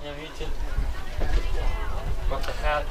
Yeah, me too. Got the hat.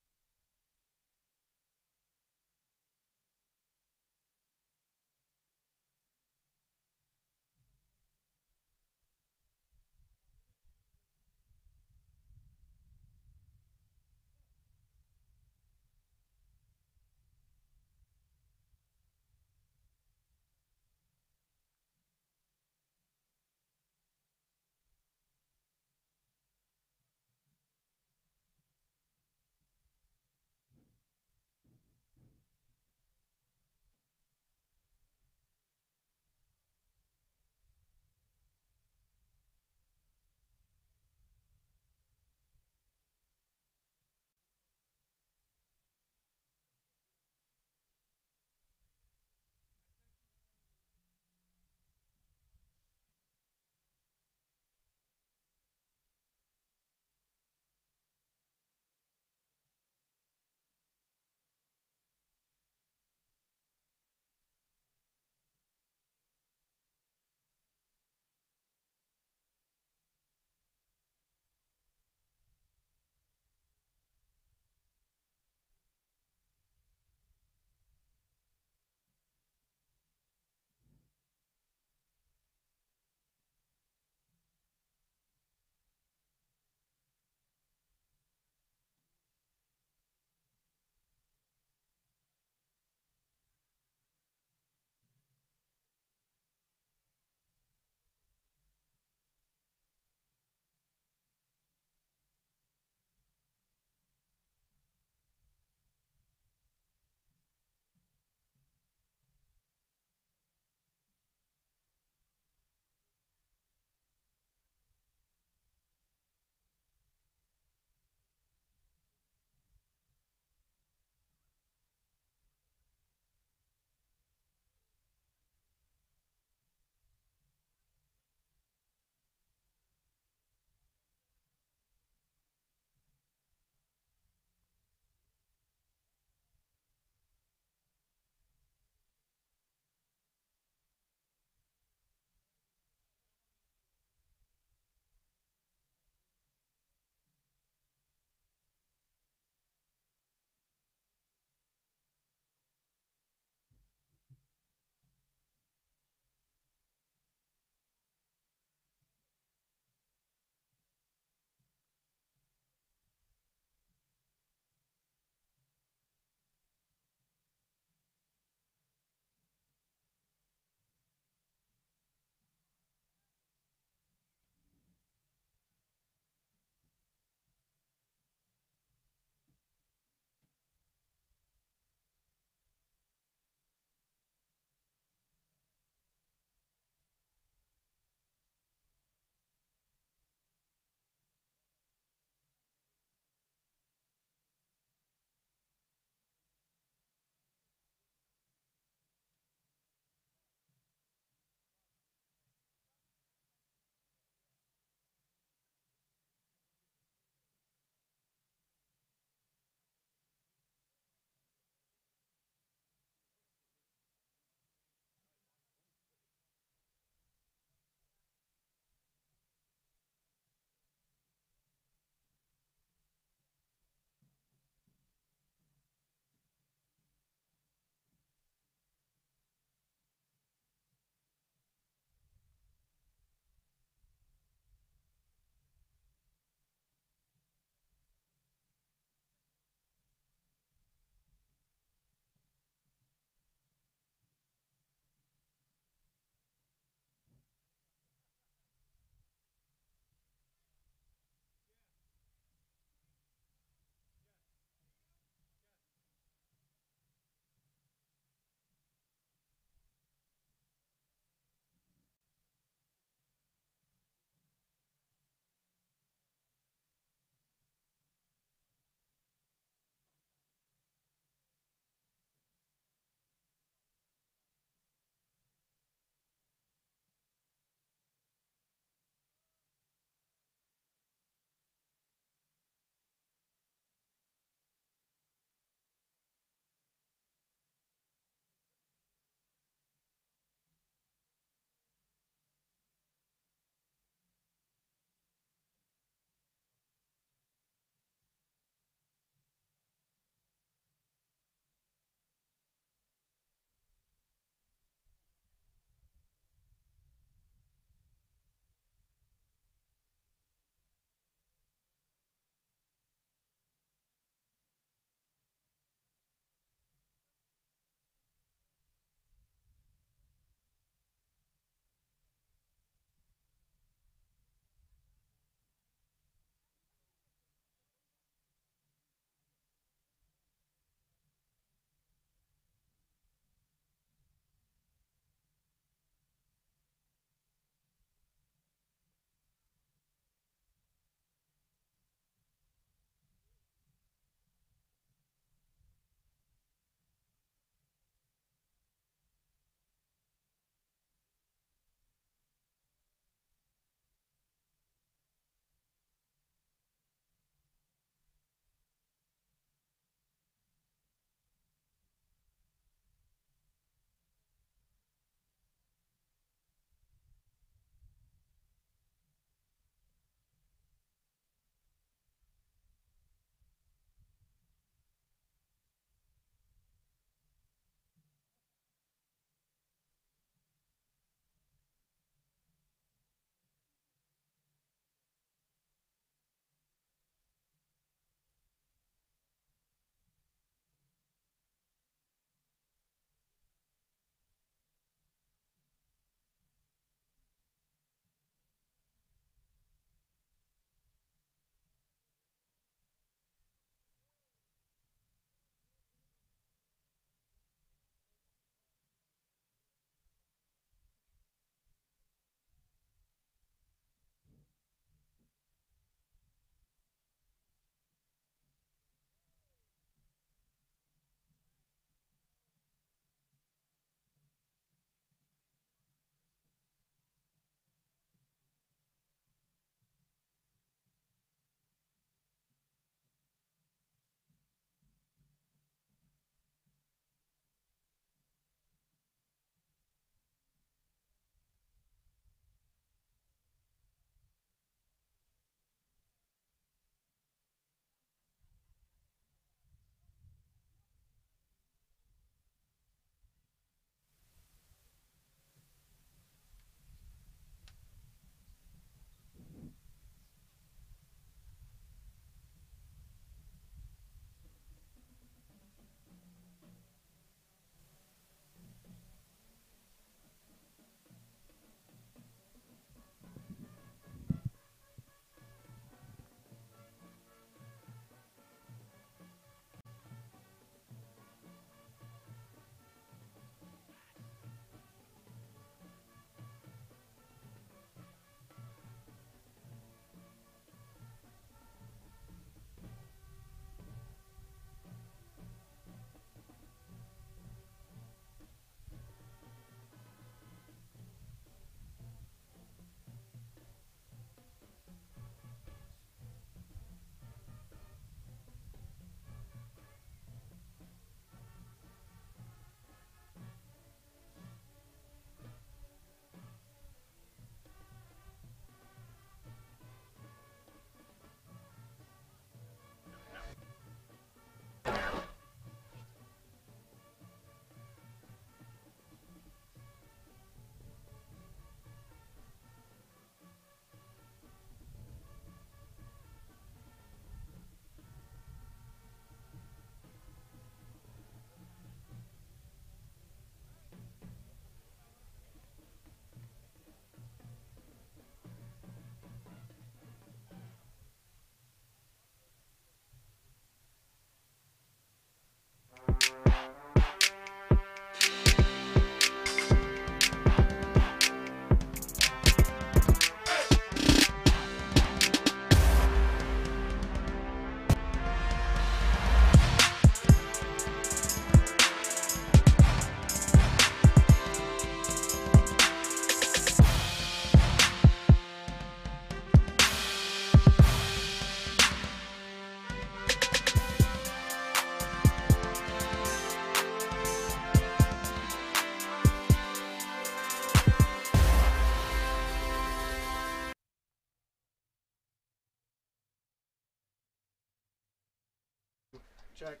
Check.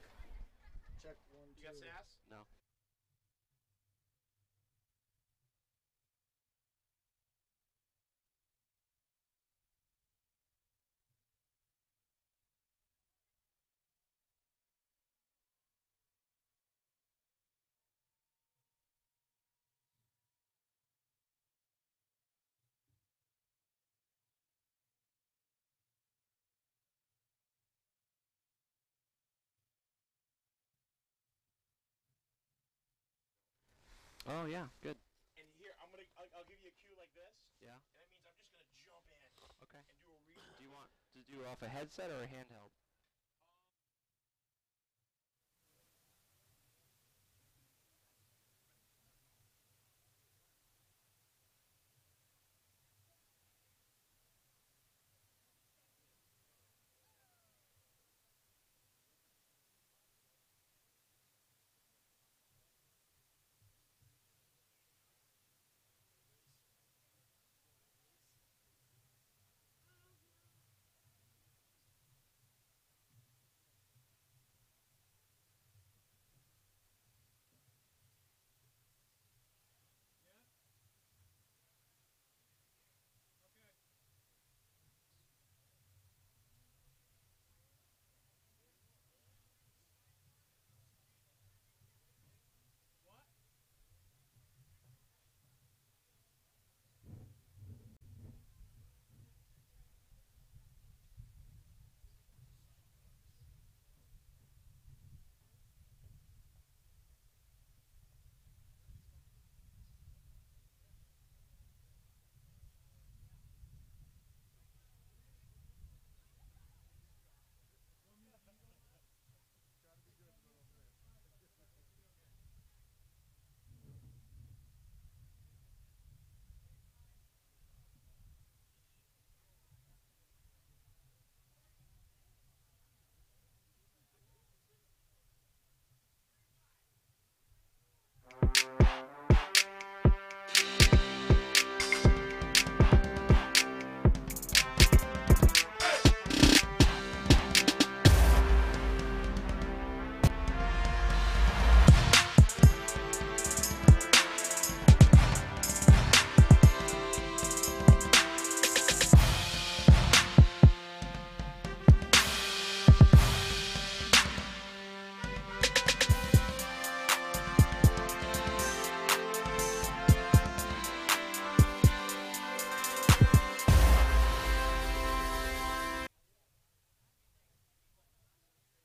Check 1, 2. You got sass? No. Oh yeah, good. And here, I'll give you a cue like this. Yeah. And that means I'm just gonna jump in. Okay. And do a read. Do you want to do off a headset or a handheld?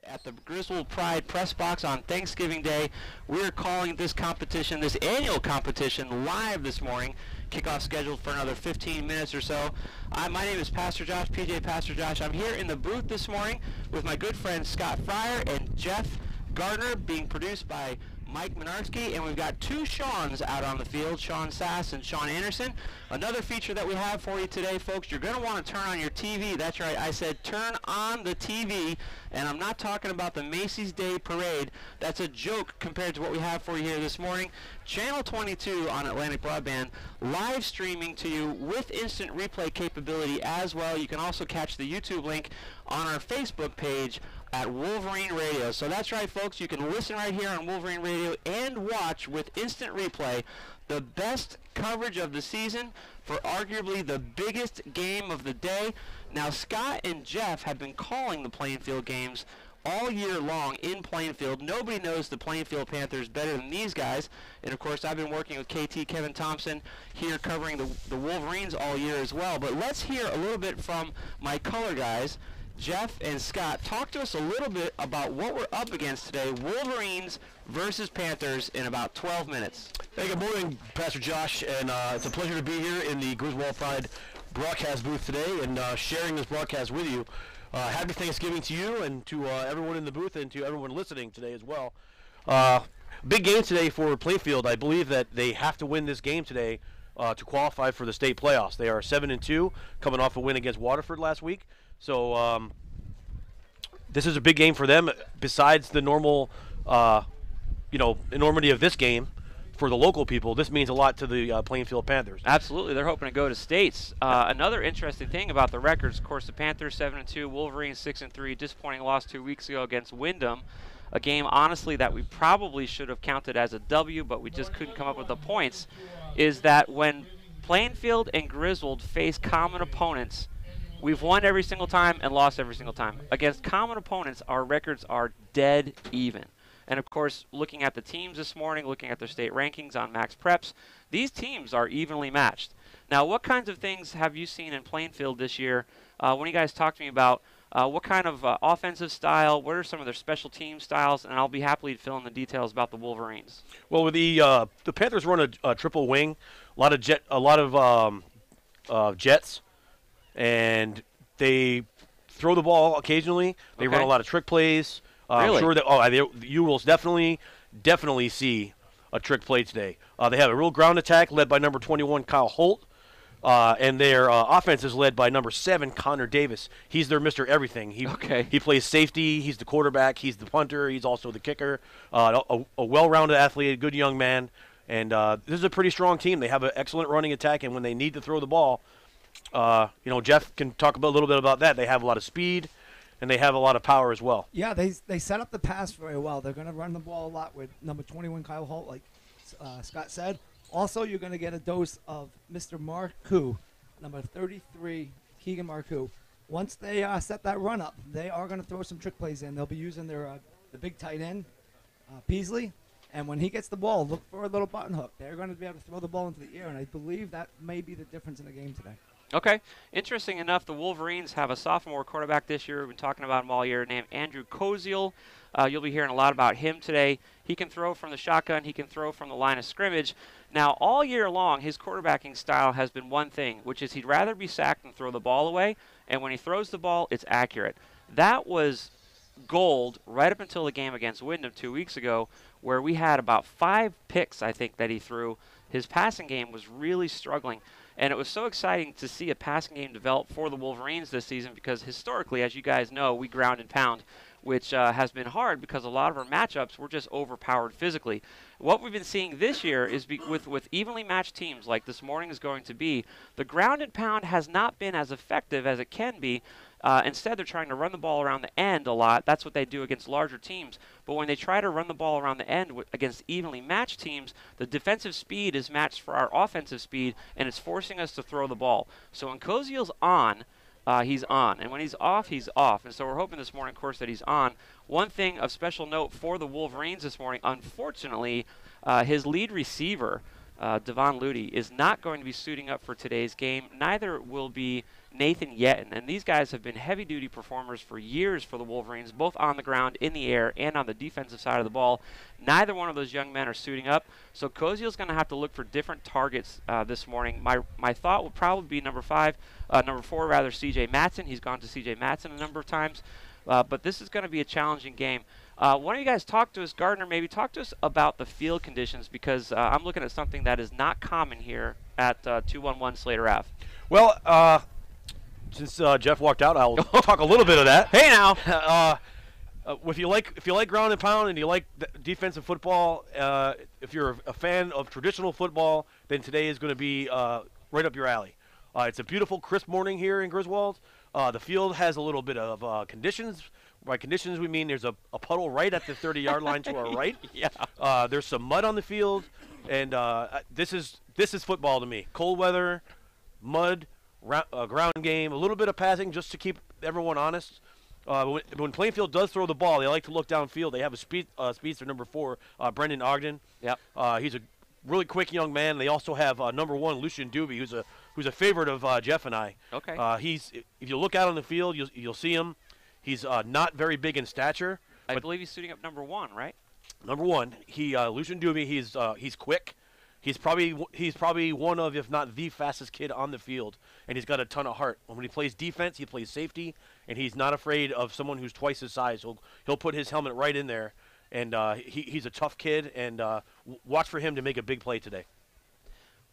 At the Griswold Pride Press Box on Thanksgiving Day, we're calling this competition, this annual competition, live this morning. Kickoff scheduled for another 15 minutes or so. My name is Pastor Josh, PJ Pastor Josh. I'm here in the booth this morning with my good friends Scott Fryer and Jeff Gardner, being produced by Mike Minarski, and we've got two Seans out on the field, Sean Sass and Sean Anderson. Another feature that we have for you today, folks, you're going to want to turn on your TV. That's right, I said turn on the TV, and I'm not talking about the Macy's Day Parade. That's a joke compared to what we have for you here this morning. Channel 22 on Atlantic Broadband, live streaming to you with instant replay capability as well. You can also catch the YouTube link on our Facebook page at Wolverine Radio. So that's right, folks, you can listen right here on Wolverine Radio and watch with instant replay the best coverage of the season for arguably the biggest game of the day. Now, Scott and Jeff have been calling the Plainfield games all year long in Plainfield. Nobody knows the Plainfield Panthers better than these guys. And, of course, I've been working with KT Kevin Thompson here covering the Wolverines all year as well. But let's hear a little bit from my color guys, Jeff and Scott. Talk to us a little bit about what we're up against today, Wolverines versus Panthers, in about 12 minutes. Hey, good morning, Pastor Josh, and it's a pleasure to be here in the Griswold Pride broadcast booth today and sharing this broadcast with you. Happy Thanksgiving to you and to everyone in the booth and to everyone listening today as well. Big game today for Plainfield. I believe that they have to win this game today to qualify for the state playoffs. They are 7-2, coming off a win against Waterford last week. So this is a big game for them. Besides the normal, enormity of this game, for the local people, this means a lot to the Plainfield Panthers. Absolutely. They're hoping to go to states. Another interesting thing about the records, of course, the Panthers 7-2, Wolverines 6-3, disappointing loss 2 weeks ago against Wyndham. A game, honestly, that we probably should have counted as a W, but we just couldn't come up with the points, is that when Plainfield and Griswold face common opponents, we've won every single time and lost every single time. Against common opponents, our records are dead even. And, of course, looking at the teams this morning, looking at their state rankings on Max Preps, these teams are evenly matched. Now, what kinds of things have you seen in Plainfield this year? When you guys talk to me about what kind of offensive style, what are some of their special team styles, and I'll be happy to fill in the details about the Wolverines. Well, with the Panthers run a triple wing, a lot of jets, and they throw the ball occasionally. They run a lot of trick plays. Really? I'm sure that you will definitely see a trick play today. They have a real ground attack led by number 21 Kyle Holt. And their offense is led by number 7, Connor Davis. He's their Mr. Everything. He plays safety. He's the quarterback. He's the punter. He's also the kicker. A well-rounded athlete, a good young man. And this is a pretty strong team. They have an excellent running attack, and when they need to throw the ball, Jeff can talk a little bit about that. They have a lot of speed, and they have a lot of power as well. Yeah, they set up the pass very well. They're going to run the ball a lot with number 21 Kyle Holt, like Scott said. Also, you're going to get a dose of Mr. Marcoux, number 33, Keegan Marcoux. Once they set that run up, they are going to throw some trick plays in. They'll be using their the big tight end, Peasley. And when he gets the ball, look for a little button hook. They're going to be able to throw the ball into the air, and I believe that may be the difference in the game today. Okay. Interesting enough, the Wolverines have a sophomore quarterback this year. We've been talking about him all year, named Andrew Koziel. You'll be hearing a lot about him today. He can throw from the shotgun. He can throw from the line of scrimmage. Now, all year long, his quarterbacking style has been one thing, which is he'd rather be sacked than throw the ball away, and when he throws the ball, it's accurate. That was gold right up until the game against Wyndham 2 weeks ago, where we had about 5 picks, I think, that he threw. His passing game was really struggling. And it was so exciting to see a passing game develop for the Wolverines this season because historically, as you guys know, we ground and pound, which has been hard because a lot of our matchups were just overpowered physically. What we've been seeing this year is with evenly matched teams like this morning is going to be, the ground and pound has not been as effective as it can be. Instead, they're trying to run the ball around the end a lot. That's what they do against larger teams. But when they try to run the ball around the end against evenly matched teams, the defensive speed is matched for our offensive speed, and it's forcing us to throw the ball. So when Koziel's on, he's on. And when he's off, he's off. And so we're hoping this morning, of course, that he's on. One thing of special note for the Wolverines this morning, unfortunately, his lead receiver, Devon Luty, is not going to be suiting up for today's game. Neither will be Nathan Yetton. And these guys have been heavy-duty performers for years for the Wolverines, both on the ground, in the air, and on the defensive side of the ball. Neither one of those young men are suiting up. So Koziel's going to have to look for different targets this morning. My thought would probably be number 4, C.J. Matson. He's gone to C.J. Matson a number of times. But this is going to be a challenging game. Why don't you guys talk to us, Gardner, maybe talk to us about the field conditions because I'm looking at something that is not common here at 211 Slater Ave. Well, since Jeff walked out, I'll talk a little bit of that. Hey now! If you like ground and pound and you like defensive football, if you're a fan of traditional football, then today is going to be right up your alley. It's a beautiful, crisp morning here in Griswold. The field has a little bit of conditions. By conditions, we mean there's a puddle right at the 30-yard line to our right. Yeah. There's some mud on the field, and this is football to me. Cold weather, mud, ground game, a little bit of passing just to keep everyone honest. When Plainfield does throw the ball, they like to look downfield. They have a speedster, number 4, Brendan Ogden. Yep. He's a really quick young man. They also have number 1, Lucian Doobie, who's a favorite of Jeff and I. Okay. If you look out on the field, you'll see him. He's not very big in stature. I believe he's suiting up number 1, right? Number 1, Lucian Doobie. He's quick. He's probably one of, if not the fastest kid on the field, and he's got a ton of heart. When he plays defense, he plays safety, and he's not afraid of someone who's twice his size. He'll put his helmet right in there, and he's a tough kid. And watch for him to make a big play today.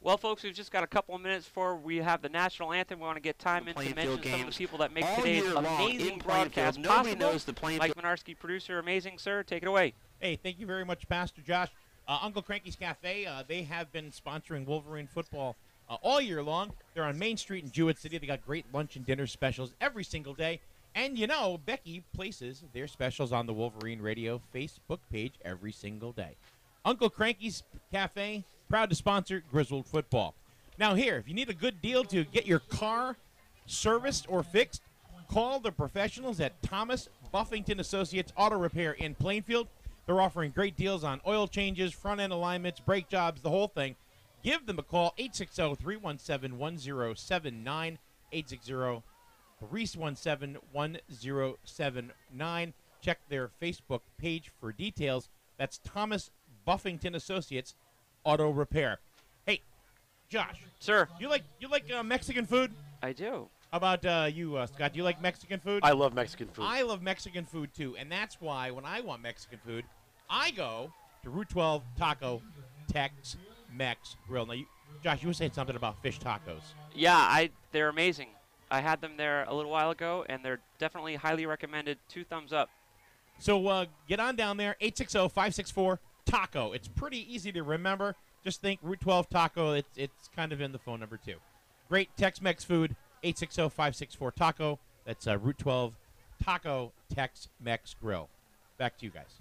Well, folks, we've just got a couple of minutes before we have the national anthem. We want to get time in to mention some of the people that make today's amazing broadcast possible. Mike Minarski, producer, amazing, sir. Take it away. Hey, thank you very much, Pastor Josh. Uncle Cranky's Cafe, they have been sponsoring Wolverine football all year long. They're on Main Street in Jewett City. They got great lunch and dinner specials every single day. And, you know, Becky places their specials on the Wolverine Radio Facebook page every single day. Uncle Cranky's Cafe, proud to sponsor Griswold Football. Now here, if you need a good deal to get your car serviced or fixed, call the professionals at Thomas Buffington Associates Auto Repair in Plainfield. They're offering great deals on oil changes, front-end alignments, brake jobs, the whole thing. Give them a call, 860-317-1079, 860-317-1079. Check their Facebook page for details. That's Thomas Buffington Associates Auto Repair. Hey, Josh. Sir. You like Mexican food? I do. How about you, Scott? Do you like Mexican food? I love Mexican food. I love Mexican food, too. And that's why when I want Mexican food, I go to Route 12 Taco Tex-Mex Grill. Now, Josh, you were saying something about fish tacos. Yeah, they're amazing. I had them there a little while ago, and they're definitely highly recommended. 2 thumbs up. So get on down there, 860-564-TACO. It's pretty easy to remember. Just think Route 12 Taco. It's kind of in the phone number, too. Great Tex-Mex food, 860-564-TACO. That's Route 12 Taco Tex-Mex Grill. Back to you guys.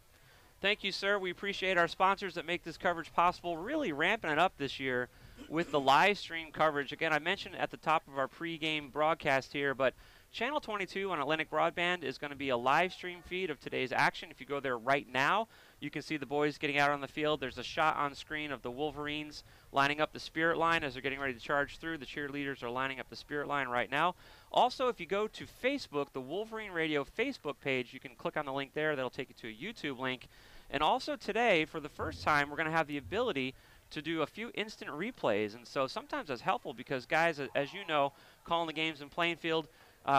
Thank you, sir. We appreciate our sponsors that make this coverage possible, really ramping it up this year with the live stream coverage. Again, I mentioned at the top of our pregame broadcast here, but Channel 22 on Atlantic Broadband is going to be a live stream feed of today's action. If you go there right now, you can see the boys getting out on the field. There's a shot on screen of the Wolverines lining up the spirit line as they're getting ready to charge through. The cheerleaders are lining up the spirit line right now. Also, if you go to Facebook, the Wolverine Radio Facebook page, you can click on the link there. That'll take you to a YouTube link. And also today, for the first time, we're going to have the ability to do a few instant replays. And so sometimes that's helpful because, guys, as you know, calling the games in Plainfield,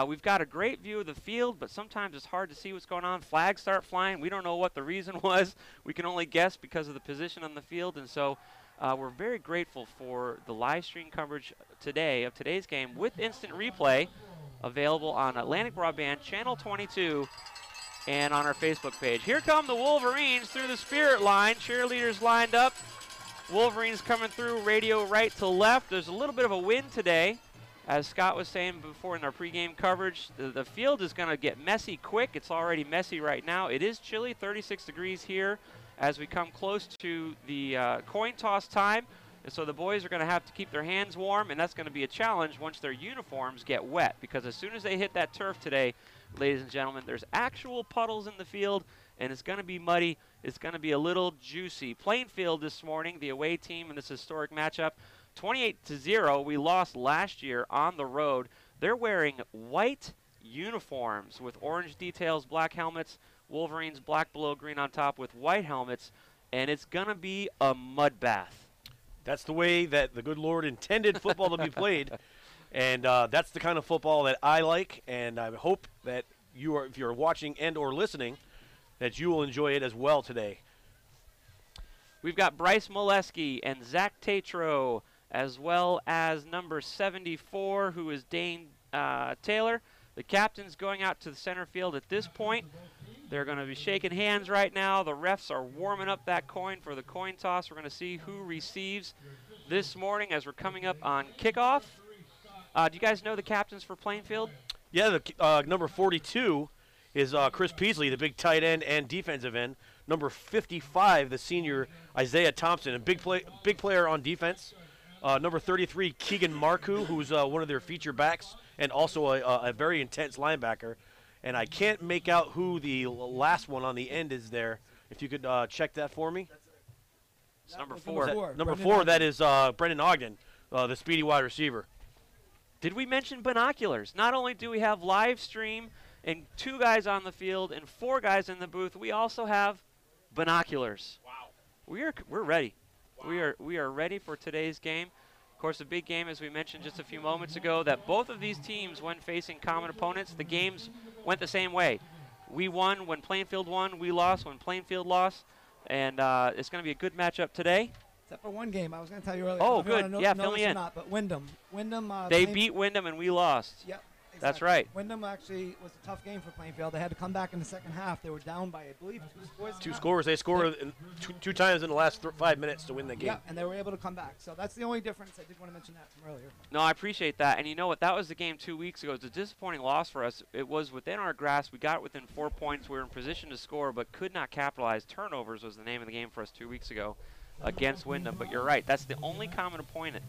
we've got a great view of the field, but sometimes it's hard to see what's going on. Flags start flying. We don't know what the reason was. We can only guess because of the position on the field. And so we're very grateful for the live stream coverage today of today's game with instant replay available on Atlantic Broadband, Channel 22, and on our Facebook page. Here come the Wolverines through the spirit line. Cheerleaders lined up. Wolverines coming through, radio right to left. There's a little bit of a wind today. As Scott was saying before in our pregame coverage, the field is going to get messy quick. It's already messy right now. It is chilly, 36 degrees here as we come close to the coin toss time. And so the boys are going to have to keep their hands warm, and that's going to be a challenge once their uniforms get wet. Because as soon as they hit that turf today, ladies and gentlemen, there's actual puddles in the field, and it's going to be muddy. It's going to be a little juicy. Plainfield this morning, the away team in this historic matchup, 28-0. We lost last year on the road. They're wearing white uniforms with orange details, black helmets. Wolverines black below, green on top with white helmets, and it's going to be a mud bath. That's the way that the good Lord intended football to be played, and that's the kind of football that I like, and I hope that you are, if you're watching and or listening, that you will enjoy it as well today. We've got Bryce Molesky and Zach Tatro, as well as number 74, who is Dane Taylor. The captain's going out to the center field at this point. They're going to be shaking hands right now. The refs are warming up that coin for the coin toss. We're going to see who receives this morning as we're coming up on kickoff. Do you guys know the captains for Plainfield? Yeah, the number 42 is Chris Peasley, the big tight end and defensive end. Number 55, the senior Isaiah Thompson, a big player on defense. Number 33, Keegan Marcoux, who's one of their feature backs and also a very intense linebacker. And I can't make out who the last one on the end is there. If you could check that for me. It's number 4. Number 4, that is Brendan Ogden, the speedy wide receiver. Did we mention binoculars? Not only do we have live stream and 2 guys on the field and 4 guys in the booth, we also have binoculars. Wow. We're ready. Wow. We are ready for today's game. Of course, a big game, as we mentioned just a few moments ago, that both of these teams, when facing common opponents, the games went the same way. We won when Plainfield won. We lost when Plainfield lost. And it's going to be a good matchup today. Except for one game. I was going to tell you earlier. Oh, good. Yeah, fill me in. Not, but Wyndham. They beat Wyndham and we lost. Yep, That's right. Wyndham actually was a tough game for Plainfield. They had to come back in the second half. They were down by, I believe, 2 scores. Two scores. They scored two times in the last 5 minutes to win the game. Yeah, and they were able to come back. So that's the only difference. I did want to mention that from earlier. No, I appreciate that. And you know what? That was the game 2 weeks ago. It was a disappointing loss for us. It was within our grasp. We got within 4 points. We were in position to score, but could not capitalize. Turnovers was the name of the game for us 2 weeks ago against Wyndham. But you're right. That's the only common opponent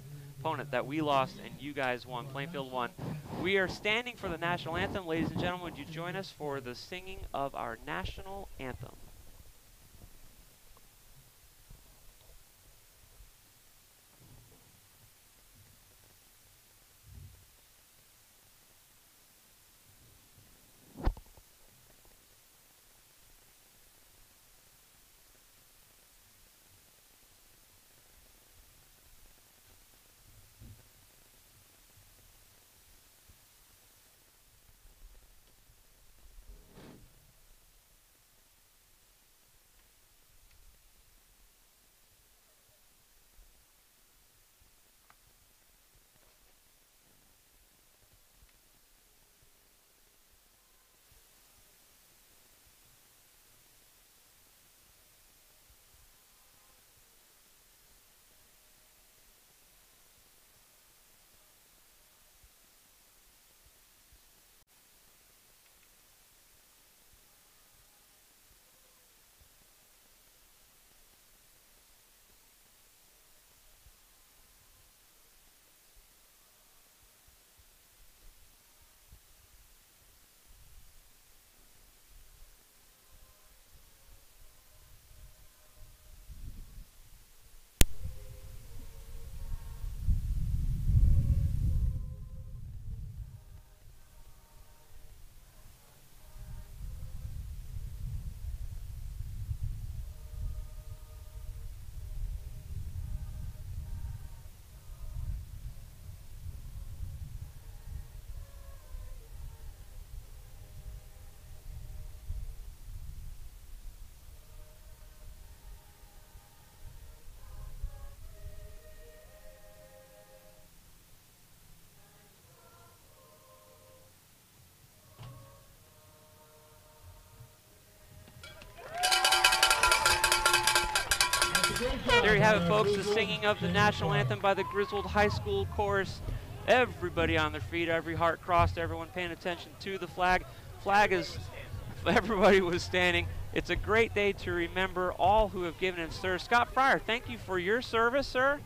that we lost and you guys won. Plainfield won. We are standing for the national anthem. Ladies and gentlemen, would you join us for the singing of our national anthem? There you have it, folks, the singing of the national anthem by the Griswold High School chorus. Everybody on their feet, every heart crossed, everyone paying attention to the flag. Flag is, everybody was standing. It's a great day to remember all who have given and served. Scott Fryer, thank you for your service, sir.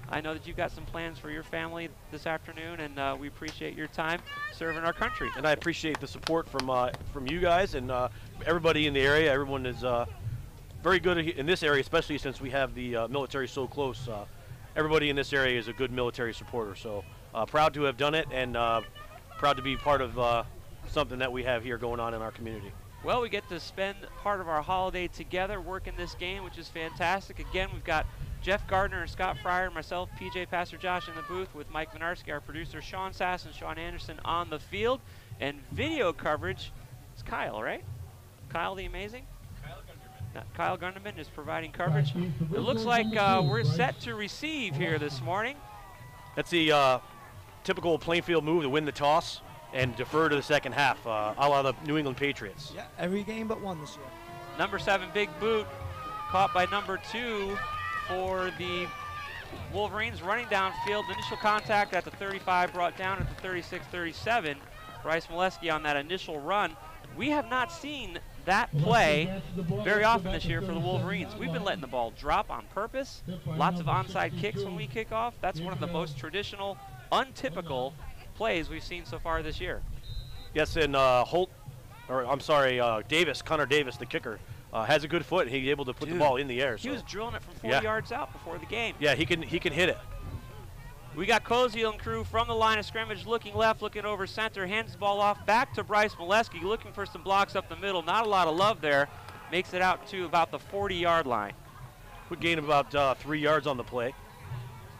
I know that you've got some plans for your family this afternoon, and we appreciate your time serving our country. And I appreciate the support from you guys and everybody in the area. Everyone is very good in this area, especially since we have the military so close. Everybody in this area is a good military supporter. So proud to have done it, and proud to be part of something that we have here going on in our community. Well, we get to spend part of our holiday together working this game, which is fantastic. Again, we've got Jeff Gardner and Scott Fryer, myself, PJ, Pastor Josh in the booth with Mike Minarski, our producer, Sean Sass and Sean Anderson on the field. And video coverage, it's Kyle, right? Kyle the Amazing? Kyle Gunderman is providing coverage. It looks like we're set to receive here this morning. That's the typical Plainfield move to win the toss and defer to the second half, a la the New England Patriots. Yeah, every game but one this year. Number 7, big boot, caught by number 2 for the Wolverines, running downfield. Initial contact at the 35, brought down at the 36-37. Bryce Molesky on that initial run. We have not seen that play very often this year for the Wolverines. We've been letting the ball drop on purpose. Lots of onside kicks when we kick off. That's one of the most traditional, untypical plays we've seen so far this year. Yes, and Davis, Connor Davis, the kicker, has a good foot. He's able to put the ball in the air. He was drilling it from 40 yards out before the game. Yeah, he can hit it. We got Koziel and crew from the line of scrimmage, looking left, looking over center, hands the ball off back to Bryce Molesky, looking for some blocks up the middle. Not a lot of love there. Makes it out to about the 40-yard line. Would gain about 3 yards on the play.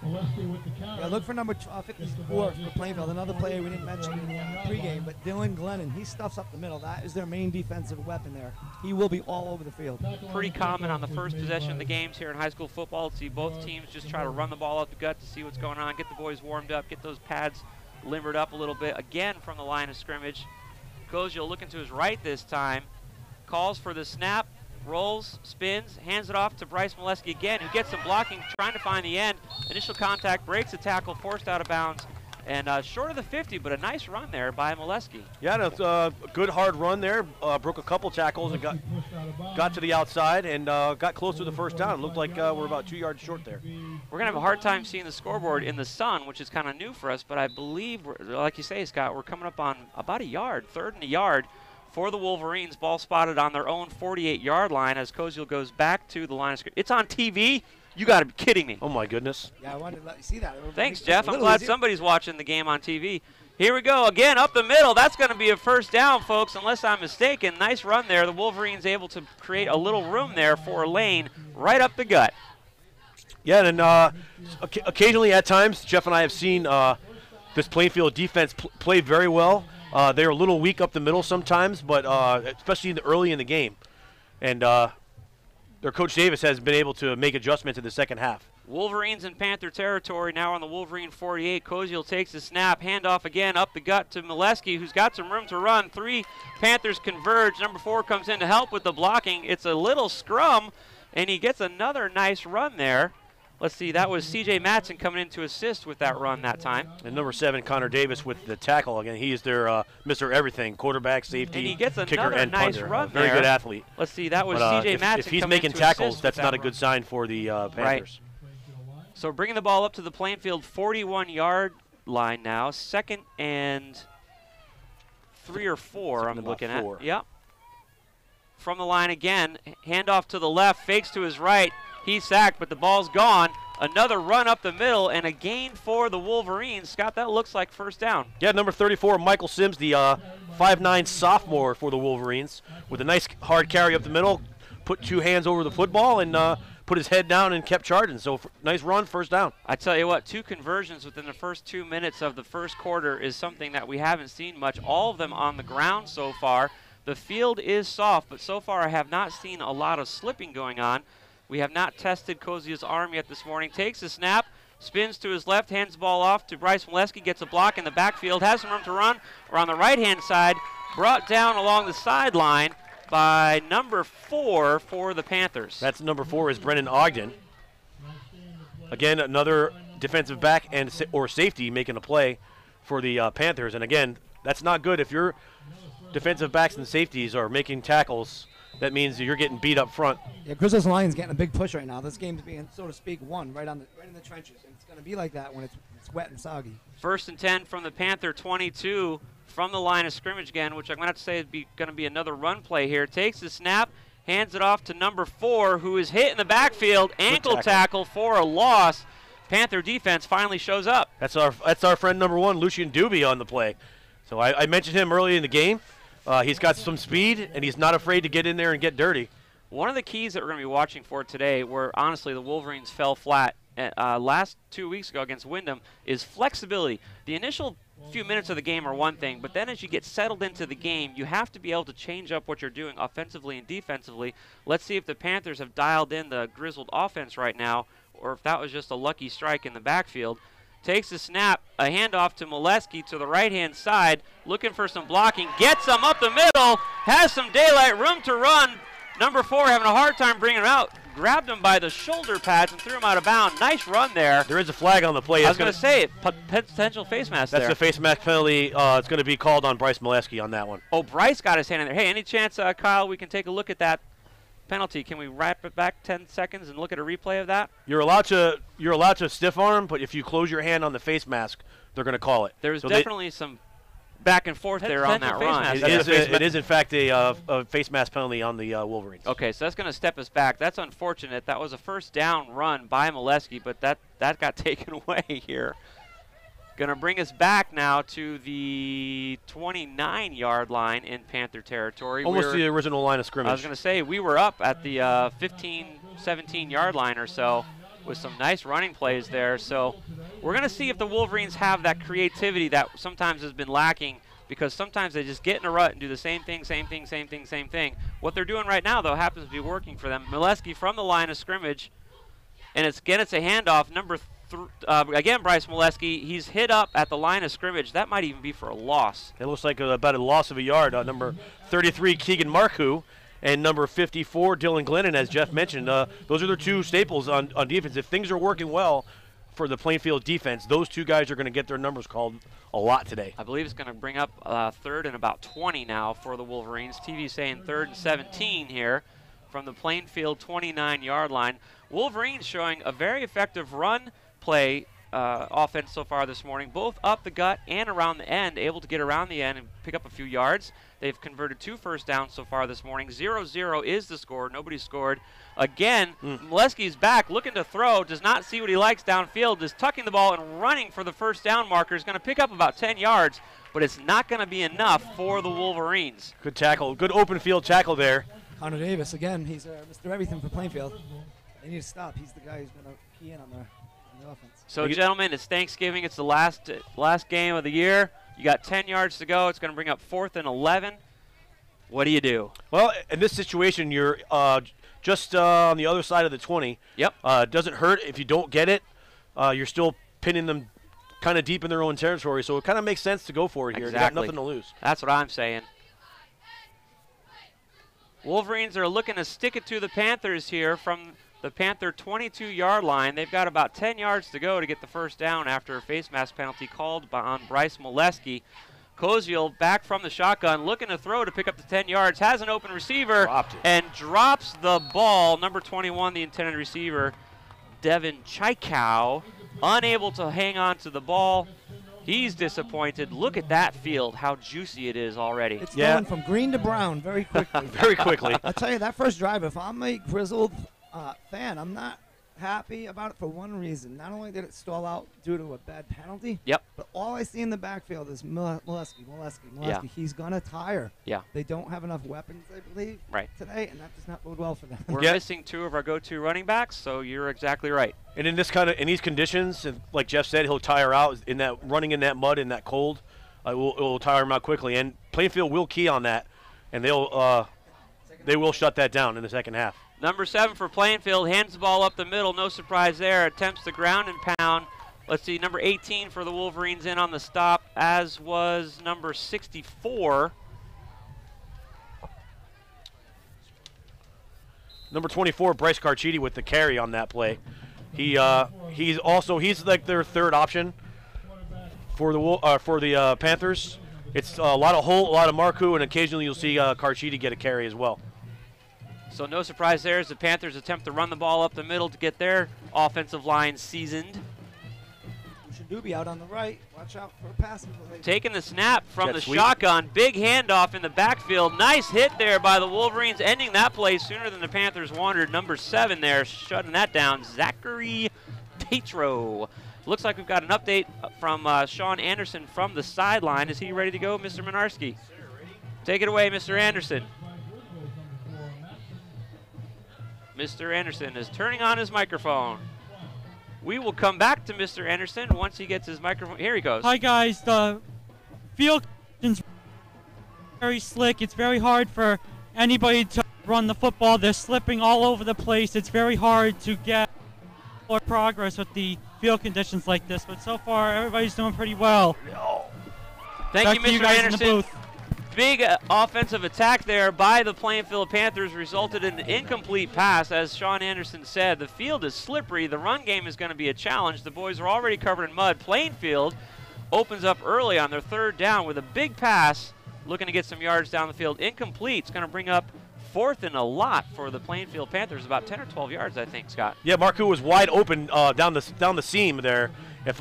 Yeah, look for number 54 for Plainfield. Another player we didn't mention in the pregame, but Dylan Glennon. He stuffs up the middle. That is their main defensive weapon there. He will be all over the field. Pretty common on the first possession of the games here in high school football to see both teams just try to run the ball out the gut to see what's going on, get the boys warmed up, get those pads limbered up a little bit again from the line of scrimmage. Koziel looking to his right this time. Calls for the snap, rolls, spins, hands it off to Bryce Molesky again, who gets some blocking, trying to find the end. Initial contact, breaks the tackle, forced out of bounds, and short of the 50, but a nice run there by Molesky. Yeah, a good hard run there. Broke a couple tackles and got to the outside and got close to the first down. It looked like we're about 2 yards short there. We're going to have a hard time seeing the scoreboard in the sun, which is kind of new for us, but I believe, like you say, Scott, we're coming up on about a yard, 3rd and a yard for the Wolverines. Ball spotted on their own 48-yard line as Koziel goes back to the line of scrimmage. It's on TV? You got to be kidding me. Oh, my goodness. Yeah, I wanted to let you see that. Thanks, Jeff. I'm glad somebody's watching the game on TV. Here we go again, up the middle. That's going to be a first down, folks, unless I'm mistaken. Nice run there. The Wolverines able to create a little room there for a lane right up the gut. Yeah, and occasionally at times, Jeff and I have seen this Plainfield defense play very well. They're a little weak up the middle sometimes, but especially early in the game. And their coach Davis has been able to make adjustments in the second half. Wolverines in Panther territory now on the Wolverine 48. Koziel takes the snap, handoff again up the gut to Molesky, who's got some room to run. 3 Panthers converge. Number 4 comes in to help with the blocking. It's a little scrum, and he gets another nice run there. Let's see, that was C.J. Matson coming in to assist with that run that time. And number 7, Connor Davis with the tackle. Again, he is their Mr. Everything, quarterback, safety, and he gets kicker, another and nice punter. run Very there. good athlete. Let's see, that was But, C.J. Matson if he's coming making in to tackles, assist that's with not that a good run. sign for the Panthers. Right. So bringing the ball up to the Plainfield 41-yard line now. 2nd and 3 or 4, I'm looking at. Yep. From the line again, handoff to the left, fakes to his right. He's sacked, but the ball's gone. Another run up the middle and a gain for the Wolverines. Scott, that looks like first down. Yeah, number 34, Michael Sims, the 5'9" sophomore for the Wolverines, with a nice hard carry up the middle, put 2 hands over the football and put his head down and kept charging. So nice run, first down. I tell you what, 2 conversions within the first 2 minutes of the first quarter is something that we haven't seen much. All of them on the ground so far. The field is soft, but so far I have not seen a lot of slipping going on. We have not tested Koziel's arm yet this morning. Takes the snap, spins to his left, hands the ball off to Bryce Molesky, gets a block in the backfield, has some room to run. We're on the right-hand side, brought down along the sideline by number 4 for the Panthers. That's number 4 is Brennan Ogden. Again, another defensive back or safety making a play for the Panthers. And again, that's not good. If your defensive backs and safeties are making tackles, that means you're getting beat up front. Yeah, Griswold Lions getting a big push right now. This game's being, so to speak, won right in the trenches, and it's going to be like that when it's wet and soggy. 1st and 10 from the Panther 22 from the line of scrimmage again, which I'm going to have to say is going to be another run play here. Takes the snap, hands it off to number 4, who is hit in the backfield. Ankle tackle for a loss. Panther defense finally shows up. That's our friend number 1, Lucian Doobie, on the play. So I mentioned him early in the game. He's got some speed, and he's not afraid to get in there and get dirty. One of the keys that we're going to be watching for today, where honestly the Wolverines fell flat last 2 weeks ago against Windham, is flexibility. The initial few minutes of the game are one thing, but then as you get settled into the game, you have to be able to change up what you're doing offensively and defensively. Let's see if the Panthers have dialed in the Griswold offense right now, or if that was just a lucky strike in the backfield. Takes the snap, a handoff to Molesky to the right-hand side, looking for some blocking, gets some up the middle, has some daylight, room to run. Number 4 having a hard time bringing him out, grabbed him by the shoulder pads and threw him out of bounds. Nice run there. There is a flag on the play. I was going to say, potential face mask there. That's a face mask penalty. It's going to be called on Bryce Molesky on that one. Oh, Bryce got his hand in there. Hey, any chance, Kyle, we can take a look at that penalty? Can we wrap it back 10 seconds and look at a replay of that? You're allowed to stiff arm, but if you close your hand on the face mask, they're going to call it. There was definitely some back and forth there on that run. It is in fact a face mask penalty on the Wolverines. Okay, so that's going to step us back. That's unfortunate. That was a first down run by Molesky, but that got taken away here. Going to bring us back now to the 29-yard line in Panther territory. Almost the original line of scrimmage. I was going to say, we were up at the 15, 17-yard line or so with some nice running plays there. So we're going to see if the Wolverines have that creativity that sometimes has been lacking, because sometimes they just get in a rut and do the same thing. What they're doing right now, though, happens to be working for them. Molesky from the line of scrimmage, and it's a handoff. Number again, Bryce Molesky, he's hit up at the line of scrimmage. That might even be for a loss. It looks like about a loss of a yard. Number 33, Keegan Marcoux, and number 54, Dylan Glennon, as Jeff mentioned. Those are their two staples on defense. If things are working well for the Plainfield defense, those two guys are going to get their numbers called a lot today. I believe it's going to bring up 3rd and about 20 now for the Wolverines. TV saying 3rd and 17 here from the Plainfield 29-yard line. Wolverines showing a very effective run play offense so far this morning, both up the gut and around the end, able to get around the end and pick up a few yards. They've converted 2 first downs so far this morning. 0-0 is the score. Nobody scored. Again, Molesky's back, looking to throw, does not see what he likes downfield, is tucking the ball and running for the first down marker. Is going to pick up about 10 yards, but it's not going to be enough for the Wolverines. Good tackle. Good open field tackle there. Connor Davis, again, he's Mr. Everything for Plainfield. They need to stop. He's the guy who's going to key in on the offense. So, gentlemen, it's Thanksgiving. It's the last game of the year. You got 10 yards to go. It's going to bring up 4th and 11. What do you do? Well, in this situation, you're just on the other side of the 20. Yep. It doesn't hurt if you don't get it. You're still pinning them kind of deep in their own territory, so it kind of makes sense to go for it here. Exactly. They got nothing to lose. That's what I'm saying. Wolverines are looking to stick it to the Panthers here from the Panther 22-yard line. They've got about 10 yards to go to get the first down after a face mask penalty called on Bryce Molesky. Koziel back from the shotgun, looking to throw to pick up the 10 yards, has an open receiver, and drops the ball. Number 21, the intended receiver, Devin Chaikow, unable to hang on to the ball. He's disappointed. Look at that field, how juicy it is already. It's going from green to brown very quickly. Very quickly. I'll tell you, that first drive, if I'm a Griswold fan, I'm not happy about it for one reason. Not only did it stall out due to a bad penalty, Yep. but all I see in the backfield is Molesky. Yeah. He's going to tire. Yeah. They don't have enough weapons, I believe, today, and that does not bode well for them. We're missing 2 of our go-to running backs, so you're exactly right. And in these conditions, like Jeff said, he'll tire out in that running in that mud in that cold. It will tire him out quickly, and Plainfield will key on that, and they will shut that down in the second half. Number 7 for Plainfield hands the ball up the middle. No surprise there. Attempts the ground and pound. Let's see, number 18 for the Wolverines in on the stop, as was number 64. Number 24, Bryce Carchidi with the carry on that play. He's like their third option for the Panthers. It's a lot of Holt, a lot of Marcoux, and occasionally you'll see Carchidi get a carry as well. So no surprise there as the Panthers attempt to run the ball up the middle to get their offensive line seasoned. Doobie out on the right. Watch out for a pass. Taking the snap from the shotgun. Big handoff in the backfield. Nice hit there by the Wolverines, ending that play sooner than the Panthers wanted. Number 7 there, shutting that down, Zachary Tatro. Looks like we've got an update from Sean Anderson from the sideline. Is he ready to go, Mr. Minarski? Take it away, Mr. Anderson. Mr. Anderson is turning on his microphone. We will come back to Mr. Anderson once he gets his microphone. Here he goes. Hi, guys. The field conditions are very slick. It's very hard for anybody to run the football. They're slipping all over the place. It's very hard to get more progress with the field conditions like this. But so far, everybody's doing pretty well. Thank you, Mr. Anderson. Big offensive attack there by the Plainfield Panthers resulted in an incomplete pass. As Sean Anderson said, the field is slippery. The run game is going to be a challenge. The boys are already covered in mud. Plainfield opens up early on their third down with a big pass, looking to get some yards down the field. Incomplete. It's going to bring up 4th and a lot for the Plainfield Panthers, about 10 or 12 yards, I think, Scott. Yeah, Marcoux was wide open down the seam there. If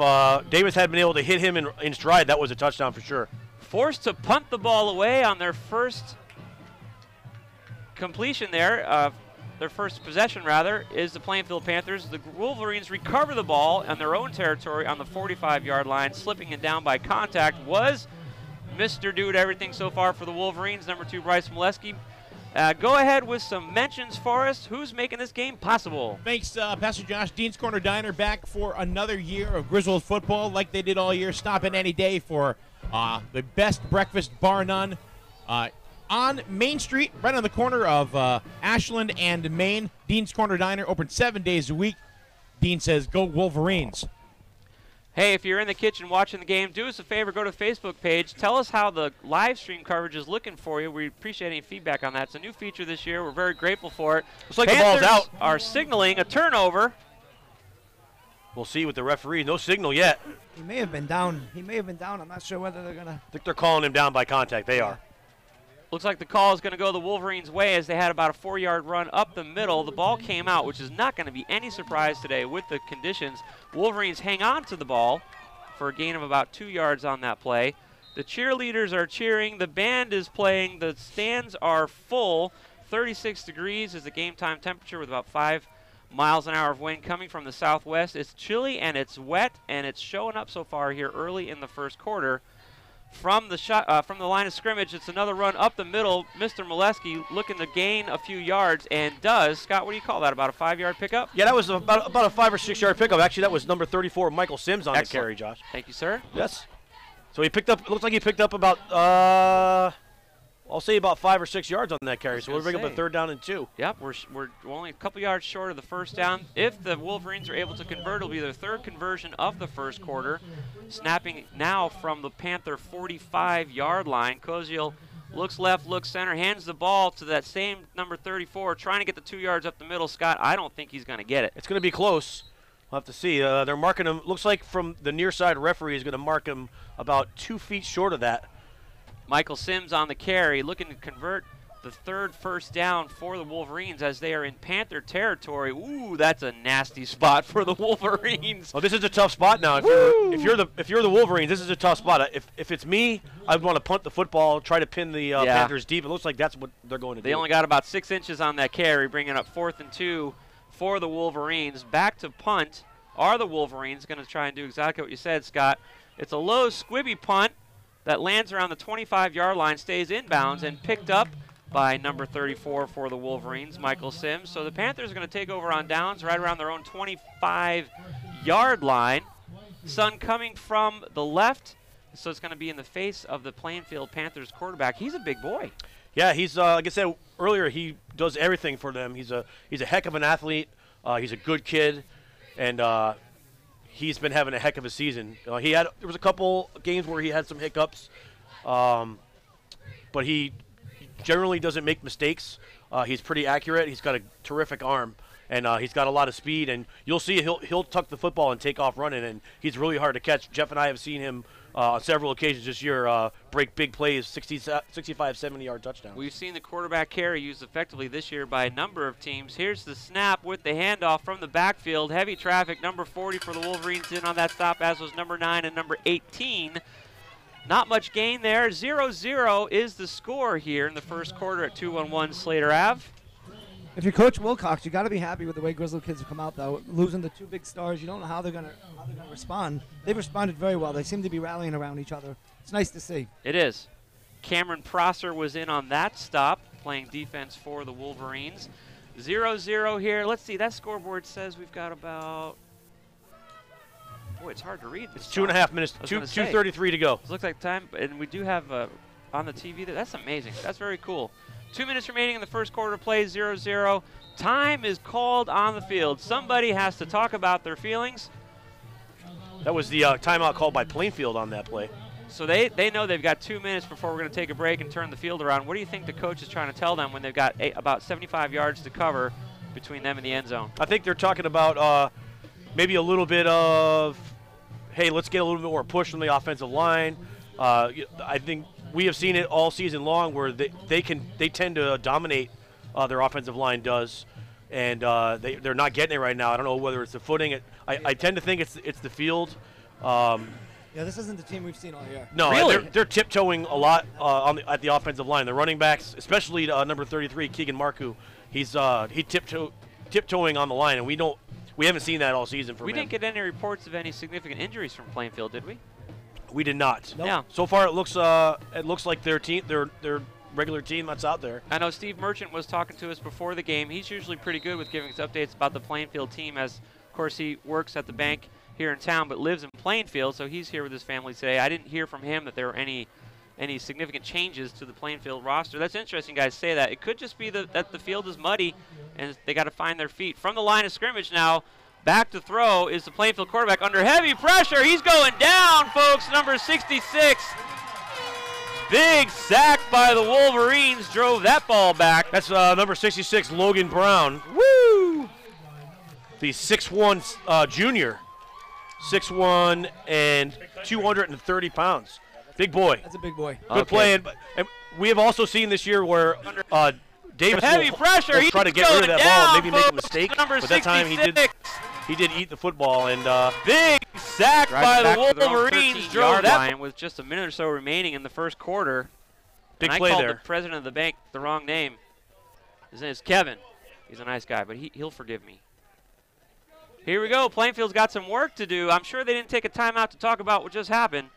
Davis had been able to hit him in stride, that was a touchdown for sure. Forced to punt the ball away on their first completion there, their first possession rather, is the Plainfield Panthers. The Wolverines recover the ball on their own territory on the 45-yard line. Slipping it down by contact was Mr. Dude Everything so far for the Wolverines, number 2, Bryce Molesky. Go ahead with some mentions for us. Who's making this game possible? Thanks, Pastor Josh. Dean's Corner Diner back for another year of Griswold football like they did all year. Stop in any day for the best breakfast, bar none, on Main Street, right on the corner of Ashland and Main. Dean's Corner Diner, open 7 days a week. Dean says, go Wolverines. Hey, if you're in the kitchen watching the game, do us a favor, go to the Facebook page. Tell us how the live stream coverage is looking for you. We appreciate any feedback on that. It's a new feature this year. We're very grateful for it. Looks like Panthers the ball's out. Are signaling a turnover. We'll see with the referee. No signal yet. He may have been down. I'm not sure whether they're going to. I think they're calling him down by contact. They are. Looks like the call is going to go the Wolverines' way as they had about a 4-yard run up the middle. The ball came out, which is not going to be any surprise today with the conditions. Wolverines hang on to the ball for a gain of about 2 yards on that play. The cheerleaders are cheering. The band is playing. The stands are full. 36 degrees is the game time temperature with about 5 miles an hour of wind coming from the southwest. It's chilly and it's wet, and it's showing up so far here early in the first quarter. From the line of scrimmage, it's another run up the middle. Mr. Molesky looking to gain a few yards, and does. Scott, what do you call that, about a 5-yard pickup? Yeah, that was about a 5 or 6 yard pickup. Actually, that was number 34, Michael Sims, on Excellent. the carry, Josh. Thank you, sir. Yes. So he picked up, it looks like he picked up about, I'll say about 5 or 6 yards on that carry. So we're bringing up a 3rd down and 2. Yep, we're only a couple yards short of the first down. If the Wolverines are able to convert, it'll be their 3rd conversion of the first quarter. Snapping now from the Panther 45-yard line. Koziel looks left, looks center, hands the ball to that same number 34, trying to get the 2 yards up the middle. Scott, I don't think he's going to get it. It's going to be close. We'll have to see. They're marking him. Looks like from the near side referee is going to mark him about 2 feet short of that. Michael Sims on the carry, looking to convert the 3rd first down for the Wolverines as they are in Panther territory. Ooh, that's a nasty spot for the Wolverines. Oh, this is a tough spot now. If you're the Wolverines, this is a tough spot. If it's me, I'd want to punt the football, try to pin the Panthers deep. It looks like that's what they're going to do. They only got about 6 inches on that carry, bringing up 4th and 2 for the Wolverines. Back to punt are the Wolverines. Going to try and do exactly what you said, Scott. It's a low, squibby punt that lands around the 25-yard line, stays inbounds, and picked up by number 34 for the Wolverines, Michael Sims. So the Panthers are going to take over on downs right around their own 25-yard line. Sun coming from the left, so it's going to be in the face of the Plainfield Panthers quarterback. He's a big boy. Yeah, he's like I said earlier, he does everything for them. He's a heck of an athlete. He's a good kid, and he's been having a heck of a season. There was a couple games where he had some hiccups, but he generally doesn't make mistakes. He's pretty accurate. He's got a terrific arm, and he's got a lot of speed. And you'll see he'll tuck the football and take off running, and he's really hard to catch. Jeff and I have seen him on several occasions this year break big plays, 65, 70-yard touchdowns. We've seen the quarterback carry used effectively this year by a number of teams. Here's the snap with the handoff from the backfield. Heavy traffic, number 40 for the Wolverines in on that stop, as was number 9 and number 18. Not much gain there. 0-0 is the score here in the first quarter at 211 Slater Ave. If you're Coach Wilcox, you got to be happy with the way Griswold kids have come out, though. Losing the 2 big stars, you don't know how they're going to respond. They've responded very well. They seem to be rallying around each other. It's nice to see. It is. Cameron Prosser was in on that stop, playing defense for the Wolverines. 0-0 here. Let's see. That scoreboard says we've got about... Boy, it's hard to read. It's 2.5 minutes, 2:33 to go. It looks like time, and we do have on the TV there. That's amazing. That's very cool. 2 minutes remaining in the first quarter. Play 0-0. Time is called on the field. Somebody has to talk about their feelings. That was the timeout called by Plainfield on that play. So they know they've got 2 minutes before we're going to take a break and turn the field around. What do you think the coach is trying to tell them when they've got about 75 yards to cover between them and the end zone? I think they're talking about maybe a little bit of, hey, let's get a little bit more push from the offensive line. I think we have seen it all season long where they tend to dominate, their offensive line does, and they're not getting it right now. I don't know whether it's the footing. I tend to think it's the field. Yeah, this isn't the team we've seen all year. No, really? they're tiptoeing a lot at the offensive line. The running backs, especially number 33, Keegan Marcoux, he's tiptoeing on the line, and we haven't seen that all season from him. We didn't get any reports of any significant injuries from Plainfield, did we? We did not. Nope. Yeah. So far, it looks like their team, their regular team that's out there. I know Steve Merchant was talking to us before the game. He's usually pretty good with giving us updates about the Plainfield team, as, of course, he works at the bank here in town but lives in Plainfield, so he's here with his family today. I didn't hear from him that there were any significant changes to the Plainfield roster. That's interesting, guys, say that. It could just be that the field is muddy and they got to find their feet. From the line of scrimmage now, Back to throw is the Plainfield quarterback under heavy pressure. He's going down, folks. Number 66. Big sack by the Wolverines drove that ball back. That's number 66, Logan Brown. Woo! The 6'1" junior. 6'1" and 230 pounds. Big boy. That's a big boy. Good play. And we have also seen this year where Davis heavy pressure. will He's try to get rid of that ball and maybe make a folks. mistake. Number But that time he did eat the football. And big sack by the Wolverines drove yard that line with just a minute or so remaining in the first quarter. big And play I called there. the president of the bank the wrong name. His name is Kevin. He's a nice guy, but he'll forgive me. Here we go. Plainfield's got some work to do. I'm sure they didn't take a timeout to talk about what just happened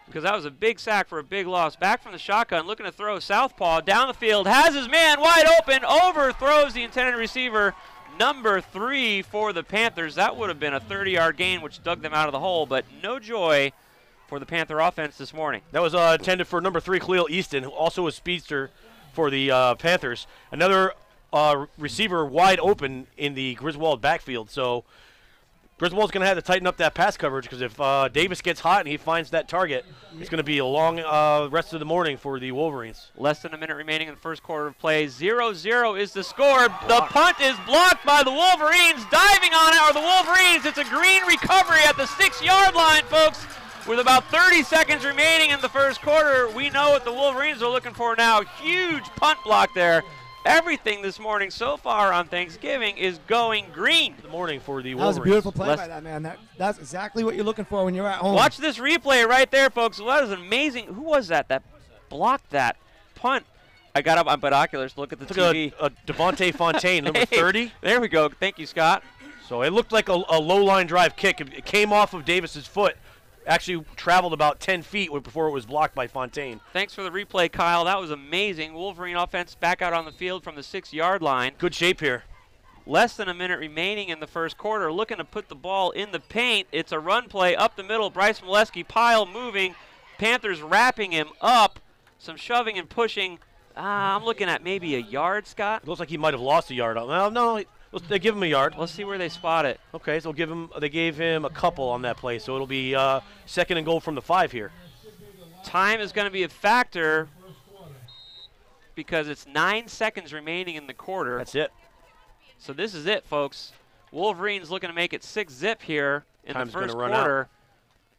because that was a big sack for a big loss. Back from the shotgun, looking to throw southpaw down the field. Has his man wide open. Overthrows the intended receiver. Number 3 for the Panthers. That would have been a 30-yard gain, which dug them out of the hole, but no joy for the Panther offense this morning. That was intended for number 3, Khalil Easton, who also a speedster for the Panthers. Another receiver wide open in the Griswold backfield. So Griswold's going to have to tighten up that pass coverage because if Davis gets hot and he finds that target, it's going to be a long rest of the morning for the Wolverines. Less than a minute remaining in the first quarter of play. 0-0 is the score. The punt is blocked by the Wolverines. Diving on it are the Wolverines. It's a green recovery at the 6-yard line, folks. With about 30 seconds remaining in the first quarter, we know what the Wolverines are looking for now. Huge punt block there. Everything this morning so far on Thanksgiving is going green. The morning for the That was Wolverines. a beautiful play by that man. That's exactly what you're looking for when you're at home. Watch this replay right there, folks. That is amazing. Who was that blocked that punt? I got up on binoculars to look at the TV. A Devontae Fontaine, number 30. There we go. Thank you, Scott. So it looked like a low-line drive kick. It came off of Davis's foot. Actually traveled about 10 feet before it was blocked by Fontaine. Thanks for the replay, Kyle. That was amazing. Wolverine offense back out on the field from the 6-yard line. Good shape here. Less than a minute remaining in the first quarter. Looking to put the ball in the paint. It's a run play up the middle. Bryce Molesky pile moving. Panthers wrapping him up. Some shoving and pushing. I'm looking at maybe a yard, Scott. It looks like he might have lost a yard. Well, no, they give him a yard. Let's see where they spot it. Okay, so they gave him a couple on that play, so it'll be 2nd and goal from the 5 here. Time is going to be a factor because it's 9 seconds remaining in the quarter. That's it. So this is it, folks. Wolverines looking to make it 6-zip here in Time's the first gonna run quarter. out.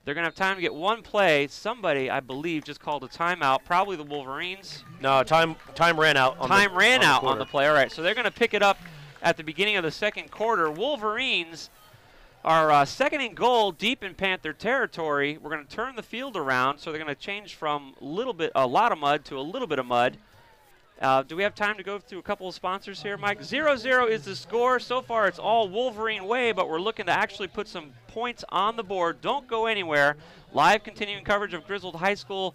They're going to have time to get one play. Somebody, I believe, just called a timeout. Probably the Wolverines. No, time ran out. Time ran out on quarter. the play. All right, so they're going to pick it up at the beginning of the second quarter. Wolverines are 2nd and goal deep in Panther territory. We're going to turn the field around, so they're going to change from a lot of mud to a little bit of mud. Do we have time to go through a couple of sponsors here, Mike? 0-0 is the score. So far, it's all Wolverine way, but we're looking to actually put some points on the board. Don't go anywhere. Live continuing coverage of Griswold High School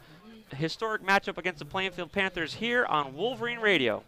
historic matchup against the Plainfield Panthers here on Wolverine Radio.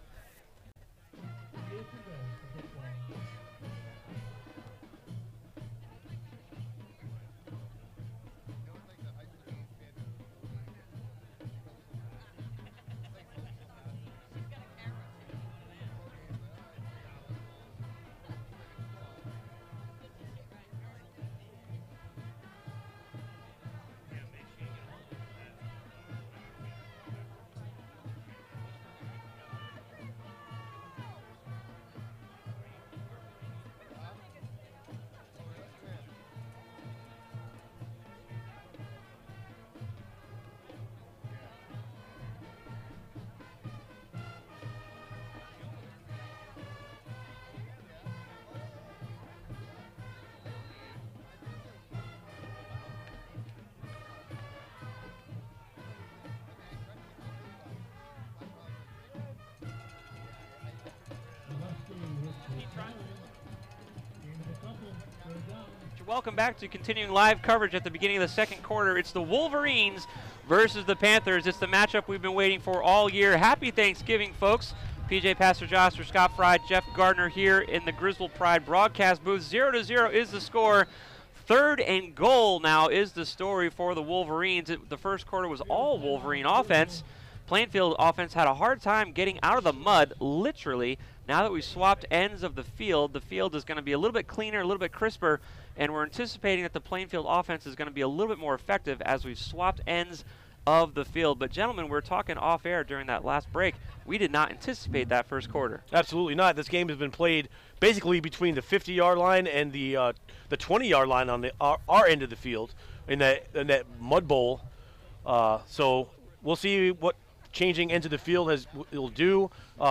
Welcome back to continuing live coverage at the beginning of the second quarter. It's the Wolverines versus the Panthers. It's the matchup we've been waiting for all year. Happy Thanksgiving, folks. PJ Pastor Josh for Scott Fry, Jeff Gardner here in the Griswold Pride broadcast booth. 0-0 is the score. 3rd and goal now is the story for the Wolverines. The first quarter was all Wolverine offense. Plainfield offense had a hard time getting out of the mud, literally. Now that we've swapped ends of the field is going to be a little bit cleaner, a little bit crisper, and we're anticipating that the Plainfield offense is going to be a little bit more effective as we've swapped ends of the field. But gentlemen, we were talking off air during that last break. We did not anticipate that first quarter. Absolutely not. This game has been played basically between the 50-yard line and the 20-yard line on our end of the field in that mud bowl. So we'll see what changing ends of the field will do.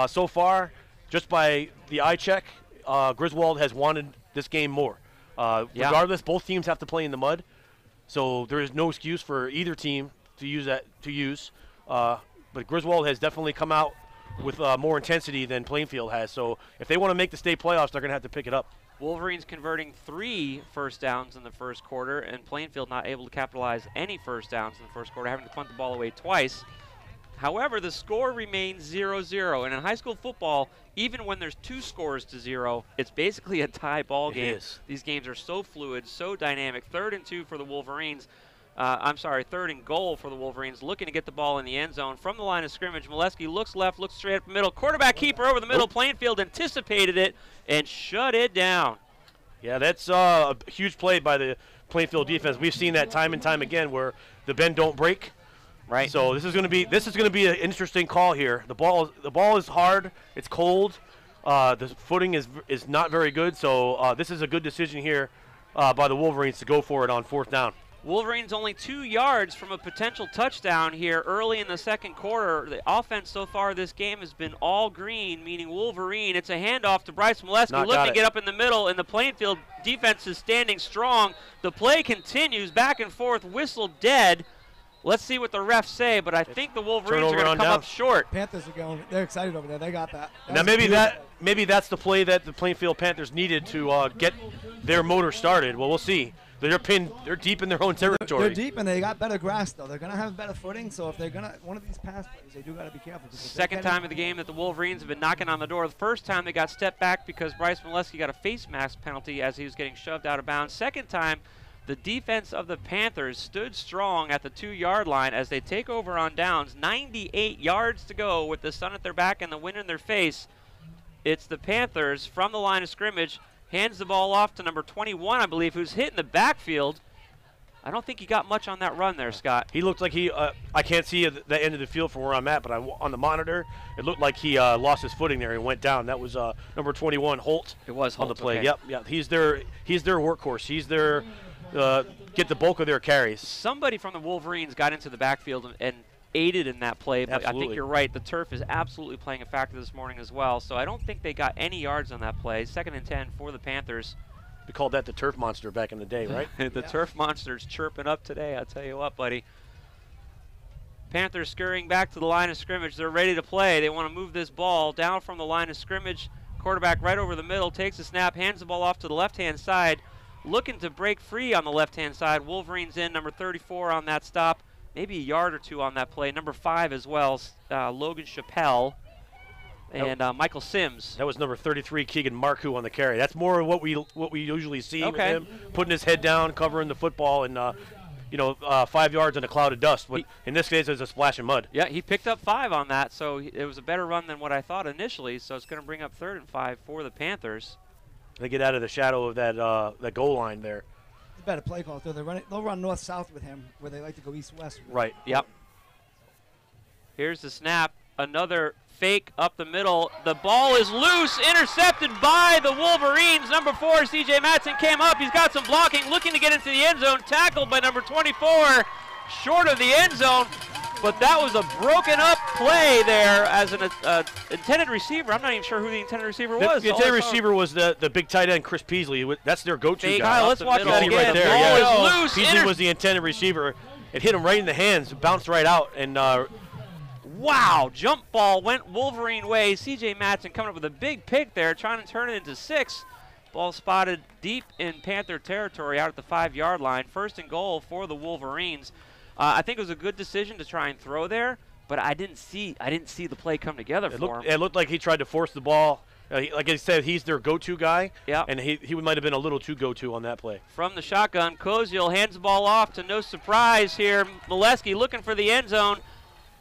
So far, just by the eye check, Griswold has wanted this game more. Regardless, both teams have to play in the mud, so there is no excuse for either team to use. But Griswold has definitely come out with more intensity than Plainfield has. So if they want to make the state playoffs, they're going to have to pick it up. Wolverines converting 3 first downs in the first quarter, and Plainfield not able to capitalize any first downs in the first quarter, having to punt the ball away twice. However, the score remains 0-0, and in high school football, even when there's 2 scores to 0, it's basically a tie ball game. It is. These games are so fluid, so dynamic. 3rd and 2 for the Wolverines. 3rd and goal for the Wolverines, looking to get the ball in the end zone from the line of scrimmage. Molesky looks left, looks straight up the middle. Quarterback keeper over the middle. Plainfield anticipated it and shut it down. Yeah, that's a huge play by the Plainfield defense. We've seen that time and time again where the bend don't break. Right. So this is going to be an interesting call here. The ball is hard. It's cold. The footing is not very good. So this is a good decision here by the Wolverines to go for it on 4th down. Wolverines only 2 yards from a potential touchdown here early in the second quarter. The offense so far this game has been all green, meaning Wolverine. It's a handoff to Bryce Molesky, looking to get up in the middle, and the Plainfield defense is standing strong. The play continues back and forth, whistle dead. Let's see what the refs say, but I think the Wolverines are going to come up short. Panthers are they're excited over there. They got that. Now maybe that's the play that the Plainfield Panthers needed to get their motor started. Well, we'll see. They're deep in their own territory. They're deep, and they got better grass, though. They're going to have better footing, so if they're going to one of these pass plays, they do got to be careful. Second time of the game that the Wolverines have been knocking on the door. The first time they got stepped back because Bryce Molesky got a face mask penalty as he was getting shoved out of bounds. Second time, the defense of the Panthers stood strong at the 2-yard line as they take over on downs. 98 yards to go with the sun at their back and the wind in their face. It's the Panthers from the line of scrimmage. Hands the ball off to number 21, I believe, who's hit in the backfield. I don't think he got much on that run there, Scott. He looked like I can't see the end of the field from where I'm at, but on the monitor, it looked like he lost his footing there and went down. That was number 21, Holt. It was Holt on the play. Okay. Yep. He's their workhorse. He's their get the bulk of their carries. Somebody from the Wolverines got into the backfield and aided in that play, but Absolutely. I think you're right. The turf is absolutely playing a factor this morning as well, so I don't think they got any yards on that play. 2nd and 10 for the Panthers. We called that the turf monster back in the day, right? The turf monster's chirping up today, I'll tell you what, buddy. Panthers scurrying back to the line of scrimmage. They're ready to play. They want to move this ball down from the line of scrimmage. Quarterback right over the middle, takes a snap, hands the ball off to the left-hand side. Looking to break free on the left-hand side. Wolverines in, number 34 on that stop. Maybe a yard or 2 on that play. Number 5 as well, Logan Chappelle and Michael Sims. That was number 33, Keegan Marcoux on the carry. That's more of what we usually see with him, putting his head down, covering the football, and 5 yards in a cloud of dust. But in this case, it's a splash of mud. Yeah, he picked up 5 on that, so it was a better run than what I thought initially. So it's going to bring up 3rd and 5 for the Panthers. They get out of the shadow of that goal line there. Better play call too. They'll run north-south with him, where they like to go east-west. Right. Yep. Here's the snap. Another fake up the middle. The ball is loose, intercepted by the Wolverines. Number 4, C.J. Matson came up. He's got some blocking, looking to get into the end zone. Tackled by number 24, short of the end zone. But that was a broken up play there as an intended receiver. I'm not even sure who the intended receiver was. The intended receiver was the big tight end, Chris Peasley. That's their go-to guy. Kyle, let's watch that again. Right there. Ball is loose. Peasley was the intended receiver. It hit him right in the hands, bounced right out, and wow, jump ball went Wolverine way. C.J. Matson coming up with a big pick there, trying to turn it into 6. Ball spotted deep in Panther territory out at the 5-yard line. 1st and goal for the Wolverines. I think it was a good decision to try and throw there, but I didn't see the play come together for him. It looked like he tried to force the ball. Like I said, he's their go-to guy, and he might have been a little too go-to on that play. From the shotgun, Koziel hands the ball off to no surprise here. Molesky looking for the end zone.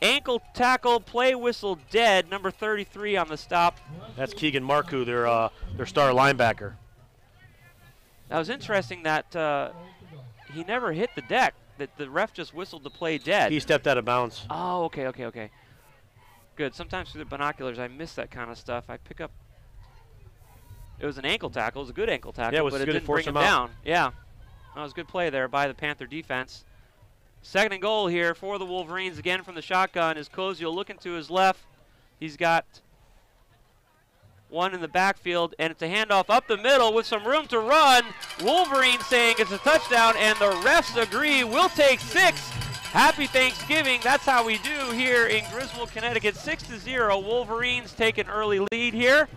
Ankle tackle, play whistle dead, number 33 on the stop. That's Keegan Marcoux, their star linebacker. That was interesting that he never hit the deck, that the ref just whistled the play dead. He stepped out of bounds. Oh, okay. Good. Sometimes through the binoculars I miss that kind of stuff. I pick up. It was an ankle tackle. It was a good ankle tackle, Yeah, it was but it good to didn't force bring him him out. down. Yeah. That was a good play there by the Panther defense. Second and goal here for the Wolverines. Again from the shotgun is Koziel looking to his left. He's got one in the backfield, and it's a handoff up the middle with some room to run. Wolverines saying it's a touchdown, and the refs agree. We'll take 6. Happy Thanksgiving. That's how we do here in Griswold, Connecticut. 6-0. Wolverines take an early lead here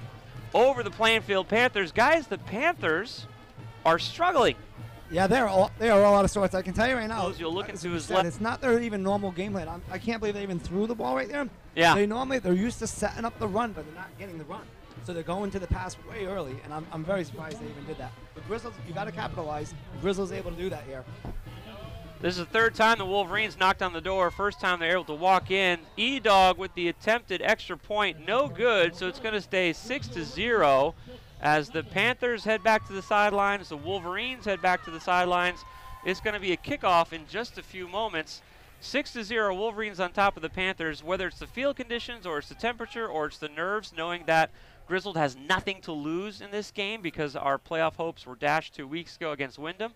over the Plainfield Panthers. Guys, the Panthers are struggling. Yeah, they are all out of sorts. I can tell you right now. You're looking as to you his said, left. It's not their even normal game plan. I can't believe they even threw the ball right there. Yeah. They're used to setting up the run, but they're not getting the run. So they're going to the pass way early, and I'm very surprised they even did that. But Griswold, you got to capitalize. Griswold's able to do that here. This is the third time the Wolverines knocked on the door. First time they're able to walk in. E-Dog with the attempted extra point, no good, so it's going to stay 6-0 as the Panthers head back to the sidelines, the Wolverines head back to the sidelines. It's going to be a kickoff in just a few moments. 6-0 Wolverines on top of the Panthers, whether it's the field conditions or it's the temperature or it's the nerves, knowing that Griswold has nothing to lose in this game because our playoff hopes were dashed 2 weeks ago against Wyndham.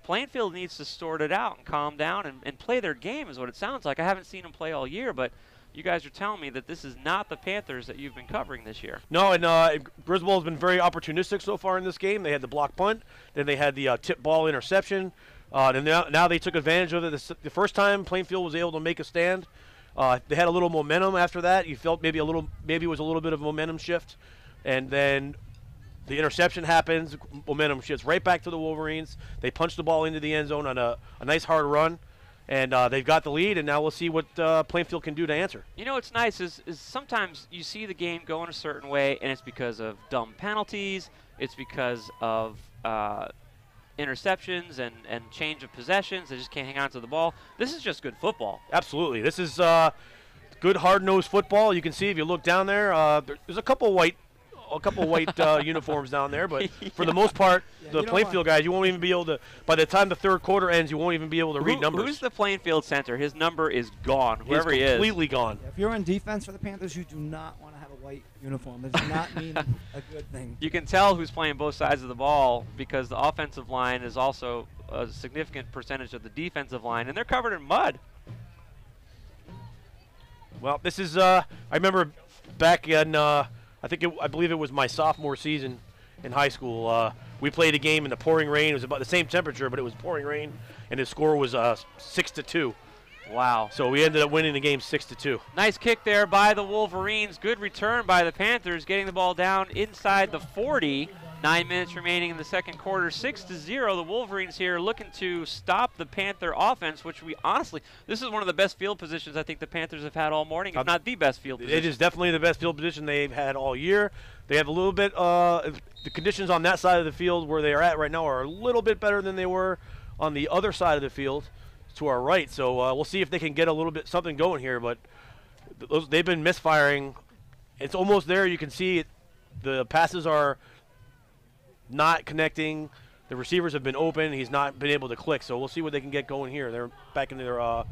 Plainfield needs to sort it out and calm down and play their game is what it sounds like. I haven't seen them play all year, but you guys are telling me that this is not the Panthers that you've been covering this year. No, and Griswold has been very opportunistic so far in this game. They had the block punt, then they had the tip ball interception, and now they took advantage of it. The first time Plainfield was able to make a stand, they had a little momentum after that. You felt maybe it was a little bit of a momentum shift, and then the interception happens, momentum shifts right back to the Wolverines. They punch the ball into the end zone on a nice hard run, and they've got the lead, and now we'll see what Plainfield can do to answer. You know what's nice is sometimes you see the game going a certain way, and it's because of dumb penalties, it's because of interceptions and change of possessions. They just can't hang on to the ball. This is just good football. Absolutely. This is good hard-nosed football. You can see if you look down there, there's a couple white uniforms down there, but for the most part, the Plainfield guys, you won't even be able to, by the time the third quarter ends, you won't even be able to read numbers. Who's the Plainfield center? His number is gone, whoever he is. Completely gone. If you're in defense for the Panthers, you do not want to have a white uniform. That does not mean a good thing. You can tell who's playing both sides of the ball because the offensive line is also a significant percentage of the defensive line, and they're covered in mud. Well, this is, I remember back in, I believe it was my sophomore season in high school. We played a game in the pouring rain. It was about the same temperature, but it was pouring rain, and the score was 6-2. Wow. So we ended up winning the game 6-2. Nice kick there by the Wolverines. Good return by the Panthers, getting the ball down inside the 40. 9 minutes remaining in the second quarter. 6-0. The Wolverines here looking to stop the Panther offense, which we honestly, this is one of the best field positions I think the Panthers have had all morning, if not the best field position. It is definitely the best field position they've had all year. They have a little bit, the conditions on that side of the field where they are at right now are a little bit better than they were on the other side of the field to our right. So we'll see if they can get a little bit something going here, but they've been misfiring. It's almost there. You can see it. The passes are not connecting. The receivers have been open. He's not been able to click. So we'll see what they can get going here. They're back in their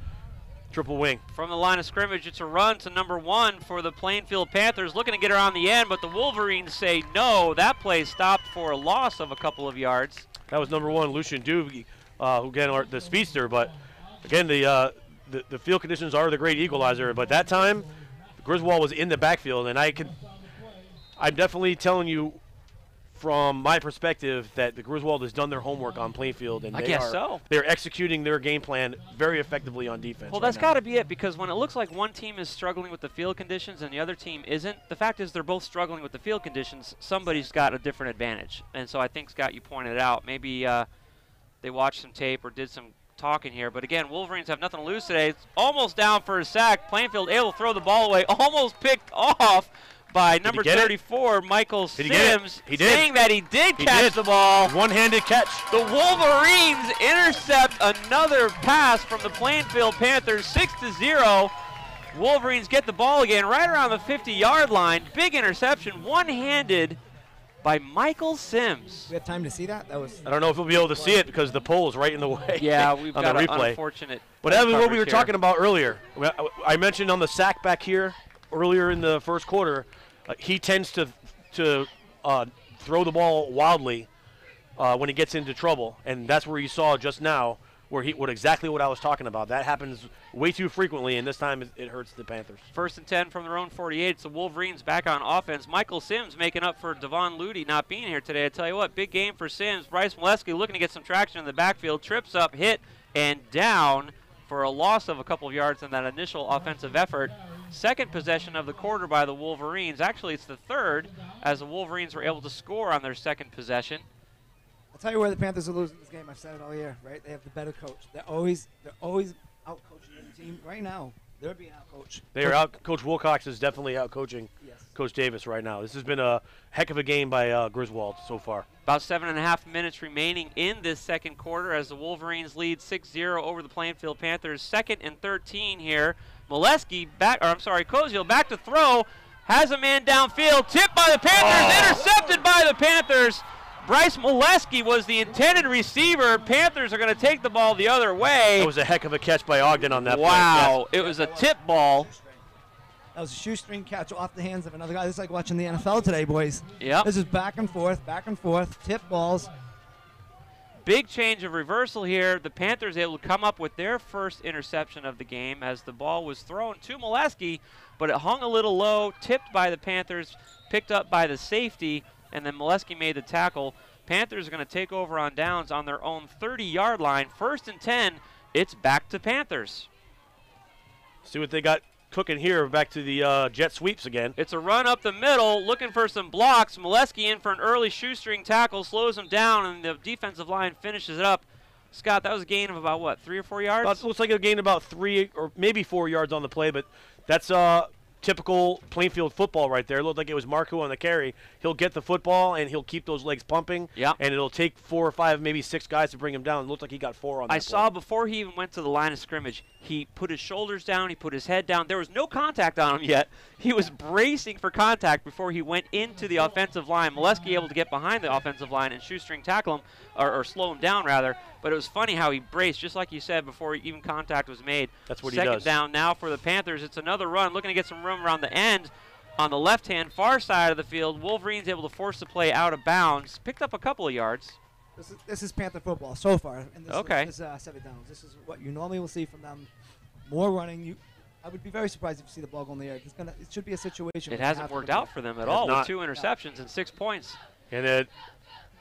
triple wing. From the line of scrimmage, it's a run to number 1 for the Plainfield Panthers, looking to get around the end, but the Wolverines say no. That play stopped for a loss of a couple of yards. That was number 1, Lucian Dubey, who again the speedster. But again, the field conditions are the great equalizer. But that time, Griswold was in the backfield, and I'm definitely telling you, from my perspective, that the Griswold has done their homework on Plainfield, and they're executing their game plan very effectively on defense. Well, that's got to be it, because when it looks like one team is struggling with the field conditions and the other team isn't, the fact is they're both struggling with the field conditions. Somebody's got a different advantage, and so I think, Scott, you pointed it out. Maybe they watched some tape or did some talking here, but again, Wolverines have nothing to lose today. It's almost down for a sack. Plainfield able to throw the ball away, almost picked off by number 34, Michael Sims, saying that he did catch the ball. One-handed catch. The Wolverines intercept another pass from the Plainfield Panthers, 6-0. Wolverines get the ball again right around the 50-yard line. Big interception, one-handed by Michael Sims. We have time to see that? That was. I don't know if we'll be able to see it because the pole is right in the way. Yeah, we've on got the an replay. unfortunate. But that was what we were coverage talking about earlier. I mentioned on the sack back here earlier in the first quarter, he tends to throw the ball wildly when he gets into trouble, and that's where you saw just now what exactly what I was talking about. That happens way too frequently, and this time it hurts the Panthers. 1st and 10 from their own 48. It's the Wolverines back on offense. Michael Sims making up for Devon Ludy not being here today. I tell you what, big game for Sims. Bryce Molesky looking to get some traction in the backfield. Trips up, hit, and down for a loss of a couple of yards in that initial offensive effort. Second possession of the quarter by the Wolverines. Actually, it's the third, as the Wolverines were able to score on their second possession. I'll tell you where the Panthers are losing this game. I've said it all year, right? They have the better coach. They're always out coaching the team. Right now, they're being out coached. They are out. Coach Wilcox is definitely out coaching Coach Davis right now. This has been a heck of a game by Griswold so far. About 7.5 minutes remaining in this second quarter as the Wolverines lead 6-0 over the Plainfield Panthers. 2nd and 13 here. Molesky Koziel back to throw. Has a man downfield. Tipped by the Panthers. Intercepted by the Panthers. Bryce Molesky was the intended receiver. Panthers are going to take the ball the other way. It was a heck of a catch by Ogden on that play. Wow, it was a tip ball. That was a shoestring catch off the hands of another guy. This is like watching the NFL today, boys. Yep. This is back and forth, tip balls. Big change of reversal here. The Panthers able to come up with their first interception of the game as the ball was thrown to Molesky, but it hung a little low, tipped by the Panthers, picked up by the safety, and then Molesky made the tackle. Panthers are going to take over on downs on their own 30-yard line. 1st and 10, it's back to Panthers. See what they got cooking here, back to the jet sweeps again. It's a run up the middle, looking for some blocks. Molesky in for an early shoestring tackle, slows him down, and the defensive line finishes it up. Scott, that was a gain of about, what, 3 or 4 yards? Looks like a gain about 3 or maybe 4 yards on the play, but that's typical Plainfield football right there. It looked like it was Marco on the carry. He'll get the football, and he'll keep those legs pumping. Yep. And it'll take 4 or 5, maybe 6 guys to bring him down. It looked like he got 4 on that I play. saw before he even went to the line of scrimmage, he put his shoulders down, he put his head down. There was no contact on him yet. He was bracing for contact before he went into the offensive line. Molesky able to get behind the offensive line and shoestring tackle him, or slow him down rather. But it was funny how he braced, just like you said, before even contact was made. That's what he does. Second down now for the Panthers. It's another run, looking to get some room around the end. On the left-hand far side of the field, Wolverines able to force the play out of bounds. Picked up a couple of yards. This is Panther football so far. In this, Okay. This 7 downs. This is what you normally will see from them. More running. I would be very surprised if you see the ball go in the air. It should be a situation. It hasn't worked out for them at all with 2 interceptions and 6 points. And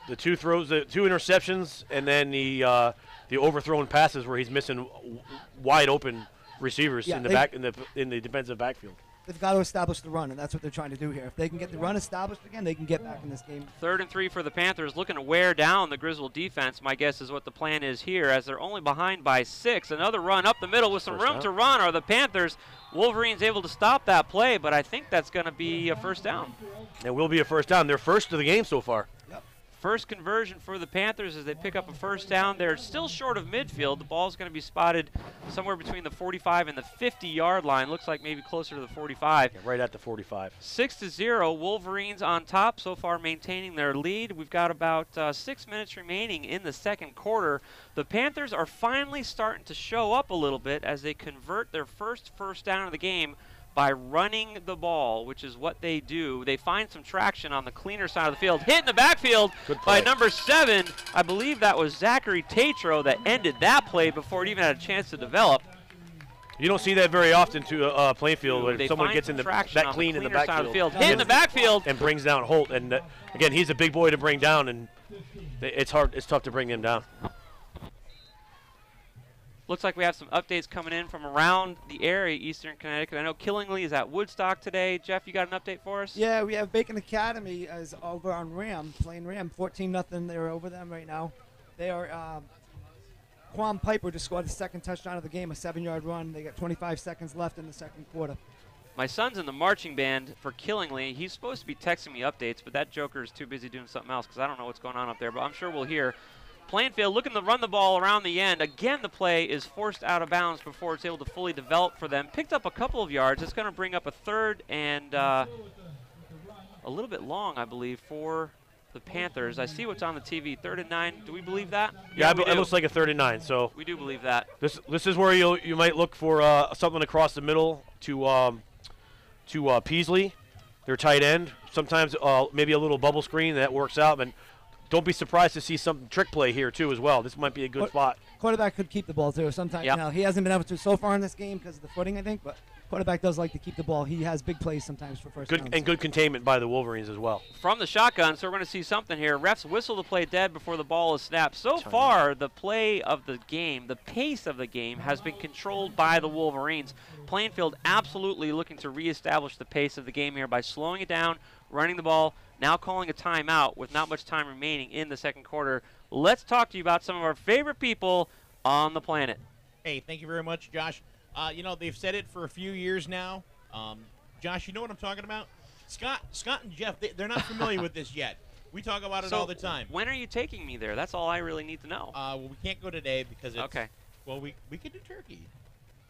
the 2 throws, the 2 interceptions, and then the overthrown passes where he's missing wide open receivers in the defensive backfield. They've got to establish the run, and that's what they're trying to do here. If they can get the run established again, they can get back in this game. 3rd and 3 for the Panthers, looking to wear down the Griswold defense. My guess is what the plan is here, as they're only behind by 6. Another run up the middle with some room to run are the Panthers. Wolverines able to stop that play, but I think that's going to be a first down. It will be a first down. They're first of the game so far. First conversion for the Panthers as they pick up a first down. They're still short of midfield. The ball's going to be spotted somewhere between the 45 and the 50-yard line. Looks like maybe closer to the 45. Yeah, right at the 45. 6-0. Wolverines on top so far, maintaining their lead. We've got about 6 minutes remaining in the second quarter. The Panthers are finally starting to show up a little bit as they convert their first down of the game by running the ball, which is what they do. They find some traction on the cleaner side of the field. Hit in the backfield by number 7. I believe that was Zachary Tatro that ended that play before it even had a chance to develop. You don't see that very often to Plainfield when someone gets in that clean in the backfield. Hit in the backfield. And brings down Holt. And again, he's a big boy to bring down, and it's tough to bring him down. Looks like we have some updates coming in from around the area, Eastern Connecticut. I know Killingly is at Woodstock today. Jeff, you got an update for us? Yeah, we have Bacon Academy is over on Ram, playing Ram. 14-0. They're over them right now. They are Quan Piper just scored the second touchdown of the game, a 7-yard run. They got 25 seconds left in the second quarter. My son's in the marching band for Killingly. He's supposed to be texting me updates, but that joker is too busy doing something else because I don't know what's going on up there. But I'm sure we'll hear Plainfield looking to run the ball around the end. Again, the play is forced out of bounds before it's able to fully develop for them. Picked up a couple of yards. It's going to bring up a third and a little bit long, I believe, for the Panthers. I see what's on the TV. 3rd and 9. Do we believe that? Yeah, it looks like a 3rd and 9. So we do believe that. This is where you might look for something across the middle to Peasley, their tight end. Sometimes maybe a little bubble screen that works out. And don't be surprised to see some trick play here too as well. This might be a good spot. Quarterback could keep the ball too. Sometimes Yep. now he hasn't been able to so far in this game because of the footing, I think. But quarterback does like to keep the ball. He has big plays sometimes for first downs. And good containment by the Wolverines as well. From the shotgun, so we're going to see something here. Refs whistle the play dead before the ball is snapped. So far, the play of the game, the pace of the game, has been controlled by the Wolverines. Plainfield absolutely looking to reestablish the pace of the game here by slowing it down, running the ball, now calling a timeout with not much time remaining in the second quarter. Let's talk to you about some of our favorite people on the planet. Hey, thank you very much, Josh. They've said it for a few years now. Josh, you know what I'm talking about? Scott and Jeff, they're not familiar with this yet. We talk about it all the time. When are you taking me there? That's all I really need to know. Well, we can't go today because it's... Okay. Well, we could do turkey.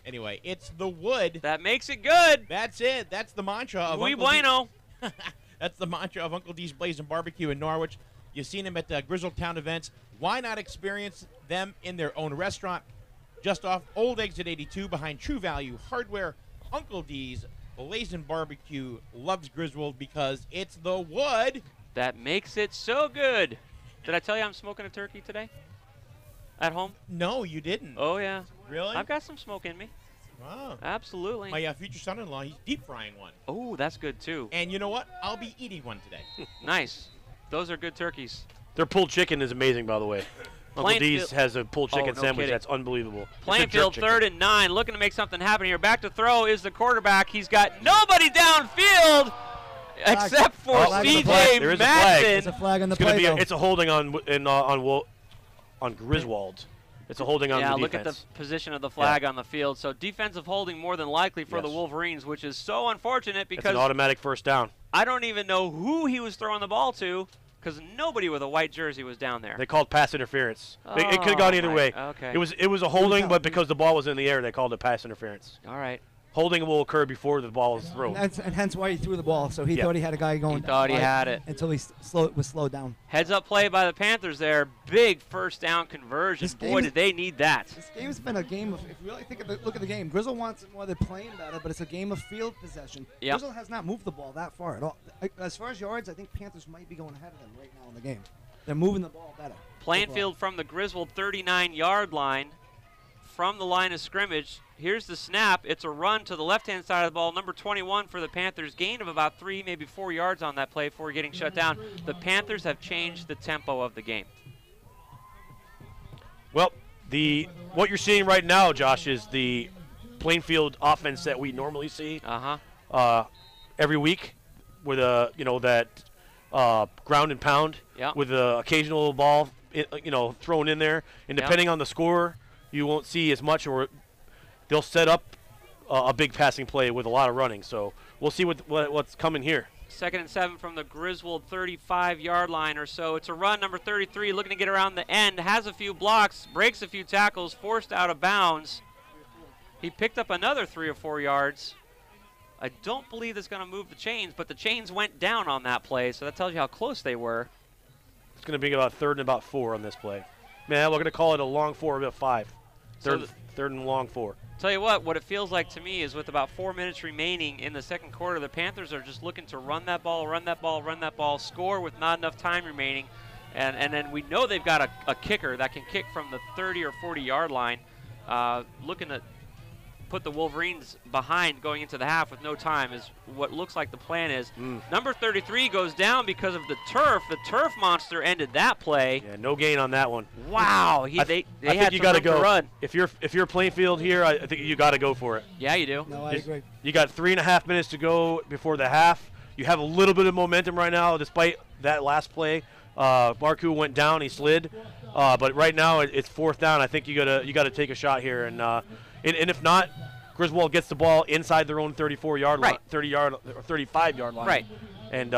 Anyway, it's the wood. That makes it good. That's it. That's the mantra of Muy Uncle bueno. That's the mantra of Uncle D's Blazing Barbecue in Norwich. You've seen them at Griswold Town events. Why not experience them in their own restaurant? Just off Old Exit 82 behind True Value Hardware. Uncle D's Blazing Barbecue loves Griswold because it's the wood. That makes it so good. Did I tell you I'm smoking a turkey today? At home? No, you didn't. Oh, yeah. Really? I've got some smoke in me. Wow. Absolutely. My future son-in-law, he's deep frying one. Oh, that's good, too. And you know what? I'll be eating one today. Nice. Those are good turkeys. Their pulled chicken is amazing, by the way. Uncle D's has a pulled chicken sandwich that's unbelievable. Plainfield 3rd and 9, looking to make something happen here. Back to throw is the quarterback. He's got nobody downfield except for C.J. There is a Madsen. flag. There's a flag on the play, though. It's a holding on Griswold. It's a holding on the defense. Yeah, look at the position of the flag on the field. So defensive holding more than likely for the Wolverines, which is so unfortunate because it's an automatic first down. I don't even know who he was throwing the ball to because nobody with a white jersey was down there. They called pass interference. It could have gone either way. Okay. It was a holding, but because the ball was in the air, they called it pass interference. All right. Holding will occur before the ball is thrown. And hence why he threw the ball. So he thought he had a guy going. He thought he had it. Until he was slowed down. Heads up play by the Panthers there. Big first down conversion. Boy, did they need that. This game's been a game of, if you really look at the game, Griswold wants it more. They're playing better, but it's a game of field possession. Yep. Griswold has not moved the ball that far at all. As far as yards, I think Panthers might be going ahead of them right now in the game. They're moving the ball better. Plainfield from the Griswold 39-yard line. From the line of scrimmage, here's the snap. It's a run to the left-hand side of the ball. Number 21 for the Panthers. Gain of about 3, maybe 4 yards on that play before getting shut down. The Panthers have changed the tempo of the game. Well, what you're seeing right now, Josh, is the Plainfield offense that we normally see every week with that ground and pound with the occasional ball thrown in there. And depending on the score, you won't see as much, or they'll set up a big passing play with a lot of running. So we'll see what's coming here. 2nd and 7 from the Griswold 35-yard line or so. It's a run. Number 33 looking to get around the end. Has a few blocks, breaks a few tackles, forced out of bounds. He picked up another 3 or 4 yards. I don't believe it's going to move the chains, but the chains went down on that play, so that tells you how close they were. It's going to be about 3rd and about 4 on this play. Man, we're going to call it a long 4, about 5. Third and long 4. Tell you what it feels like to me is with about 4 minutes remaining in the second quarter, the Panthers are just looking to run that ball, score with not enough time remaining. And then we know they've got a kicker that can kick from the 30 or 40-yard line, looking to put the Wolverines behind going into the half with no time is what looks like the plan is. Number 33 goes down because of the turf. The turf monster ended that play. Yeah, no gain on that one. Wow, I think had you got to go. Run. If you're Plainfield here, I think you got to go for it. Yeah, you do. No, I agree. You got 3.5 minutes to go before the half. You have a little bit of momentum right now, despite that last play. Marku went down, he slid, but right now it's 4th down. I think you got to take a shot here, and if not, Griswold gets the ball inside their own 34-yard line, 30-yard or 35-yard line. Right. And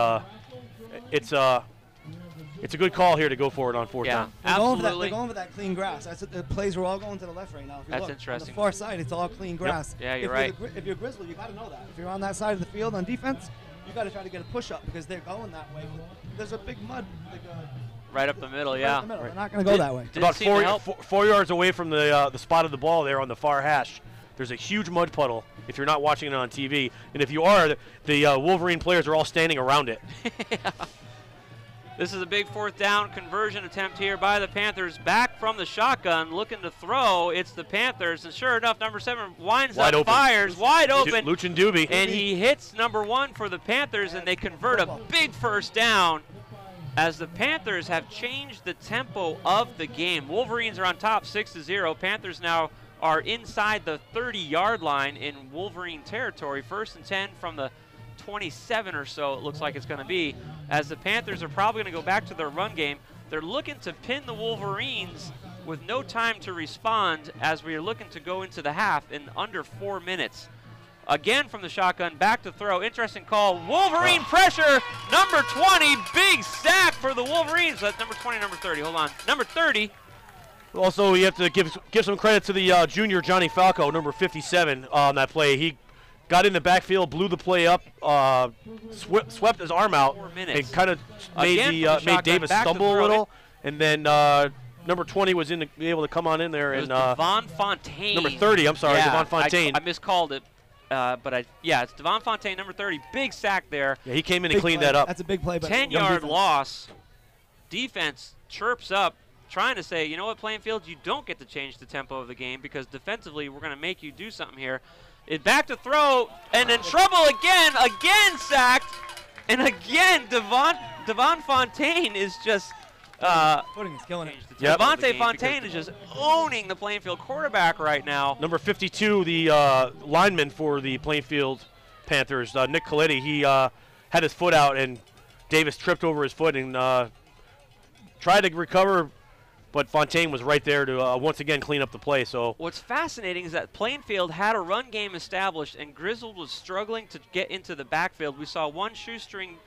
it's a good call here to go for it on fourth down. Absolutely. They're going for that clean grass. That's what the plays are all going to the left right now. If you That's look, interesting. On the far side, it's all clean grass. Yeah, you're right. If you're Griswold, you got to know that. If you're on that side of the field on defense, you got to try to get a push up because they're going that way. There's a big mud. Right up the middle, Right yeah. up the middle. They're not going to go that way. About 4 yards away from the spot of the ball there on the far hash, there's a huge mud puddle if you're not watching it on TV. And if you are, the Wolverine players are all standing around it. This is a big fourth down conversion attempt here by the Panthers. Back from the shotgun, looking to throw. It's the Panthers, and sure enough, number 7 winds Wide up, open. fires, wide open. Luchin Doobie. And he hits number 1 for the Panthers, and they convert a big first down as the Panthers have changed the tempo of the game. Wolverines are on top 6-0. Panthers now are inside the 30-yard line in Wolverine territory. 1st and 10 from the 27 or so, it looks like it's going to be, as the Panthers are probably going to go back to their run game. They're looking to pin the Wolverines with no time to respond as we are looking to go into the half in under 4 minutes. Again from the shotgun, back to throw. Interesting call. Wolverine pressure, number 20, big sack for the Wolverines. That's number 20, number 30. Hold on. Number 30. Also, you have to give some credit to the junior Johnny Falco, number 57, on that play. He got in the backfield, blew the play up, swept his arm out, and kind of made Davis stumble a little. And then number 20 was able to come on in there. And Devon Fontaine. Number 30, I'm sorry, Devon Fontaine. I miscalled it. It's Devon Fontaine, number 30. Big sack there. Yeah, he came in and cleaned that up. That's a big play. 10-yard loss. Defense chirps up, trying to say, you know what, Plainfield, you don't get to change the tempo of the game because defensively we're going to make you do something here. Back to throw, and then trouble again sacked, and again Devon Fontaine is just footing is killing it. Devontae Fontaine is just owning the Plainfield quarterback right now. Number 52, the lineman for the Plainfield Panthers, Nick Coletti, he had his foot out, and Davis tripped over his foot and tried to recover, but Fontaine was right there to once again clean up the play. So what's fascinating is that Plainfield had a run game established, and Griswold was struggling to get into the backfield. We saw one shoestring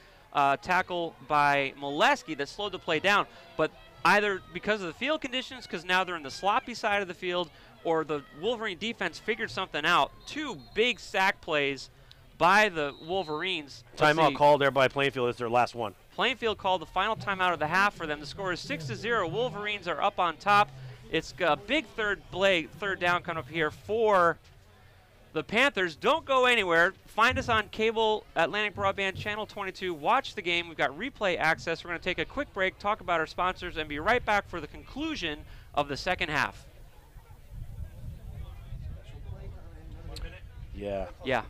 tackle by Molesky that slowed the play down, but either because of the field conditions, because now they're in the sloppy side of the field, or the Wolverine defense figured something out. 2 big sack plays by the Wolverines. Timeout called there by Plainfield. It's their last one. Plainfield called the final timeout of the half for them. The score is 6-0. Wolverines are up on top. It's a big third down coming up here for the Panthers. Don't go anywhere. Find us on cable Atlantic Broadband Channel 22. Watch the game. We've got replay access. We're going to take a quick break, talk about our sponsors, and be right back for the conclusion of the second half. Yeah. Yeah.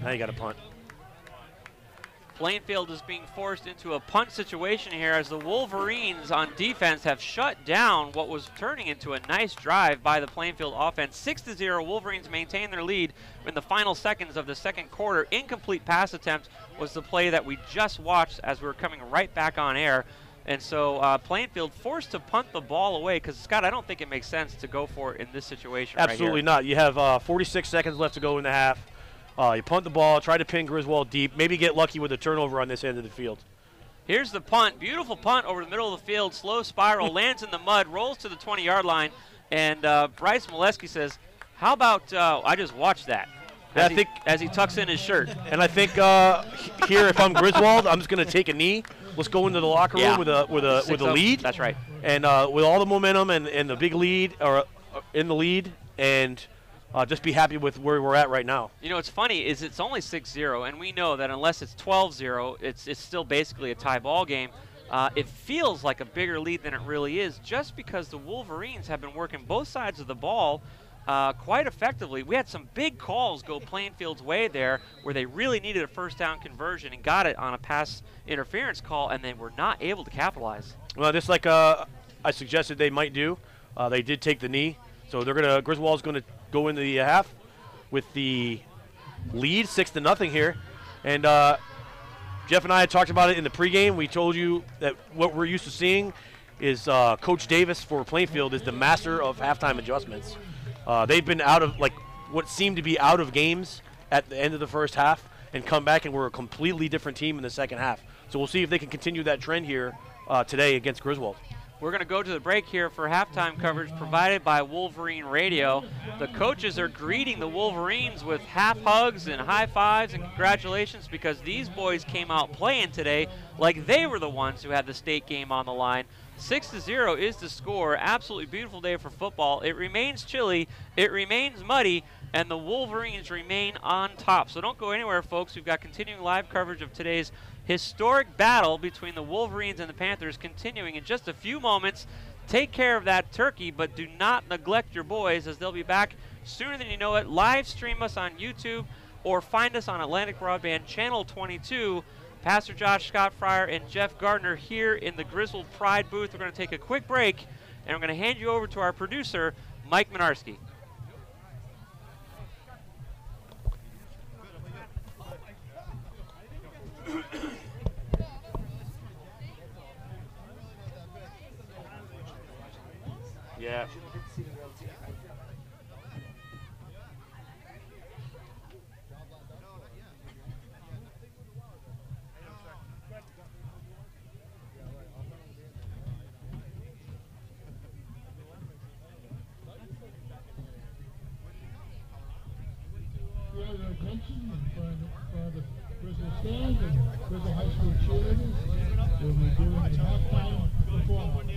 Now you got a punt. Plainfield is being forced into a punt situation here as the Wolverines on defense have shut down what was turning into a nice drive by the Plainfield offense. 6-0, Wolverines maintain their lead in the final seconds of the second quarter. Incomplete pass attempt was the play that we just watched as we were coming right back on air. And so Plainfield forced to punt the ball away because, Scott, I don't think it makes sense to go for it in this situation. Absolutely not. You have 46 seconds left to go in the half. You punt the ball, try to pin Griswold deep, maybe get lucky with a turnover on this end of the field. Here's the punt. Beautiful punt over the middle of the field. Slow spiral, lands in the mud, rolls to the 20-yard line. And Bryce Molesky says, how about I just watched that as he tucks in his shirt. And I think here, if I'm Griswold, I'm just going to take a knee. Let's go into the locker room with a lead. That's right. And with all the momentum and the big lead, or in the lead, and just be happy with where we're at right now. You know, what's funny is it's only 6-0, and we know that unless it's 12-0, it's still basically a tie ball game. It feels like a bigger lead than it really is, just because the Wolverines have been working both sides of the ball quite effectively. We had some big calls go Plainfield's way there, where they really needed a first down conversion and got it on a pass interference call, and they were not able to capitalize. Well, just like I suggested they might do, they did take the knee. So Griswold's going to go into the half with the lead, 6-0 here. And Jeff and I had talked about it in the pregame. We told you that what we're used to seeing is Coach Davis for Plainfield is the master of halftime adjustments. They've been out of, like, what seemed to be out of games at the end of the first half and come back, and we're a completely different team in the second half. So we'll see if they can continue that trend here today against Griswold. We're going to go to the break here for halftime coverage provided by Wolverine Radio. The coaches are greeting the Wolverines with half hugs and high fives and congratulations, because these boys came out playing today like they were the ones who had the state game on the line. 6-0 is the score. Absolutely beautiful day for football. It remains chilly, it remains muddy, and the Wolverines remain on top. So don't go anywhere, folks. We've got continuing live coverage of today's historic battle between the Wolverines and the Panthers continuing in just a few moments. Take care of that turkey, but do not neglect your boys, as they'll be back sooner than you know it. Live stream us on YouTube or find us on Atlantic Broadband Channel 22. Pastor Josh Scott Fryer and Jeff Gardner here in the Griswold Pride booth. We're going to take a quick break, and we're going to hand you over to our producer, Mike Minarski. Yeah. Your attention for the Griswold stand and Griswold High School cheerleaders will be doing a halftime performance.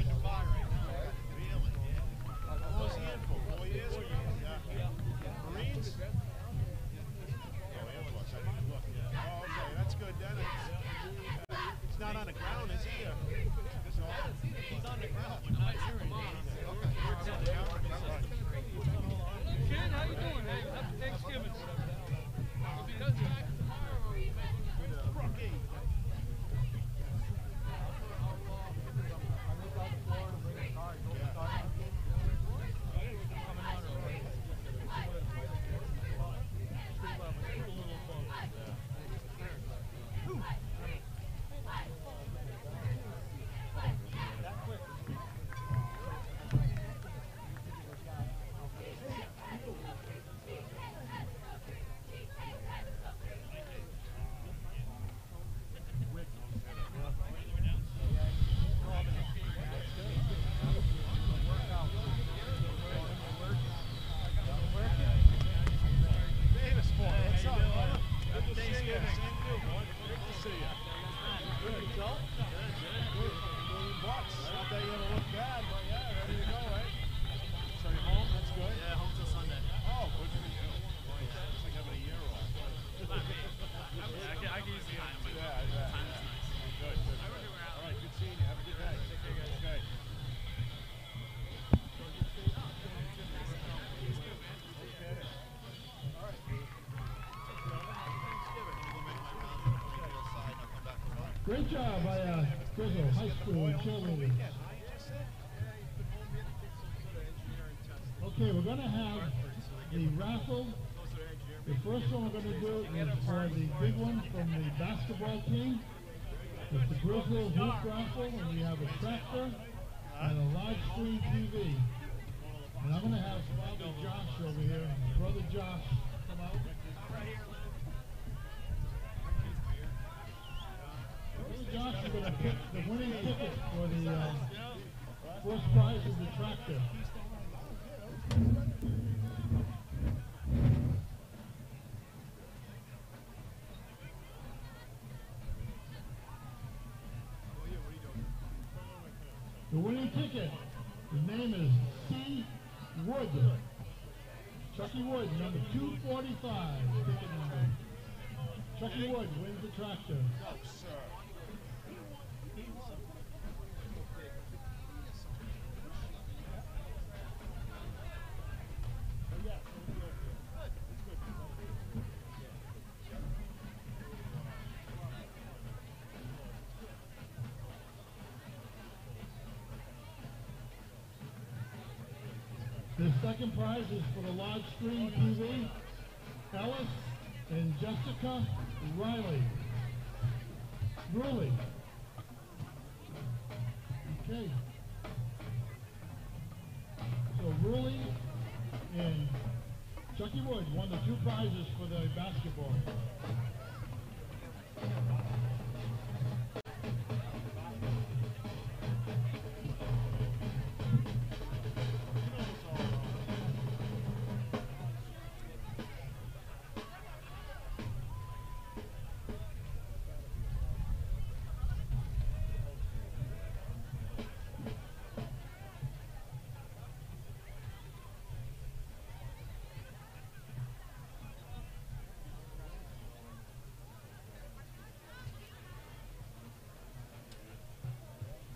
Not on the ground, is he? He's on the ground, but not cheering. Ken, how you doing? Hey, happy Thanksgiving. Great job by Griswold High School cheerleaders. Okay, we're going to have the raffle. The first one we're going to do is for the big one from the basketball team. It's the Griswold Hoop Raffle, and we have a tractor and a large screen TV. And I'm going to have Father Josh over here, Brother Josh, come out. Josh is going to pick the winning ticket for the first prize of the tractor. The winning ticket, the name is C. Wood. Chucky Wood, number 245, ticket number. Chucky Wood wins the tractor. The second prize is for the large screen TV, Ellis and Jessica Riley. Okay. So Ruley and Chucky Wood won the 2 prizes for the basketball.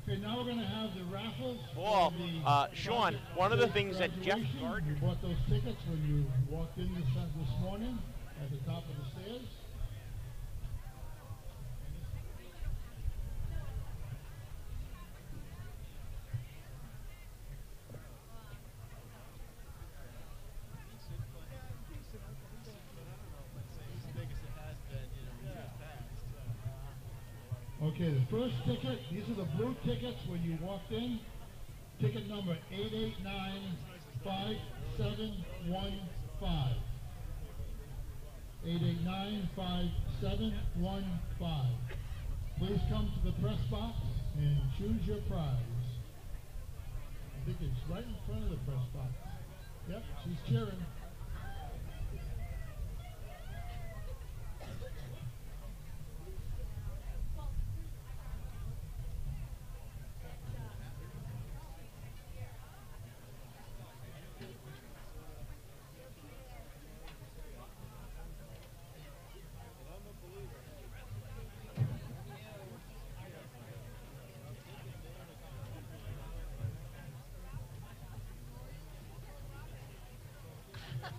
Okay, now we're going to have the raffles. Well, Sean, one of the things that Jeff Gardner... You bought those tickets when you walked in this morning at the top of the stairs. Okay, the first ticket, these are the blue tickets when you walked in. Ticket number 8895715. 8895715. Please come to the press box and choose your prize. I think it's right in front of the press box. Yep, she's cheering.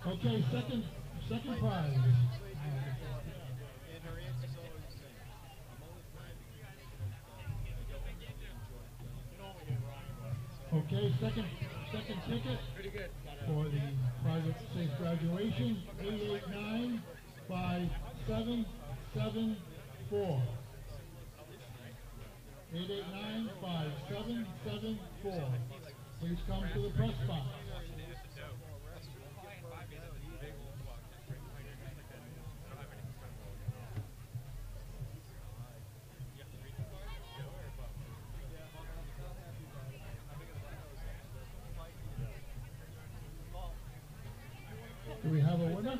Okay, second prize. Okay, second ticket for the private safe graduation, 8895774. 8895774. Please come to the press box. Do we have a winner?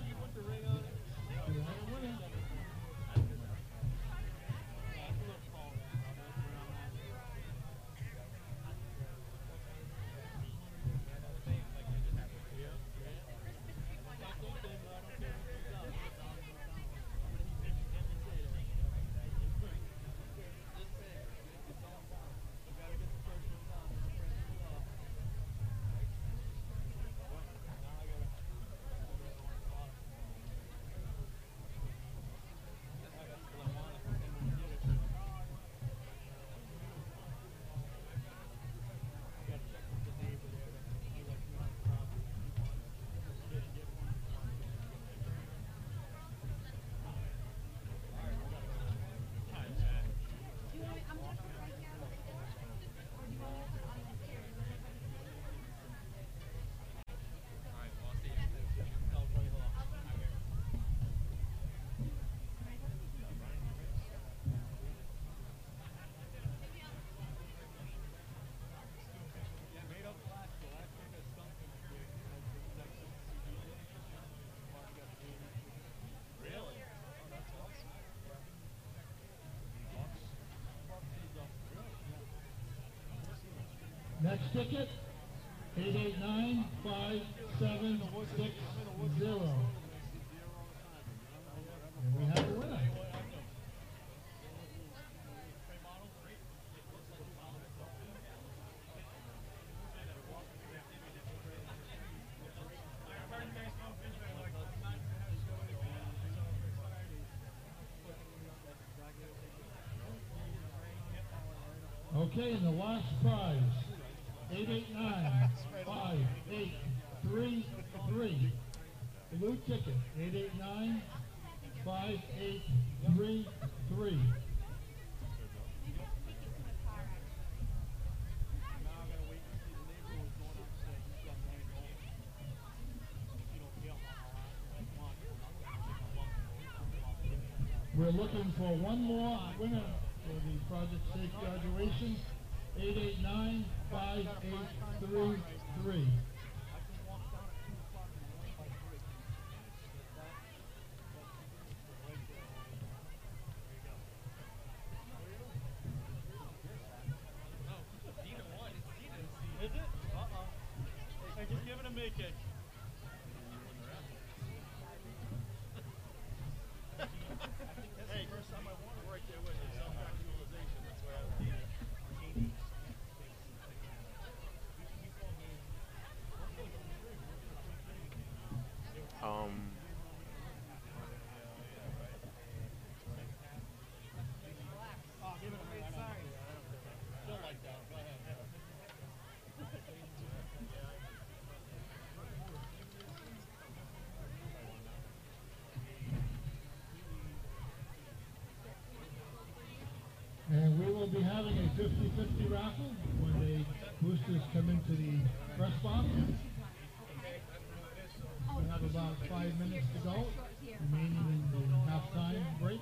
Next ticket 889-5760. And we have a winner. Okay, and the last prize, 889-5833. Blue ticket, 889-5833. We're looking for one more winner for the Project Safe graduation, 889-5833. Is it? Uh-oh. Hey, just give it a me, kid. Hey, first time I won right there with you. Self-actualization. That's why I was eating. Oh, give it a me. Sorry. Don't like that. Go ahead. And we will be having a 50-50 raffle when the boosters come into the press box. We have about 5 minutes to go, remaining in the halftime break.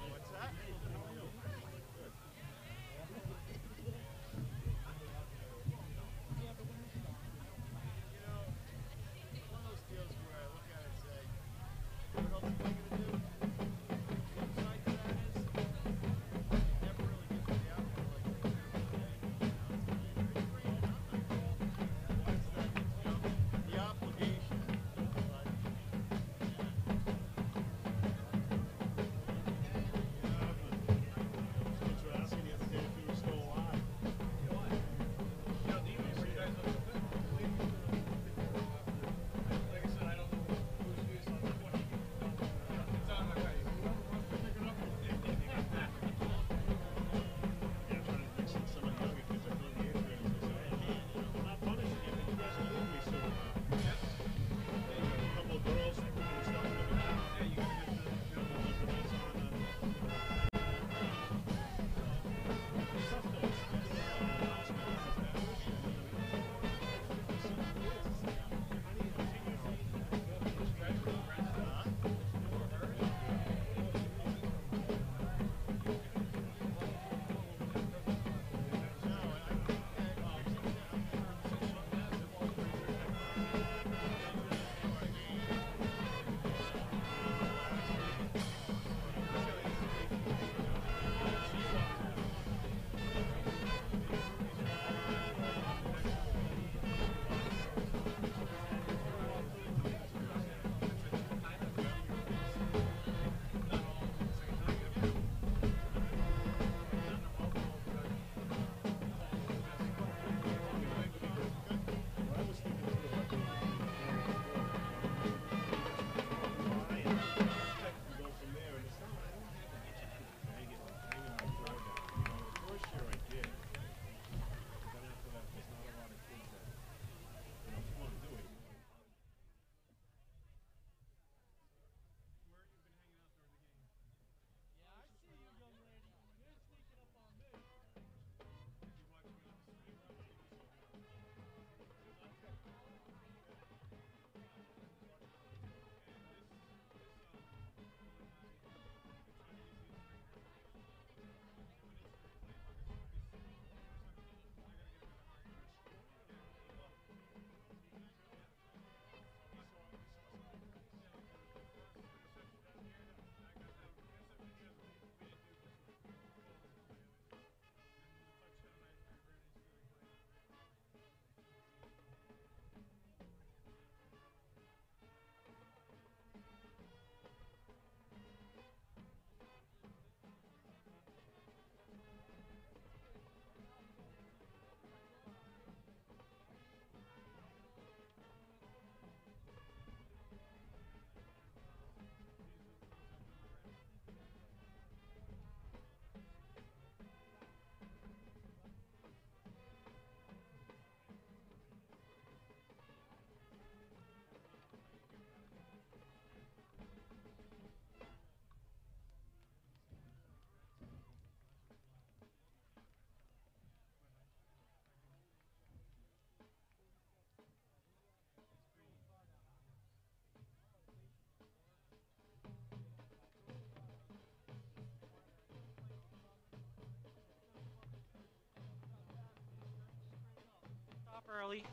early.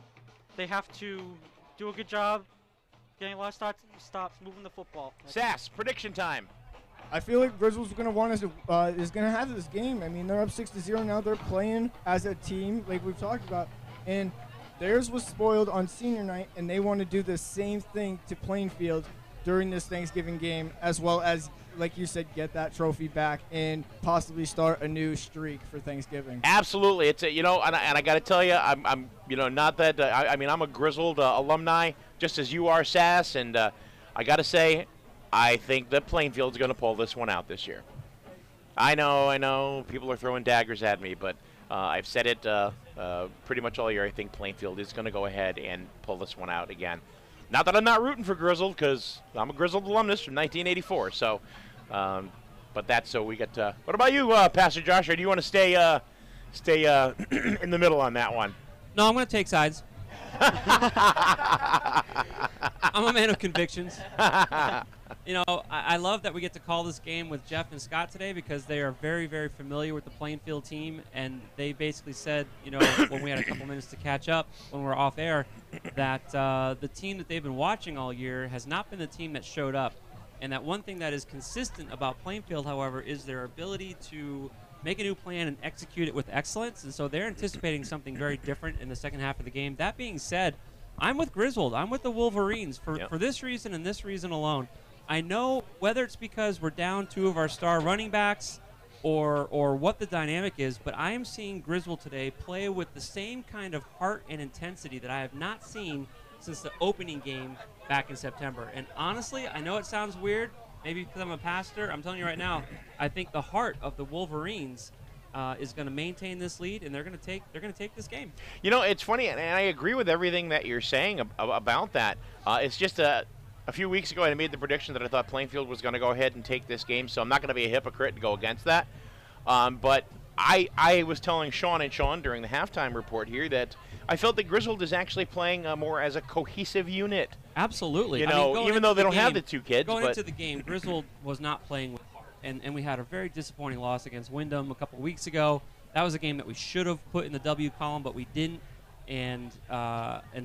They have to do a good job getting a lot of stops, moving the football. Sass, prediction time. I feel like Griswold's going to want us to, is going to have this game. I mean, they're up 6-0 now. They're playing as a team, like we've talked about. And theirs was spoiled on senior night, and they want to do the same thing to Plainfield during this Thanksgiving game, as well as, like you said, get that trophy back and possibly start a new streak for Thanksgiving. Absolutely. It's and I got to tell you, I'm not that, I mean, I'm a Griswold alumni, just as you are, Sass, and I got to say, I think that Plainfield's going to pull this one out this year. I know, people are throwing daggers at me, but I've said it pretty much all year. I think Plainfield is going to go ahead and pull this one out again. Not that I'm not rooting for Griswold, because I'm a Griswold alumnus from 1984. So, but that's so we get. What about you, Pastor Josh? Or do you want to stay in the middle on that one? No, I'm going to take sides. I'm a man of convictions. You know, I love that we get to call this game with Jeff and Scott today because they are very, very familiar with the Plainfield team, and they basically said, you know, when we had a couple minutes to catch up when we were off air, that the team that they've been watching all year has not been the team that showed up. And that one thing that is consistent about Plainfield, however, is their ability to make a new plan and execute it with excellence. And so they're anticipating something very different in the second half of the game. That being said, I'm with Griswold. I'm with the Wolverines for this reason and this reason alone. I know whether it's because we're down two of our star running backs or what the dynamic is, but I am seeing Griswold today play with the same kind of heart and intensity that I have not seen since the opening game back in September. And honestly, I know it sounds weird, maybe because I'm a pastor. I'm telling you right now, I think the heart of the Wolverines is going to maintain this lead, and they're going to take this game. You know, it's funny, and I agree with everything that you're saying about that. It's just a few weeks ago, I made the prediction that I thought Plainfield was going to go ahead and take this game, so I'm not going to be a hypocrite and go against that. But I was telling Sean during the halftime report here that I felt that Griswold is actually playing more as a cohesive unit. Absolutely. You know, even though they don't have the two kids. Going into the game, Griswold was not playing with heart, and we had a very disappointing loss against Wyndham a couple of weeks ago. That was a game that we should have put in the W column, but we didn't. And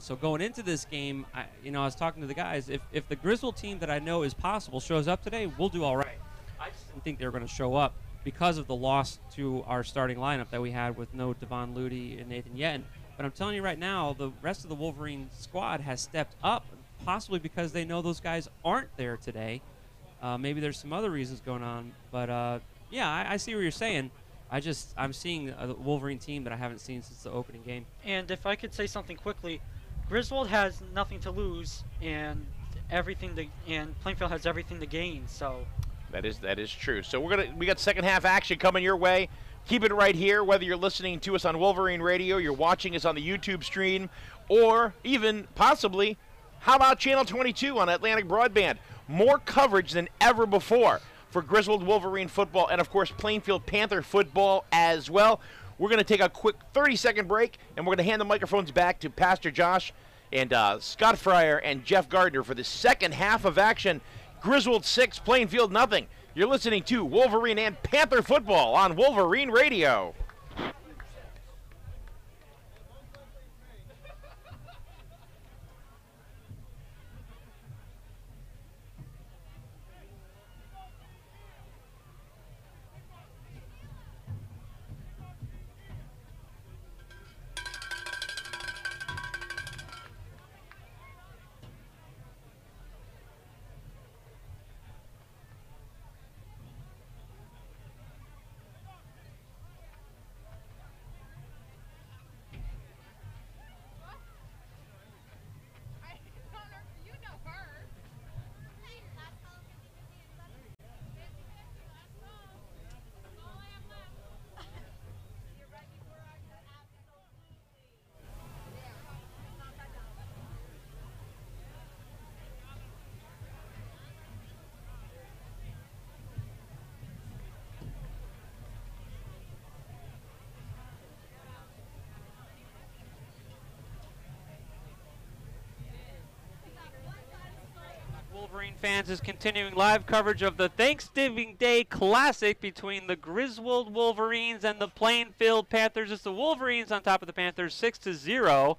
so going into this game, I was talking to the guys. If the Griswold team that I know is possible shows up today, we'll do all right. I just didn't think they were going to show up because of the loss to our starting lineup that we had with no Devon Ludy and Nathan Yetton. But I'm telling you right now, the rest of the Wolverine squad has stepped up, possibly because they know those guys aren't there today. Maybe there's some other reasons going on. But, yeah, I see what you're saying. I'm seeing a Wolverine team that I haven't seen since the opening game. And if I could say something quickly, Griswold has nothing to lose and Plainfield has everything to gain. So that is true. So we got second half action coming your way. Keep it right here, whether you're listening to us on Wolverine Radio, you're watching us on the YouTube stream, or even possibly, how about Channel 22 on Atlantic Broadband? More coverage than ever before for Griswold Wolverine football and, of course, Plainfield Panther football as well. We're going to take a quick 30-second break, and we're going to hand the microphones back to Pastor Josh and Scott Fryer and Jeff Gardner for the second half of action. Griswold 6, Plainfield nothing. You're listening to Wolverine and Panther football on Wolverine Radio. Wolverine fans is continuing live coverage of the Thanksgiving Day Classic between the Griswold Wolverines and the Plainfield Panthers. It's the Wolverines on top of the Panthers 6-0.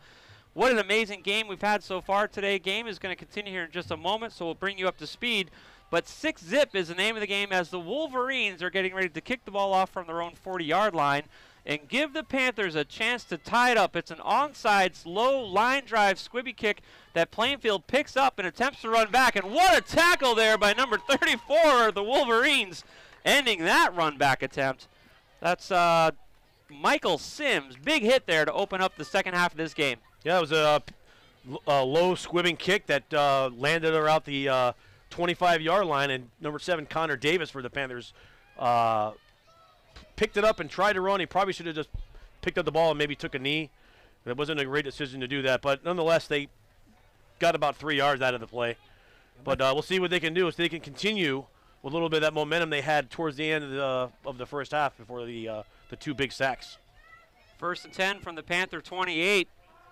What an amazing game we've had so far today. Game is going to continue here in just a moment, so we'll bring you up to speed. But 6-zip is the name of the game as the Wolverines are getting ready to kick the ball off from their own 40-yard line and give the Panthers a chance to tie it up. It's an onside, slow line drive squibby kick that Plainfield picks up and attempts to run back. And what a tackle there by number 34, the Wolverines, ending that run back attempt. That's Michael Sims. Big hit there to open up the second half of this game. Yeah, it was a low squibbing kick that landed around the 25-yard line, and number 7, Connor Davis for the Panthers, picked it up and tried to run. He probably should have just picked up the ball and maybe took a knee. It wasn't a great decision to do that, but nonetheless, they got about 3 yards out of the play. But we'll see what they can do if they can continue with a little bit of that momentum they had towards the end of the first half before the 2 big sacks. 1st and 10 from the Panther 28.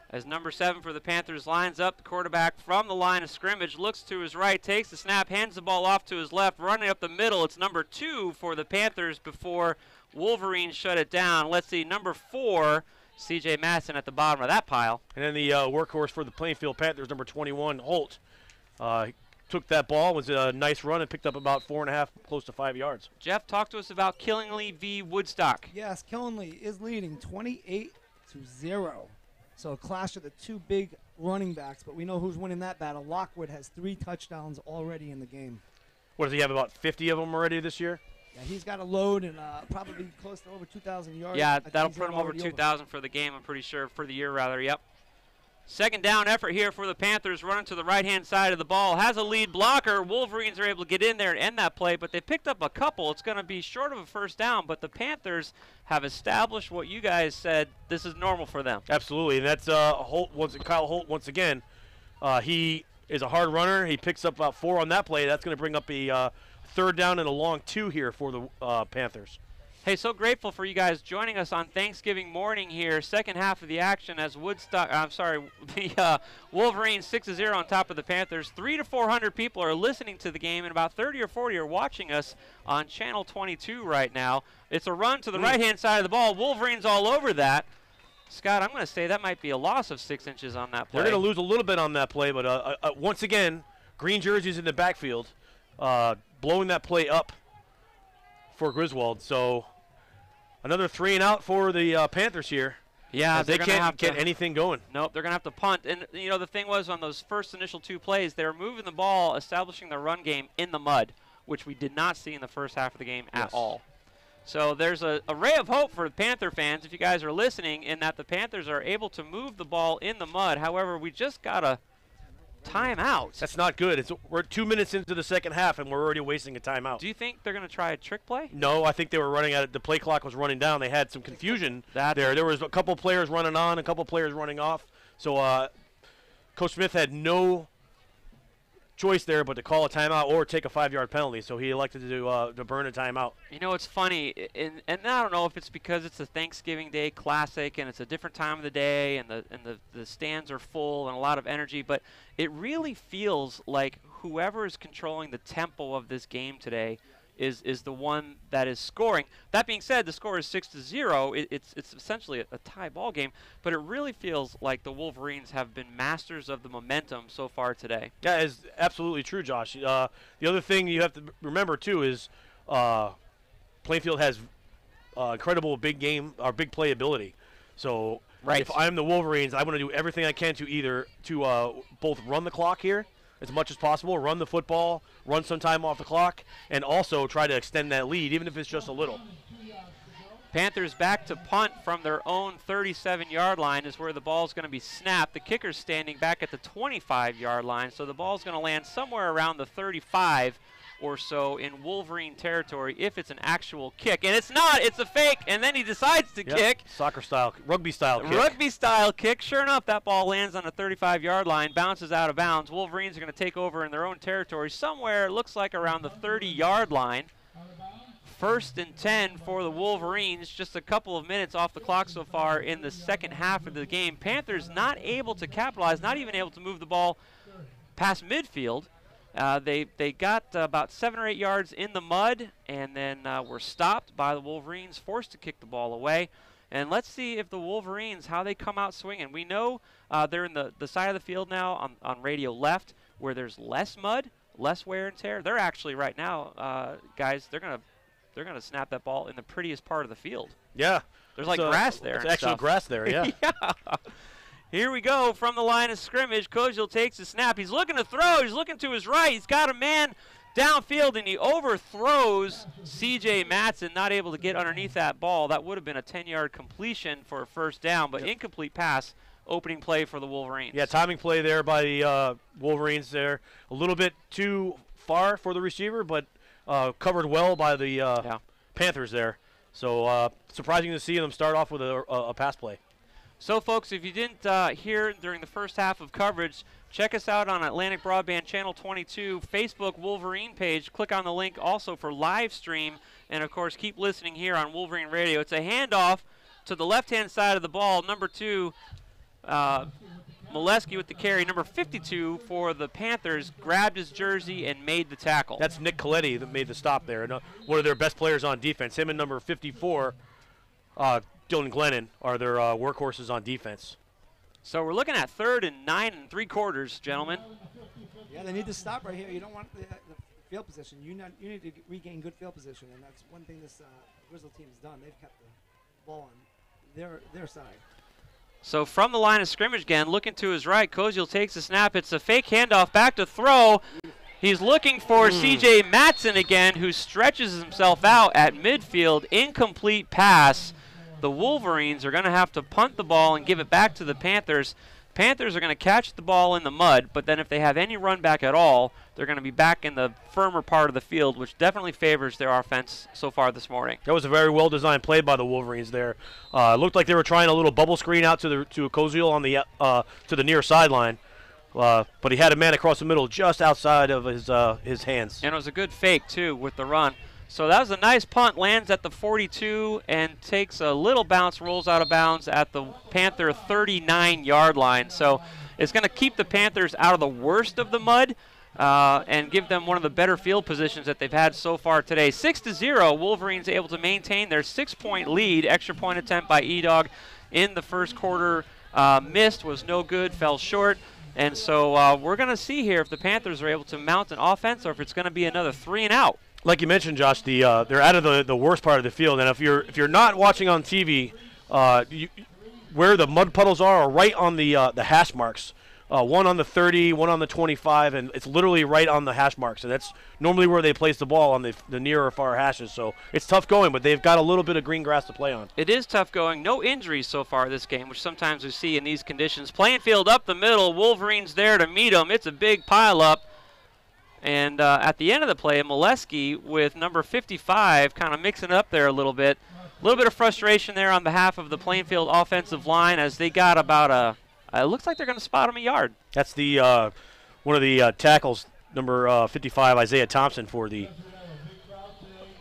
As number 7 for the Panthers lines up, the quarterback from the line of scrimmage, looks to his right, takes the snap, hands the ball off to his left, running up the middle. It's number 2 for the Panthers before Wolverines shut it down. Let's see, number 4, C.J. Madsen at the bottom of that pile. And then the workhorse for the Plainfield Panthers, number 21, Holt, took that ball, was a nice run, and picked up about 4.5, close to 5 yards. Jeff, talk to us about Killingly v. Woodstock. Yes, Killingly is leading 28-0. So a clash of the 2 big running backs, but we know who's winning that battle. Lockwood has 3 touchdowns already in the game. What, does he have, about 50 of them already this year? Yeah, he's got a load and probably close to over 2,000 yards. Yeah, that'll put him over 2,000 for the game, I'm pretty sure, for the year rather, yep. Second down effort here for the Panthers, running to the right-hand side of the ball. Has a lead blocker. Wolverines are able to get in there and end that play, but they picked up a couple. It's going to be short of a first down, but the Panthers have established what you guys said this is normal for them. Absolutely, and that's Kyle Holt once again. He is a hard runner. He picks up about 4 on that play. That's going to bring up a 3rd down and a long 2 here for the Panthers. Hey, so grateful for you guys joining us on Thanksgiving morning here. Second half of the action as the Wolverines 6-0 on top of the Panthers. 300 to 400 people are listening to the game, and about 30 or 40 are watching us on Channel 22 right now. It's a run to the right-hand side of the ball. Wolverines all over that. Scott, I'm going to say that might be a loss of 6 inches on that play. They're going to lose a little bit on that play, but once again, green jerseys in the backfield, blowing that play up for Griswold. So another 3 and out for the Panthers here. Yeah, they can't get anything going. Nope, they're going to have to punt. And, you know, the thing was on those first initial 2 plays, they were moving the ball, establishing their run game in the mud, which we did not see in the first half of the game at all. So there's a ray of hope for Panther fans, if you guys are listening, in that the Panthers are able to move the ball in the mud. However, we just got a timeout. That's not good. We're 2 minutes into the second half, and we're already wasting a timeout. Do you think they're going to try a trick play? No, I think they were running at it. The play clock was running down. They had some confusion there. There was a couple players running on, a couple players running off. So Coach Smith had no choice there but to call a timeout or take a 5-yard penalty. So he elected to burn a timeout. You know, it's funny, and I don't know if it's because it's a Thanksgiving Day Classic and it's a different time of the day and the stands are full and a lot of energy, but it really feels like whoever is controlling the tempo of this game today is the one that is scoring. That being said, the score is 6-0. It's essentially a tie ball game, but it really feels like the Wolverines have been masters of the momentum so far today. Yeah, it's absolutely true, Josh. The other thing you have to remember too is Plainfield has incredible big play ability. So if I'm the Wolverines, I want to do everything I can to both run the clock here as much as possible, run the football, run some time off the clock, and also try to extend that lead, even if it's just a little. Panthers back to punt from their own 37-yard line is where the ball's going to be snapped. The kicker's standing back at the 25-yard line, so the ball's going to land somewhere around the 35 or so in Wolverine territory if it's an actual kick. And it's not, it's a fake, and then he decides to kick. Soccer style, rugby style kick. Rugby style kick. Sure enough, that ball lands on the 35-yard line, bounces out of bounds. Wolverines are going to take over in their own territory somewhere, it looks like around the 30-yard line. 1st and 10 for the Wolverines, just a couple of minutes off the clock so far in the second half of the game. Panthers not able to capitalize, not even able to move the ball past midfield. They got about 7 or 8 yards in the mud and then were stopped by the Wolverines, forced to kick the ball away. And let's see if the Wolverines, how they come out swinging. We know they're in the side of the field now on radio left where there's less mud, less wear and tear. They're actually right now, guys, they're gonna snap that ball in the prettiest part of the field. Yeah. There's like grass there. There's actual grass there, yeah. Yeah. Here we go from the line of scrimmage. Koziel takes the snap. He's looking to throw. He's looking to his right. He's got a man downfield, and he overthrows C.J. Matson, not able to get underneath that ball. That would have been a 10-yard completion for a first down, but incomplete pass, opening play for the Wolverines. Yeah, timing play there by the Wolverines there. A little bit too far for the receiver, but covered well by the Panthers there. So surprising to see them start off with a pass play. So, folks, if you didn't hear during the first half of coverage, check us out on Atlantic Broadband Channel 22, Facebook Wolverine page. Click on the link also for live stream. And, of course, keep listening here on Wolverine Radio. It's a handoff to the left-hand side of the ball. Number 2, Molesky with the carry. Number 52 for the Panthers grabbed his jersey and made the tackle. That's Nick Coletti that made the stop there. One of their best players on defense. Him and number 54, Dylan Glennon, are their workhorses on defense. So we're looking at 3rd and 9 3/4, gentlemen. Yeah, they need to stop right here. You don't want the field position. You need to regain good field position, and that's one thing this Griswold team has done. They've kept the ball on their side. So from the line of scrimmage again, looking to his right, Koziel takes the snap. It's a fake handoff, back to throw. He's looking for C.J. Matson again, who stretches himself out at midfield. Incomplete pass. The Wolverines are going to have to punt the ball and give it back to the Panthers. Panthers are going to catch the ball in the mud, but then if they have any run back at all, they're going to be back in the firmer part of the field, which definitely favors their offense so far this morning. That was a very well-designed play by the Wolverines there. Looked like they were trying a little bubble screen out to Koziel on the to the near sideline, but he had a man across the middle just outside of his hands. And it was a good fake too with the run. So that was a nice punt, lands at the 42 and takes a little bounce, rolls out of bounds at the Panther 39-yard line. So it's going to keep the Panthers out of the worst of the mud and give them one of the better field positions that they've had so far today. 6-0, Wolverines able to maintain their 6-point lead. Extra point attempt by E-Dog in the first quarter. Missed, was no good, fell short. And so we're going to see here if the Panthers are able to mount an offense or if it's going to be another 3-and-out. Like you mentioned, Josh, they're out of the worst part of the field, and if you're not watching on TV, where the mud puddles are right on the hash marks. One on the 30, one on the 25, and it's literally right on the hash marks. And that's normally where they place the ball on the near or far hashes. So it's tough going, but they've got a little bit of green grass to play on. It is tough going. No injuries so far this game, which sometimes we see in these conditions. Plainfield up the middle. Wolverines there to meet them. It's a big pileup. And at the end of the play, Molesky with number 55 kind of mixing it up there a little bit. A little bit of frustration there on behalf of the Plainfield offensive line as they got about it looks like they're going to spot him a yard. That's the one of the tackles, number 55, Isaiah Thompson for the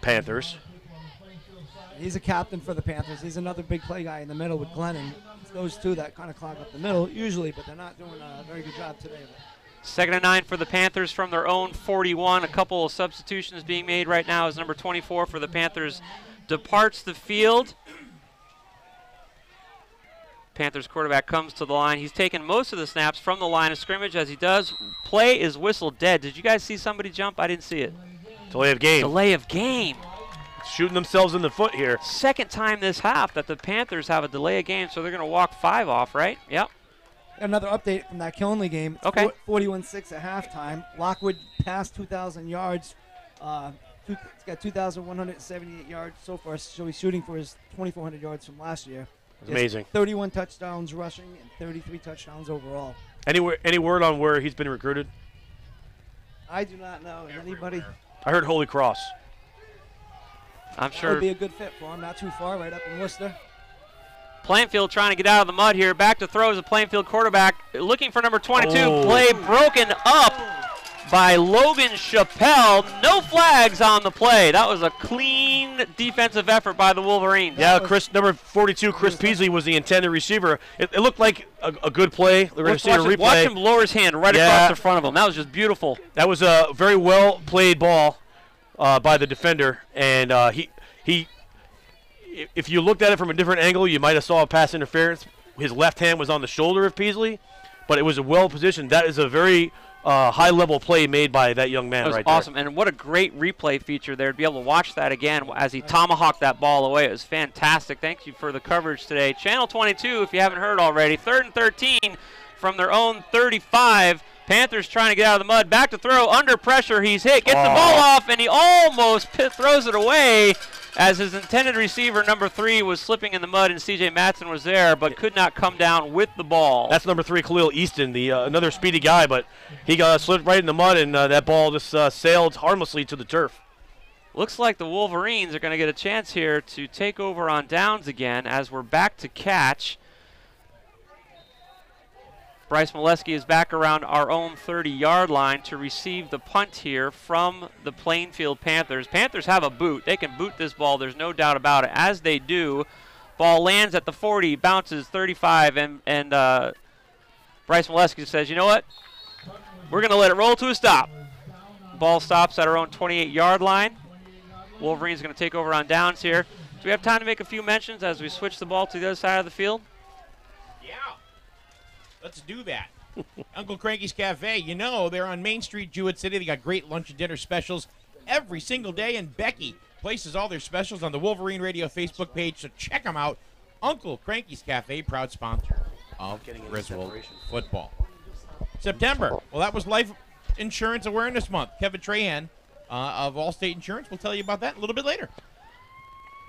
Panthers. He's a captain for the Panthers. He's another big play guy in the middle with Glennon. It's those two that kind of clog up the middle usually, but they're not doing a very good job today. 2nd and 9 for the Panthers from their own 41. A couple of substitutions being made right now as number 24 for the Panthers departs the field. Panthers quarterback comes to the line. He's taken most of the snaps from the line of scrimmage. As he does, play is whistled dead. Did you guys see somebody jump? I didn't see it. Delay of game. Delay of game. Shooting themselves in the foot here. Second time this half that the Panthers have a delay of game, so they're going to walk 5 off, right? Yep. Another update from that Killenly game. Okay. 41-6 at halftime. Lockwood passed 2,000 yards. He's got 2,178 yards so far, so he's shooting for his 2,400 yards from last year. That's amazing. 31 touchdowns rushing and 33 touchdowns overall. Any word on where he's been recruited? I do not know. Anybody? I heard Holy Cross. I'm sure. That would be a good fit for him. Not too far, right up in Worcester. Plainfield trying to get out of the mud here. Back to throw as a Plainfield quarterback. Looking for number 22. Play broken up by Logan Chappelle. No flags on the play. That was a clean defensive effort by the Wolverines. Yeah, number 42, Chris Peasley was the intended receiver. It looked like a good play. We're going to see a replay. Watch him lower his hand right across the front of him. That was just beautiful. That was a very well played ball by the defender, and if you looked at it from a different angle, you might have saw a pass interference. His left hand was on the shoulder of Peasley, but it was a well-positioned. That is a very high-level play made by that young man right there. That was awesome, and what a great replay feature there to be able to watch that again as he tomahawked that ball away. It was fantastic. Thank you for the coverage today. Channel 22, if you haven't heard already, 3rd and 13 from their own 35. Panthers trying to get out of the mud. Back to throw, under pressure. He's hit, gets the ball off, and he almost throws it away as his intended receiver, number 3, was slipping in the mud, and C.J. Matson was there, but could not come down with the ball. That's number 3, Khalil Easton, the another speedy guy, but he got slipped right in the mud, and that ball just sailed harmlessly to the turf. Looks like the Wolverines are going to get a chance here to take over on downs again as we're back to catch. Bryce Molesky is back around our own 30-yard line to receive the punt here from the Plainfield Panthers. Panthers have a boot. They can boot this ball. There's no doubt about it. As they do, ball lands at the 40, bounces 35, and Bryce Molesky says, you know what? We're going to let it roll to a stop. Ball stops at our own 28-yard line. Wolverines are going to take over on downs here. Do we have time to make a few mentions as we switch the ball to the other side of the field? Yeah. Let's do that. Uncle Cranky's Cafe, you know, they're on Main Street, Jewett City. They got great lunch and dinner specials every single day, and Becky places all their specials on the Wolverine Radio Facebook page, so check them out. Uncle Cranky's Cafe, proud sponsor of Griswold Football. September, well, that was Life Insurance Awareness Month. Kevin Trahan of Allstate Insurance will tell you about that a little bit later.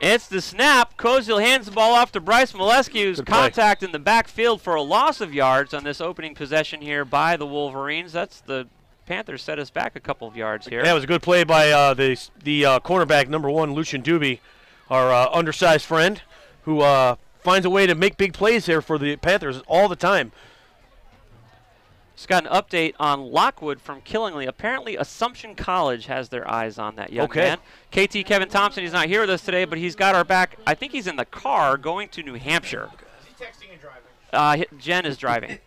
It's the snap. Koziel hands the ball off to Bryce Molesky, who's contact in the backfield for a loss of yards on this opening possession here by the Wolverines. That's the Panthers set us back a couple of yards here. Yeah, it was a good play by the cornerback, number 1, Lucian Doobie, our undersized friend, who finds a way to make big plays here for the Panthers all the time. Just got an update on Lockwood from Killingly. Apparently, Assumption College has their eyes on that young man. KT Kevin Thompson, he's not here with us today, but he's got our back. I think he's in the car going to New Hampshire. Is he texting and driving? Jen is driving.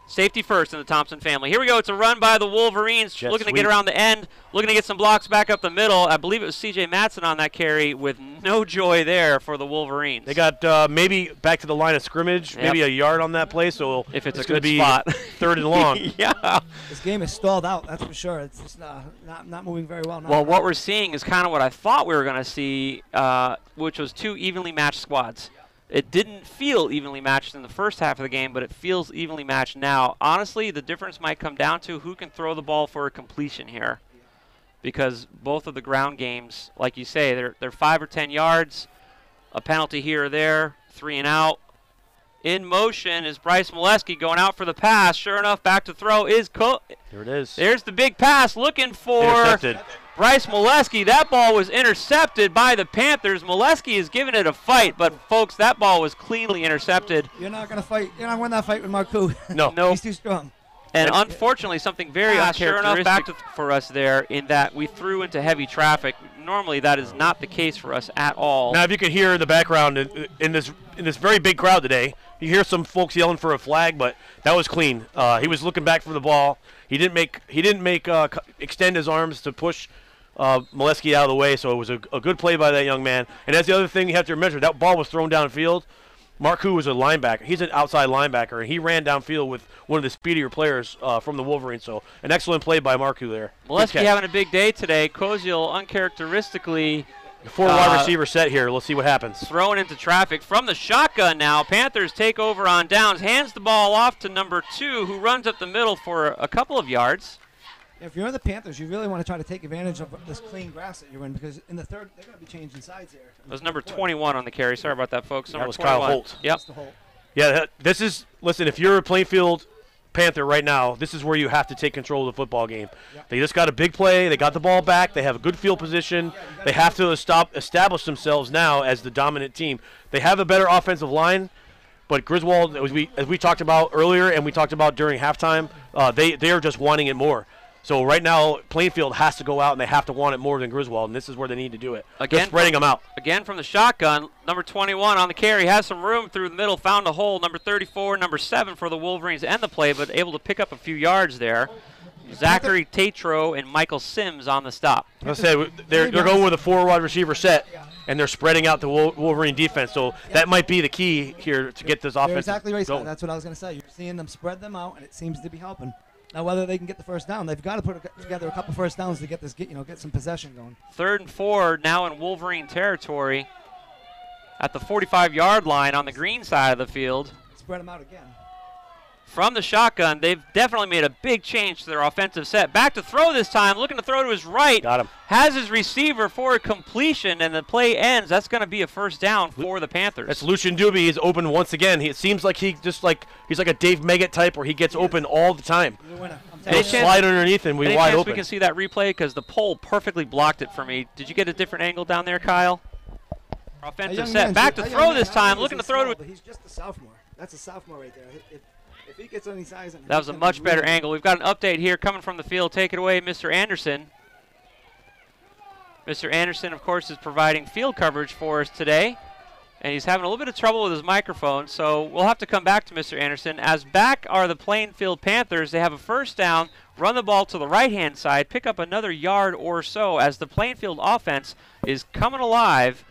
Safety first in the Thompson family. Here we go. It's a run by the Wolverines, looking to get around the end, looking to get some blocks back up the middle. I believe it was C.J. Matson on that carry with no joy there for the Wolverines. They got maybe back to the line of scrimmage, maybe a yard on that play, so if it's a going to be spot. 3rd and long. Yeah. This game is stalled out, that's for sure. It's just not moving very well now. Well, what we're seeing is kind of what I thought we were going to see, which was 2 evenly matched squads. It didn't feel evenly matched in the first half of the game, but it feels evenly matched now. Honestly, the difference might come down to who can throw the ball for a completion here. Because both of the ground games, like you say, they're 5 or 10 yards, a penalty here or there, 3 and out. In motion is Bryce Molesky going out for the pass. Sure enough, back to throw is There it is. There's the big pass looking for Bryce Molesky. That ball was intercepted by the Panthers. Molesky is giving it a fight, but folks, that ball was cleanly intercepted. You're not going to fight. You're not going to win that fight with Marcoux. No. He's too strong. And unfortunately, something very uncharacteristic for us there in that we threw into heavy traffic. Normally, that is not the case for us at all. Now, if you can hear in the background in this very big crowd today, you hear some folks yelling for a flag, but that was clean. He was looking back for the ball. He didn't extend his arms to push Molesky out of the way, so it was a good play by that young man. And that's the other thing you have to remember. That ball was thrown downfield. Marcoux was a linebacker. He's an outside linebacker, and he ran downfield with one of the speedier players from the Wolverines. So an excellent play by Marcoux there. Molesky having a big day today. Koziel uncharacteristically 4 wide receiver set here. Let's see what happens. Thrown into traffic from the shotgun now. Panthers take over on downs. Hands the ball off to number 2, who runs up the middle for a couple of yards. If you're the Panthers, you really want to try to take advantage of this clean grass that you're in, because in the third, they're going to be changing sides here. That was number 21 on the carry. Sorry about that, folks. That was Kyle Holt. Yep. Yeah, listen, if you're a Plainfield Panther right now, this is where you have to take control of the football game. Yep. They just got a big play. They got the ball back. They have a good field position. They have to establish themselves now as the dominant team. They have a better offensive line, but Griswold, as we talked about earlier and we talked about during halftime, they are just wanting it more. So right now, Plainfield has to go out and they have to want it more than Griswold, and this is where they need to do it. They're spreading them out. Again from the shotgun, number 21 on the carry, has some room through the middle, found a hole. Number 34, number 7 for the Wolverines end the play, but able to pick up a few yards there. Zachary Tatro and Michael Sims on the stop. I said they're going with a 4 wide receiver set. and they're spreading out the Wolverine defense. So that might be the key here to get this offense. You're exactly right, Scott. going. That's what I was going to say. You're seeing them spread them out, and it seems to be helping. Now, whether they can get the first down, they've got to put together a couple first downs to get this, get some possession going. 3rd and 4 now in Wolverine territory at the 45-yard line on the green side of the field. Spread them out again. From the shotgun, they've definitely made a big change to their offensive set. Back to throw this time, looking to throw to his right. Got him. Has his receiver for a completion, and the play ends. That's going to be a first down for the Panthers. That's Lucian Dubé. He's open once again. It seems like he's like a Dave Meggett type where he gets open all the time. He'll slide underneath and we're wide open. We can see that replay because the pole perfectly blocked it for me. Did you get a different angle down there, Kyle? Offensive set. Back to throw this time, looking to throw to. He's just a sophomore. That's a sophomore right there. If he gets any size, that was a much better angle. We've got an update here coming from the field. Take it away, Mr. Anderson. Mr. Anderson, of course, is providing field coverage for us today, and he's having a little bit of trouble with his microphone, so we'll have to come back to Mr. Anderson. As back are the Plainfield Panthers. They have a first down, run the ball to the right-hand side, pick up another yard or so as the Plainfield offense is coming alive.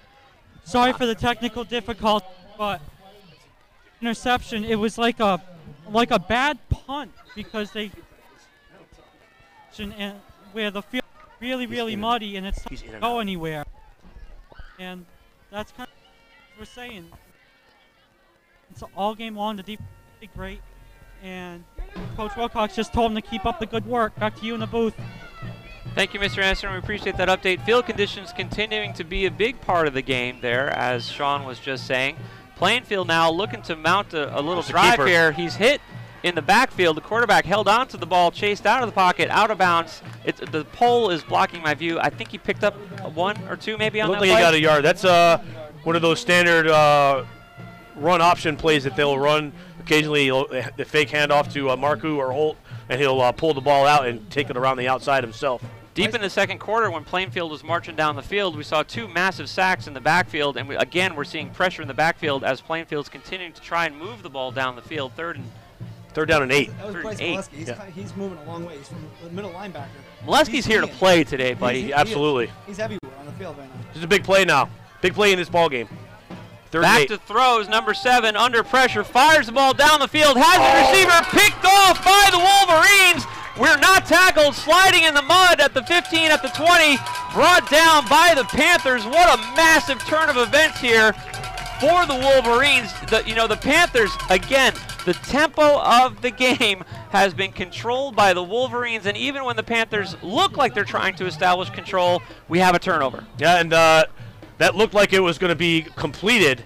Sorry for the technical difficulty, but interception, it was like a bad punt because they and where the field is really muddy and it's not going to go anywhere. And that's kind of what we're saying. It's all game long. The defense is great. And Coach Wilcox just told him to keep up the good work. Back to you in the booth. Thank you, Mr. Anderson. We appreciate that update. Field conditions continuing to be a big part of the game there, as Sean was just saying. Plainfield now looking to mount a little drive here. He's hit in the backfield. The quarterback held on to the ball, chased out of the pocket, out of bounds. The pole is blocking my view. I think he picked up 1 or 2 maybe on that play. Looked like he got a yard. That's one of those standard run option plays that they'll run. Occasionally, the fake handoff to Marku or Holt, and he'll pull the ball out and take it around the outside himself. Deep in the second quarter, when Plainfield was marching down the field, we saw 2 massive sacks in the backfield, and again, we're seeing pressure in the backfield as Plainfield's continuing to try and move the ball down the field. Third down and 8. That was Bryce Molesky. He's moving a long way. He's from the middle linebacker. Molesky's here to play today, buddy. Absolutely. He's everywhere on the field right now. This is a big play now. Big play in this ball game. Back to throws, number 7, under pressure, fires the ball down the field, has the receiver picked off by the Wolverines. We're not tackled, sliding in the mud at the 15, at the 20, brought down by the Panthers. What a massive turn of events here for the Wolverines. The Panthers, again, the tempo of the game has been controlled by the Wolverines, and even when the Panthers look like they're trying to establish control, we have a turnover. Yeah, and that looked like it was going to be completed,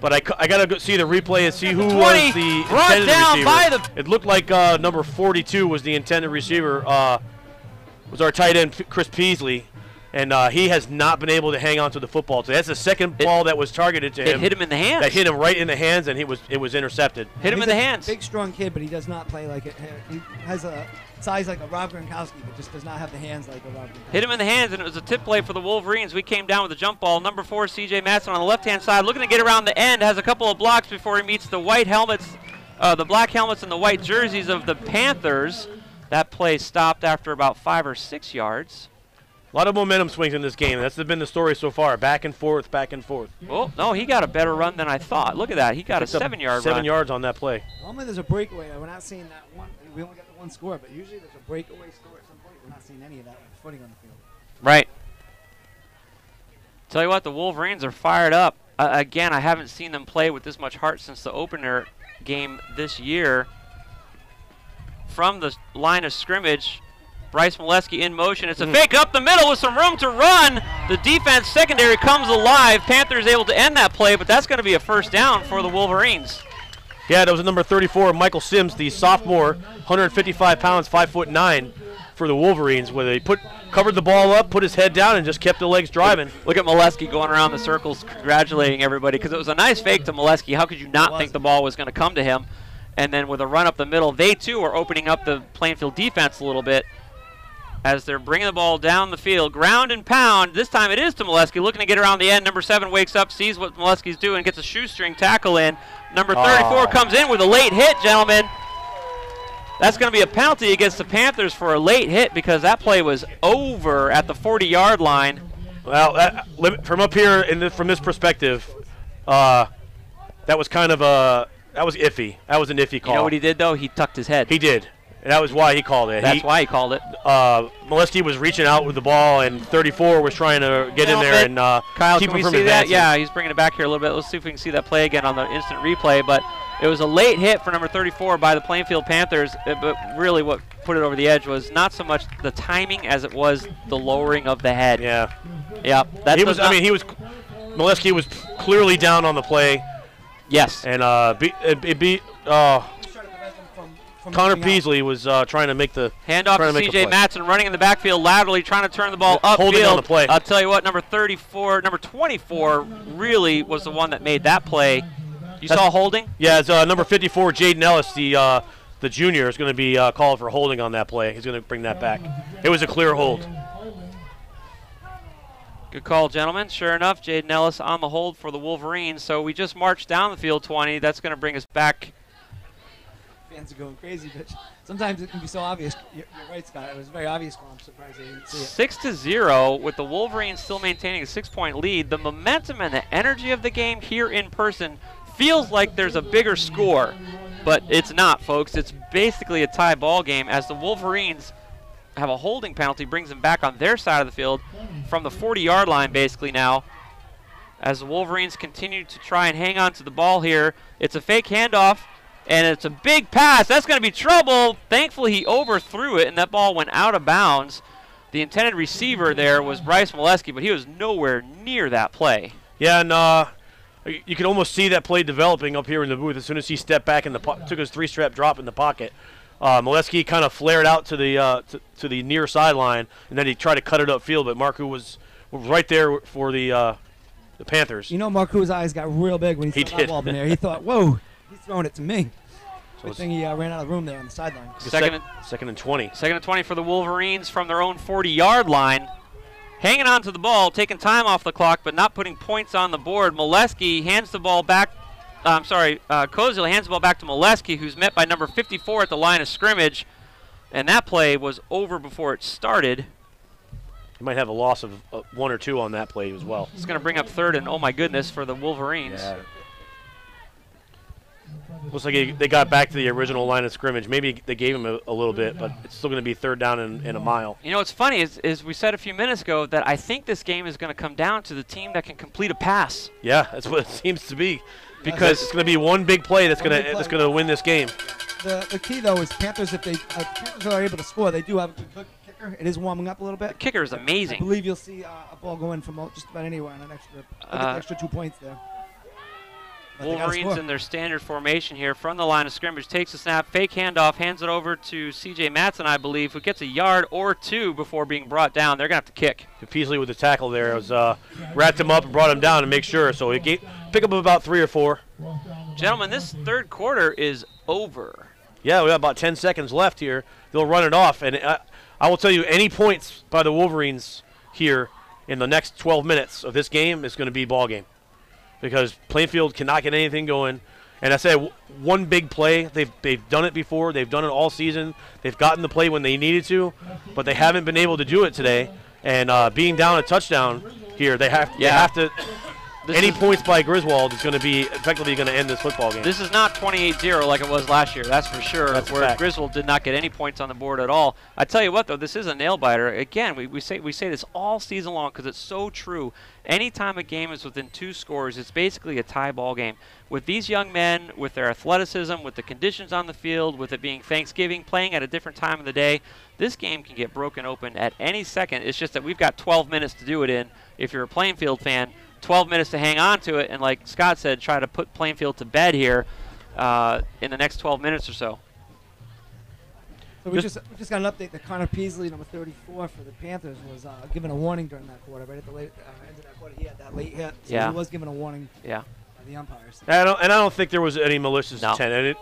but I got to see the replay and see who was the intended receiver. It looked like number 42 was the intended receiver, was our tight end, Chris Peasley, and he has not been able to hang on to the football. So that's the second ball that was targeted to him. It hit him in the hands. That hit him right in the hands, and it was intercepted. Hit him in the hands. Big, strong kid, but he does not play like it. He has a size like a Rob Gronkowski, but just does not have the hands like a Rob Gronkowski. Hit him in the hands, and it was a tip play for the Wolverines. We came down with a jump ball. Number 4, C.J. Matson on the left-hand side, looking to get around the end, has a couple of blocks before he meets the white helmets, the black helmets and the white jerseys of the Panthers. That play stopped after about 5 or 6 yards. A lot of momentum swings in this game. That's been the story so far. Back and forth, back and forth. Oh, no, he got a better run than I thought. Look at that. He got a 7-yard run. 7 yards on that play. Normally there's a breakaway. We're not seeing that one. We only got the one score, but usually there's a breakaway score at some point. We're not seeing any of that with footing on the field. Right. Tell you what, the Wolverines are fired up. Again, I haven't seen them play with this much heart since the opener game this year. From the line of scrimmage, Bryce Molesky in motion. It's a fake up the middle with some room to run. The defense secondary comes alive. Panthers able to end that play, but that's going to be a first down for the Wolverines. Yeah, that was number 34, Michael Sims, the sophomore, 155 pounds, 5'9", for the Wolverines, where they covered the ball up, put his head down, and just kept the legs driving. Look at Molesky going around the circles, congratulating everybody, because it was a nice fake to Molesky. How could you not think the ball was going to come to him? And then with a run up the middle, they too are opening up the Plainfield defense a little bit as they're bringing the ball down the field. Ground and pound. This time it is to Molesky, looking to get around the end. Number 7 wakes up, sees what Molesky's doing, gets a shoestring tackle in. Number 34 comes in with a late hit, gentlemen. That's going to be a penalty against the Panthers for a late hit because that play was over at the 40-yard line. Well, from up here from this perspective, that was kind of that was iffy. That was an iffy call. You know what he did though? He tucked his head. He did. And that was why he called it. That's why he called it. Molesky was reaching out with the ball, and 34 was trying to get in there and Kyle, keep can him we from see that? advancing. Yeah, he's bringing it back here a little bit. Let's see if we can see that play again on the instant replay. But it was a late hit for number 34 by the Plainfield Panthers. But really what put it over the edge was not so much the timing as it was the lowering of the head. Yeah. Yeah. Molesky was clearly down on the play. Yes. And Connor Peasley was trying to make the handoff to C.J. Matson, running in the backfield laterally, trying to turn the ball upfield. Holding on the play. I'll tell you what, number 24 really was the one that made that play. You saw holding? Yeah, it's number 54, Jaden Ellis, the junior, is going to be called for holding on that play. He's going to bring that back. It was a clear hold. Good call, gentlemen. Sure enough, Jaden Ellis on the hold for the Wolverines. So we just marched down the field 20. That's going to bring us back. Fans are going crazy, but sometimes it can be so obvious. You're right, Scott. It was a very obvious call. I'm surprised they didn't see it. 6-0 with the Wolverines still maintaining a 6-point lead. The momentum and the energy of the game here in person feels like there's a bigger score, but it's not, folks. It's basically a tie ball game as the Wolverines have a holding penalty, brings them back on their side of the field from the 40-yard line basically now. As the Wolverines continue to try and hang on to the ball here, it's a fake handoff. And it's a big pass. That's going to be trouble. Thankfully, he overthrew it, and that ball went out of bounds. The intended receiver there was Bryce Molesky, but he was nowhere near that play. Yeah, and you can almost see that play developing up here in the booth as soon as he stepped back and took his three-step drop in the pocket. Molesky kind of flared out to the near sideline, and then he tried to cut it upfield, but Marku was right there for the Panthers. You know, Marku's eyes got real big when he saw that ball up in there. He thought, whoa. He's throwing it to me. So good thing he ran out of room there on the sideline. Second and 20. Second and 20 for the Wolverines from their own 40-yard line. Hanging on to the ball, taking time off the clock, but not putting points on the board. Molesky hands the ball back. Kozil hands the ball back to Molesky, who's met by number 54 at the line of scrimmage. And that play was over before it started. You might have a loss of 1 or 2 on that play as well. It's going to bring up third and, oh my goodness, for the Wolverines. Yeah. Looks like they got back to the original line of scrimmage. Maybe they gave him a little bit, but it's still going to be third down in a mile. You know what's funny is we said a few minutes ago that I think this game is going to come down to the team that can complete a pass. Yeah, that's what it seems to be, because it's going to be one big play that's going to win this game. The key though is Panthers. If Panthers are able to score, they do have a good kicker. It is warming up a little bit. The kicker is amazing. I believe you'll see a ball go in from just about anywhere on an extra 2 points there. Wolverines in their standard formation here from the line of scrimmage, takes a snap, fake handoff, hands it over to C.J. Matson, I believe, who gets a yard or 2 before being brought down. They're going to have to kick. Peasley with the tackle there was wrapped him up and brought him down to make sure. So he pick up about 3 or 4. Gentlemen, this third quarter is over. Yeah, we have about 10 seconds left here. They'll run it off. And I will tell you, any points by the Wolverines here in the next 12 minutes of this game is going to be ball game. Because Plainfield cannot get anything going. And I say one big play, they've done it before. They've done it all season. They've gotten the play when they needed to, but they haven't been able to do it today. And being down a touchdown here, they have to. Any points by Griswold is going to be effectively going to end this football game. This is not 28-0 like it was last year. That's for sure. That's where Griswold did not get any points on the board at all. I tell you what, though, this is a nail biter. Again, we say this all season long because it's so true. Anytime a game is within 2 scores, it's basically a tie ball game. With these young men, with their athleticism, with the conditions on the field, with it being Thanksgiving, playing at a different time of the day, this game can get broken open at any second. It's just that we've got 12 minutes to do it in. If you're a Plainfield fan, 12 minutes to hang on to it, and like Scott said, try to put Plainfield to bed here in the next 12 minutes or so. So we just got an update that Connor Peasley, number 34 for the Panthers, was given a warning during that quarter. Right at the end of that quarter, he had that late hit. So he was given a warning by the umpires. I don't think there was any malicious intent. And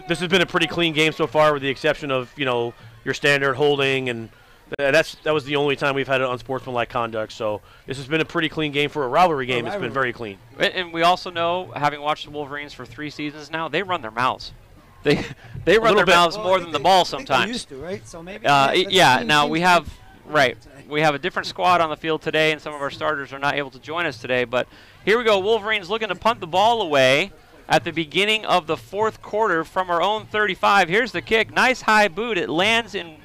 this has been a pretty clean game so far, with the exception of your standard holding, and that was the only time we've had an unsportsmanlike conduct. So this has been a pretty clean game for a rivalry game. It's been very clean. And we also know, having watched the Wolverines for 3 seasons now, they run their mouths. They run their mouths more than the ball sometimes. They used to, right? So maybe. Now we have Right. today. We have a different squad on the field today, and some of our starters are not able to join us today. But here we go. Wolverines looking to punt the ball away at the beginning of the fourth quarter from our own 35. Here's the kick. Nice high boot. It lands in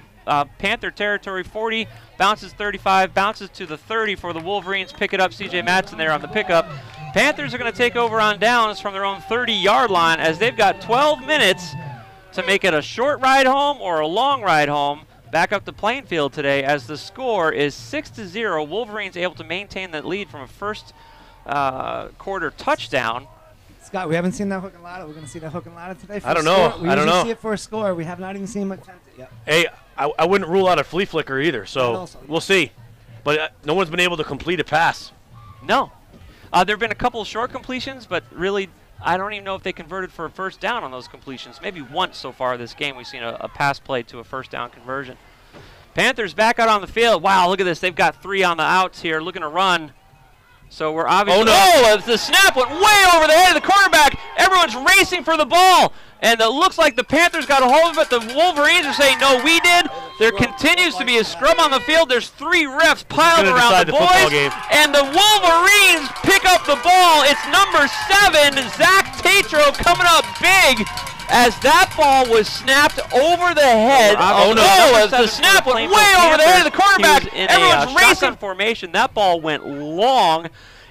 Panther territory, 40, bounces 35, bounces to the 30 for the Wolverines. Pick it up. C.J. Madsen there on the pickup. Panthers are going to take over on downs from their own 30-yard line as they've got 12 minutes to make it a short ride home or a long ride home. Back up to Plainfield today as the score is 6-0. Wolverines able to maintain that lead from a first quarter touchdown. Scott, we haven't seen that hook and ladder. We're going to see that hook and ladder today. For I don't a score. know. We I don't usually know. see it for a score. We have not even seen him attempt it yet. Hey, I wouldn't rule out a flea flicker either, so Also. we'll see. But no one's been able to complete a pass. No. There have been a couple of short completions, but really, I don't even know if they converted for a first down on those completions. Maybe once so far this game we've seen a pass play to a first down conversion. Panthers back out on the field. Wow, look at this. They've got 3 on the outs here looking to run. So we're obviously... Oh, no. Oh, the snap went way over the head of the quarterback. Everyone's racing for the ball. And it looks like the Panthers got a hold of it. The Wolverines are saying, no, we did. There continues to be a scrum on the field. There's 3 refs piled around the boys. And the Wolverines pick up the ball. It's number 7, Zach Tatro, coming up big as that ball was snapped over the head. Oh, no. As the snap went way over the head of the quarterback. Everyone's racing formation. That ball went long.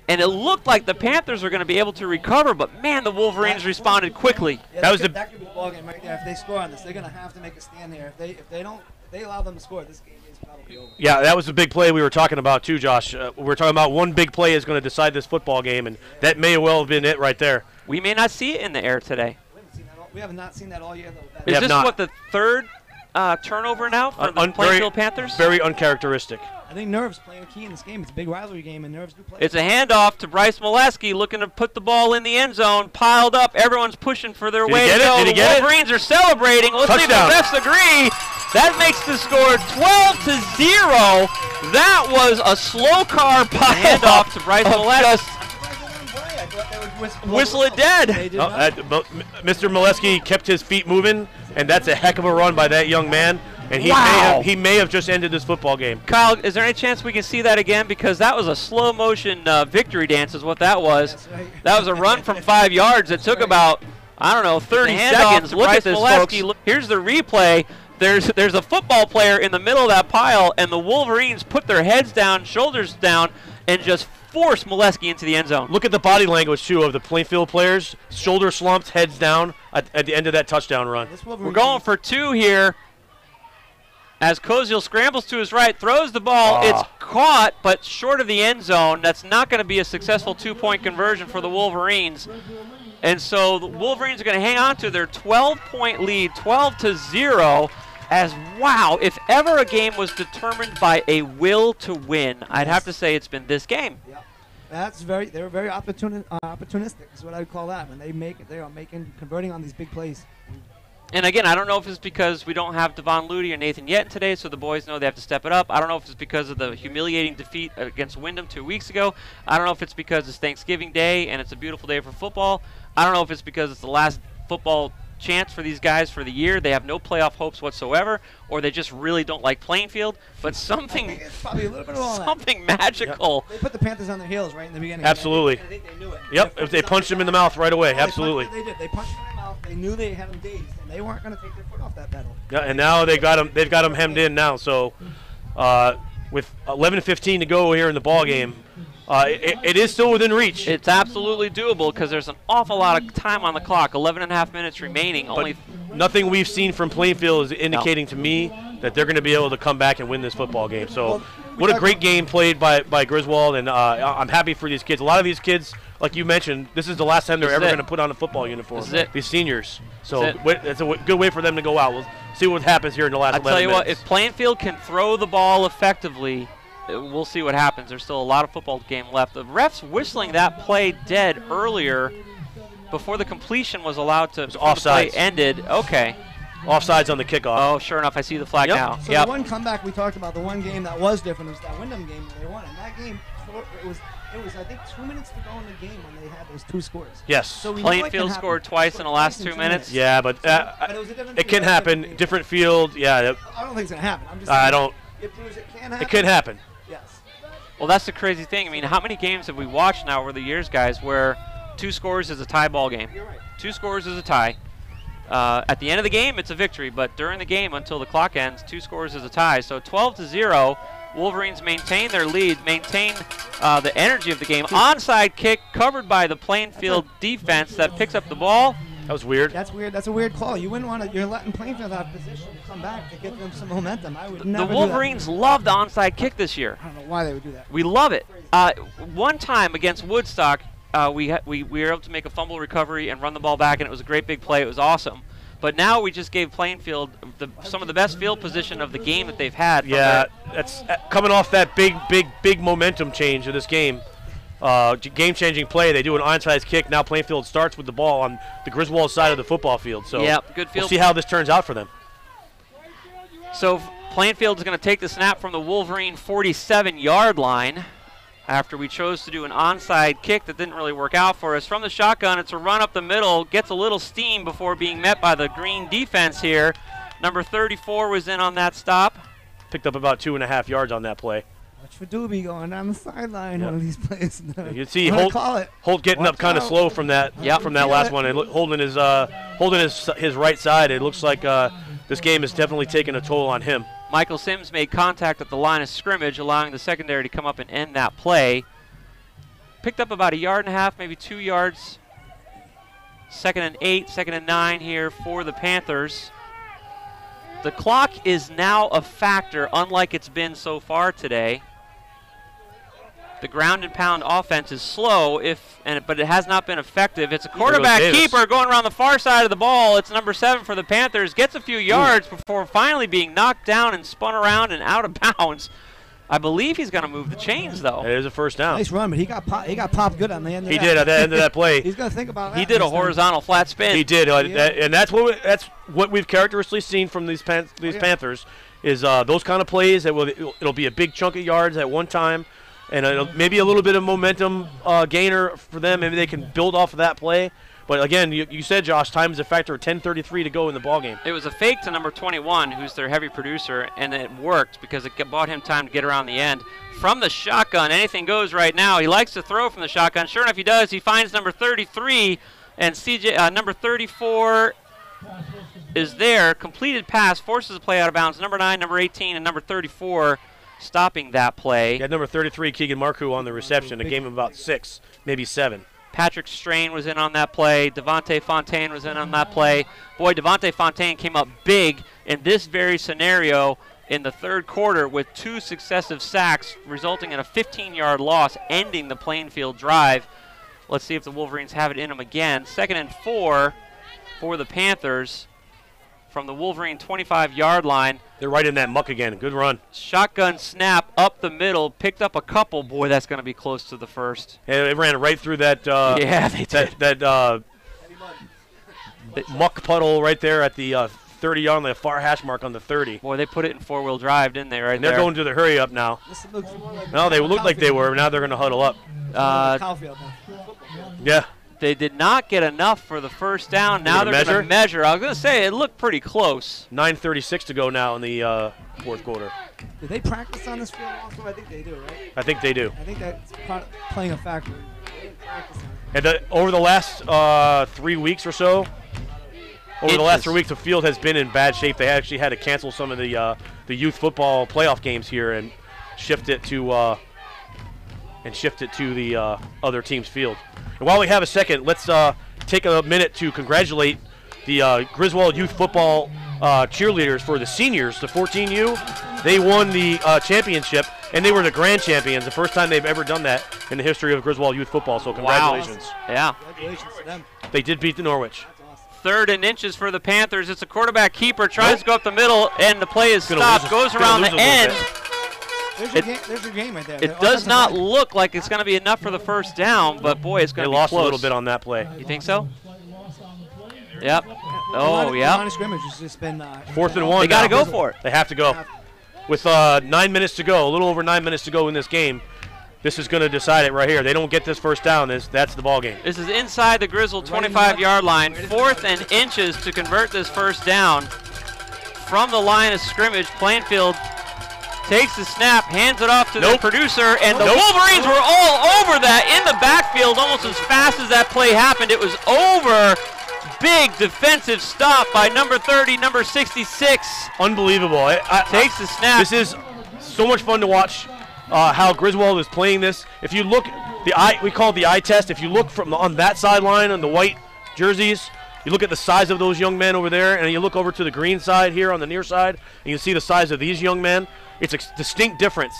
And it looked like the Panthers were going to be able to recover, but man, the Wolverines responded quickly. Yeah, that could be a ball game right there. If they score on this, they're going to have to make a stand here. If they allow them to score, this game is probably over. Yeah, that was a big play we were talking about too, Josh. We were talking about one big play is going to decide this football game, and that may well have been it right there. We may not see it in the air today. We have not seen that all year, though. Is this what, the 3rd turnover now for the Plainfield Panthers? Very uncharacteristic. I think Nerves playing a key in this game. It's a big rivalry game, and Nerves do play. It's a handoff to Bryce Molesky looking to put the ball in the end zone. Piled up. Everyone's pushing for their way to go. The Wolverines are celebrating. Let's see if the refs agree. That makes the score 12-0. That was a slow car pile handoff to Bryce Molesky. Whistle it dead. Mr. Molesky kept his feet moving, and that's a heck of a run by that young man. And he may have just ended this football game. Kyle, is there any chance we can see that again? Because that was a slow motion victory dance is what that was. Right. That was a run from 5 yards. It took about, I don't know, 30 seconds. Look at this, folks. Here's the replay. There's a football player in the middle of that pile, and the Wolverines put their heads down, shoulders down, and just force Molesky into the end zone. Look at the body language, too, of the Plainfield players. Shoulder slumped, heads down at the end of that touchdown run. We're going for 2 here. As Koziel scrambles to his right, throws the ball. It's caught, but short of the end zone. That's not going to be a successful 2-point conversion for the Wolverines. And so the Wolverines are going to hang on to their 12-point lead, 12-0. As, wow, if ever a game was determined by a will to win, I'd have to say it's been this game. Yeah. They were very opportunistic is what I would call that. When they are converting on these big plays. And again, I don't know if it's because we don't have Devon Luty or Nathan Yetton today, so the boys know they have to step it up. I don't know if it's because of the humiliating defeat against Windham 2 weeks ago. I don't know if it's because it's Thanksgiving Day and it's a beautiful day for football. I don't know if it's because it's the last football chance for these guys for the year. They have no playoff hopes whatsoever, or they just really don't like Plainfield. But something, it's probably a little bit of all something magical. Yep. They put the Panthers on their heels right in the beginning. Absolutely. I think they knew it. Yep, they punched him in the mouth right away. Absolutely. They did. They punched him in the mouth. They knew they had him dazed, and they weren't going to take their foot off that pedal. Yeah, and now they've got him hemmed in now. So with 11:15 to go here in the ball game, it is still within reach. It's absolutely doable because there's an awful lot of time on the clock. 11 and a half minutes remaining. But nothing we've seen from Plainfield is indicating to me that they're going to be able to come back and win this football game. So what a great game played by Griswold, and I'm happy for these kids. A lot of these kids, like you mentioned, this is the last time they're ever going to put on a football uniform. These seniors. So it's a good way for them to go out. We'll see what happens here in the last 11 minutes. I'll tell you what, if Plainfield can throw the ball effectively, we'll see what happens. There's still a lot of football game left. The refs whistling that play dead earlier before the completion was allowed to. Offsides. The play ended. Okay. Offsides on the kickoff. Oh, sure enough, I see the flag now. So the one comeback we talked about, the one game that was different was that Windham game that they won. And that game, it was I think 2 minutes to go in the game when they had those 2 scores. Yes. So Plainfield scored twice in the last 2 minutes. Yeah, but it can happen. Different field. Yeah. I don't think it's gonna happen. I'm just. I don't. Bruce, it can happen. It could happen. Yes. Well, that's the crazy thing. I mean, how many games have we watched now over the years, guys, where 2 scores is a tie ball game? You're right. 2 scores is a tie. At the end of the game, it's a victory, but during the game until the clock ends, 2 scores is a tie. So 12-0, Wolverines maintain their lead, maintain the energy of the game. Onside kick covered by the Plainfield defense that picks up the ball. That was weird. That's weird. That's a weird call. You wouldn't want to. You're letting Plainfield have position to come back to give them some momentum. I would never The Wolverines love the onside kick this year. I don't know why they would do that. We love it. One time against Woodstock, we were able to make a fumble recovery and run the ball back, and it was a great big play. It was awesome. But now we just gave Plainfield some of the best field position of the game that they've had. Yeah, that's coming off that big momentum change of this game. Game-changing play. They do an onside kick. Now Plainfield starts with the ball on the Griswold side of the football field. So yeah, good field. We'll see how this turns out for them. So Plainfield is going to take the snap from the Wolverine 47-yard line after we chose to do an onside kick that didn't really work out for us. From the shotgun, it's a run up the middle, gets a little steam before being met by the green defense here. Number 34 was in on that stop. Picked up about 2.5 yards on that play. Watch for Doobie going down the sideline. Yep. One of these plays. You can see Holt getting up kind of slow from that last one, and holding his right side. It looks like this game has definitely taken a toll on him. Michael Sims made contact at the line of scrimmage, allowing the secondary to come up and end that play. Picked up about 1.5 yards, maybe 2 yards. 2nd and 8, 2nd and 9 here for the Panthers. The clock is now a factor, unlike it's been so far today. The ground and pound offense is slow, but it has not been effective. It's a quarterback keeper going around the far side of the ball. It's number 7 for the Panthers. Gets a few yards before finally being knocked down and spun around and out of bounds. I believe he's going to move the chains, though. It is a first down. Nice run, but he got popped good on the end of that. He did at the end of that play. He's going to think about that. He did a horizontal flat spin. He did, and that's what we've characteristically seen from these Panthers is those kind of plays that it'll be a big chunk of yards at one time, and maybe a little bit of momentum gainer for them. Maybe they can build off of that play. But again, you said, Josh, time is a factor. 10:33 to go in the ball game. It was a fake to number 21, who's their heavy producer, and it worked because it bought him time to get around the end. From the shotgun, anything goes right now. He likes to throw from the shotgun. Sure enough, he does. He finds number 33, and number 34 is there. Completed pass, forces a play out of bounds. Number 9, number 18, and number 34 stopping that play. Yeah, number 33, Keegan Marcoux on the reception. It gave him about 6, maybe 7. Patrick Strain was in on that play. Devontae Fontaine was in on that play. Boy, Devontae Fontaine came up big in this very scenario in the third quarter with 2 successive sacks, resulting in a 15-yard loss, ending the Plainfield drive. Let's see if the Wolverines have it in them again. 2nd and 4 for the Panthers from the Wolverine 25-yard line. They're right in that muck again. Good run. Shotgun snap up the middle, picked up a couple. Boy, that's going to be close to the first. Yeah, they ran right through that. Yeah, they did. That muck puddle right there at the 30 on the far hash mark on the 30. Boy, they put it in 4-wheel drive, didn't they? Right and they're there. going to the hurry up now. This looks more like No, they looked like they were. Now they're going to huddle up. Yeah. They did not get enough for the first down. Now they're going to measure. I was going to say, it looked pretty close. 9:36 to go now in the fourth quarter. Did they practice on this field also? I think they do, right? I think they do. I think that's playing a factor. They didn't practice on it. And over the last 3 weeks or so, the last 3 weeks, the field has been in bad shape. They actually had to cancel some of the youth football playoff games here and shift it to the other team's field. And while we have a second, let's take a minute to congratulate the Griswold Youth Football cheerleaders for the seniors, the 14U. They won the championship, and they were the grand champions, the first time they've ever done that in the history of Griswold Youth Football. So congratulations. Wow. Yeah. Congratulations to them. They did beat the Norwich. 3rd and inches for the Panthers. It's a quarterback keeper. Tries to go up the middle, and the play is stopped. Goes around the end. There's your game right there. It does not look like it's going to be enough for the first down, but boy, it's going to be close. They lost a little bit on that play. You think so? Yep. Oh, yeah. Line of scrimmage has just been 4th and 1. They got to go for it. They have to go. With 9 minutes to go, a little over 9 minutes to go in this game, this is going to decide it right here. They don't get this first down, that's the ball game. This is inside the Griswold 25-yard line. 4th and inches to convert this first down. From the line of scrimmage, Plainfield takes the snap, hands it off to the producer, and the Wolverines were all over that in the backfield almost as fast as that play happened. It was over. Big defensive stop by number 30, number 66. Unbelievable. Takes the snap. This is so much fun to watch how Griswold is playing this. If you look, we call it the eye test. If you look from on that sideline on the white jerseys, you look at the size of those young men over there, and you look over to the green side here on the near side, and you see the size of these young men. It's a distinct difference.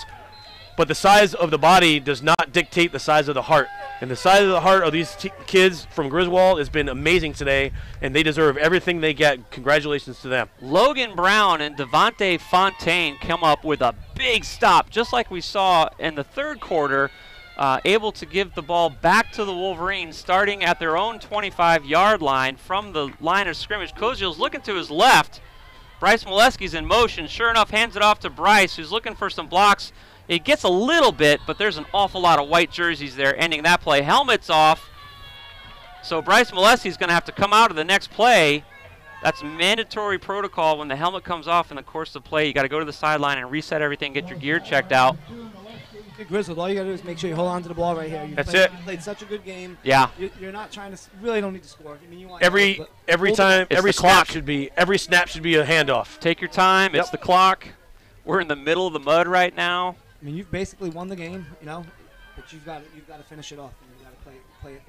But the size of the body does not dictate the size of the heart. And the size of the heart of these kids from Griswold has been amazing today, and they deserve everything they get. Congratulations to them. Logan Brown and Devontae Fontaine come up with a big stop, just like we saw in the third quarter, able to give the ball back to the Wolverines, starting at their own 25-yard line from the line of scrimmage. Koziel's looking to his left. Bryce Molesky's in motion. Sure enough, hands it off to Bryce, who's looking for some blocks. It gets a little bit, but there's an awful lot of white jerseys there ending that play. Helmet's off. So Bryce Molesky's going to have to come out of the next play. That's mandatory protocol when the helmet comes off in the course of play. You got to go to the sideline and reset everything, get your gear checked out. Hey, Griswold, all you got to do is make sure you hold on to the ball right here. That's it. it. You played such a good game. Yeah. You're not trying to really don't need to score. I mean, you want Every snap should be a handoff. Take your time. It's the clock. We're in the middle of the mud right now. I mean, you've basically won the game, but you've got to finish it off, and you've got to play it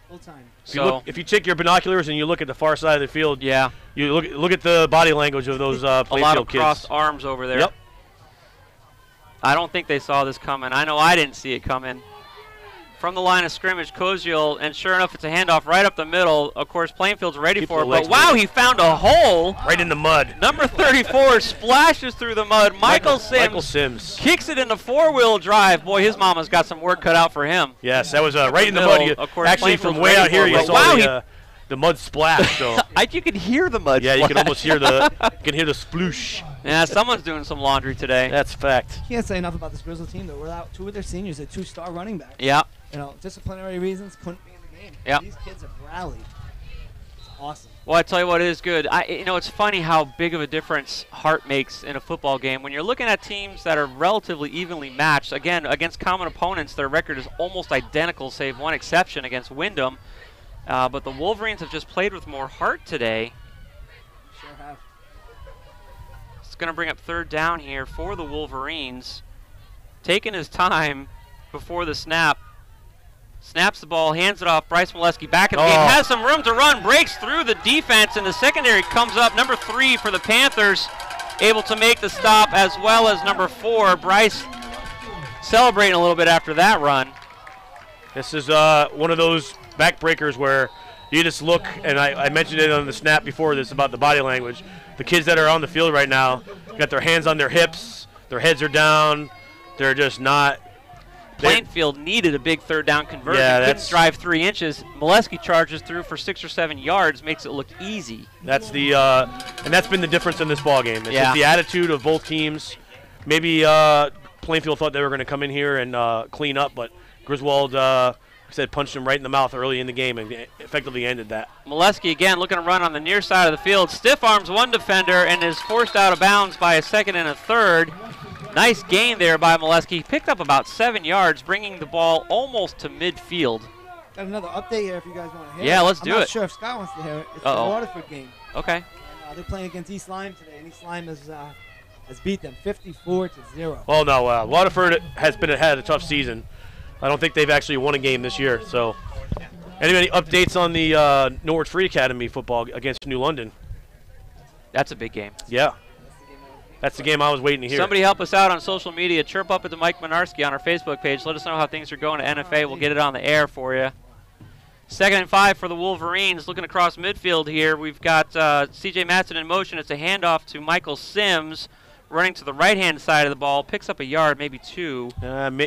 full time. So if you take your binoculars and you look at the far side of the field, yeah, you look at the body language of those Plainfield a lot of kids. crossed arms over there. Yep. I don't think they saw this coming. I know I didn't see it coming. From the line of scrimmage, Koziel, and sure enough, it's a handoff right up the middle. Of course, Plainfield's ready for it, but wow, he found a hole. Right in the mud. Number 34 splashes through the mud. Michael Sims kicks it in the four-wheel drive. Boy, his mama's got some work cut out for him. Yes, that was right in the mud. Of course, actually, from way out here, you saw the mud splash. So you could hear the mud. Yeah, splash. you can almost hear the sploosh. Yeah, someone's doing some laundry today. That's a fact. You can't say enough about this Griswold team, though. Without two of their seniors, a two-star running back. Yeah. Disciplinary reasons couldn't be in the game. Yeah. These kids have rallied. It's awesome. Well, I tell you what, it is good. It's funny how big of a difference heart makes in a football game. When you're looking at teams that are relatively evenly matched, again, against common opponents, their record is almost identical, save one exception against Wyndham. But the Wolverines have just played with more heart today. Sure have. It's going to bring up third down here for the Wolverines. Taking his time before the snap. Snaps the ball, hands it off. Bryce Molesky back in the game. Has some room to run. Breaks through the defense, and the secondary comes up. Number 3 for the Panthers, able to make the stop, as well as number 4. Bryce celebrating a little bit after that run. This is one of those backbreakers where you just look, and I mentioned it on the snap before this about the body language. The kids that are on the field right now got their hands on their hips. Their heads are down. They're just not. Plainfield needed a big third down conversion. Yeah, couldn't drive 3 inches. Molesky charges through for 6 or 7 yards, makes it look easy. That's and that's been the difference in this ball game. It's just the attitude of both teams. Maybe Plainfield thought they were going to come in here and clean up, but Griswold, punched him right in the mouth early in the game and effectively ended that. Molesky again looking to run on the near side of the field. Stiff arms one defender and is forced out of bounds by a second and a third. Nice gain there by Molesky. Picked up about 7 yards, bringing the ball almost to midfield. Got another update here if you guys want to hear it. Yeah, let's do it. I'm not sure if Scott wants to hear it. It's the Waterford game. Okay. And, they're playing against East Lyme today, and East Lyme has beat them 54-0. Well, no, Waterford had a tough season. I don't think they've actually won a game this year. So, any updates on the Norwich Free Academy football against New London? That's a big game. Yeah. That's the game I was waiting to hear. Somebody help us out on social media. Chirp up at the Mike Minarski on our Facebook page. Let us know how things are going at NFA. We'll get it on the air for you. 2nd and 5 for the Wolverines. Looking across midfield here, we've got C.J. Matson in motion. It's a handoff to Michael Sims, running to the right-hand side of the ball. Picks up a yard, maybe 2.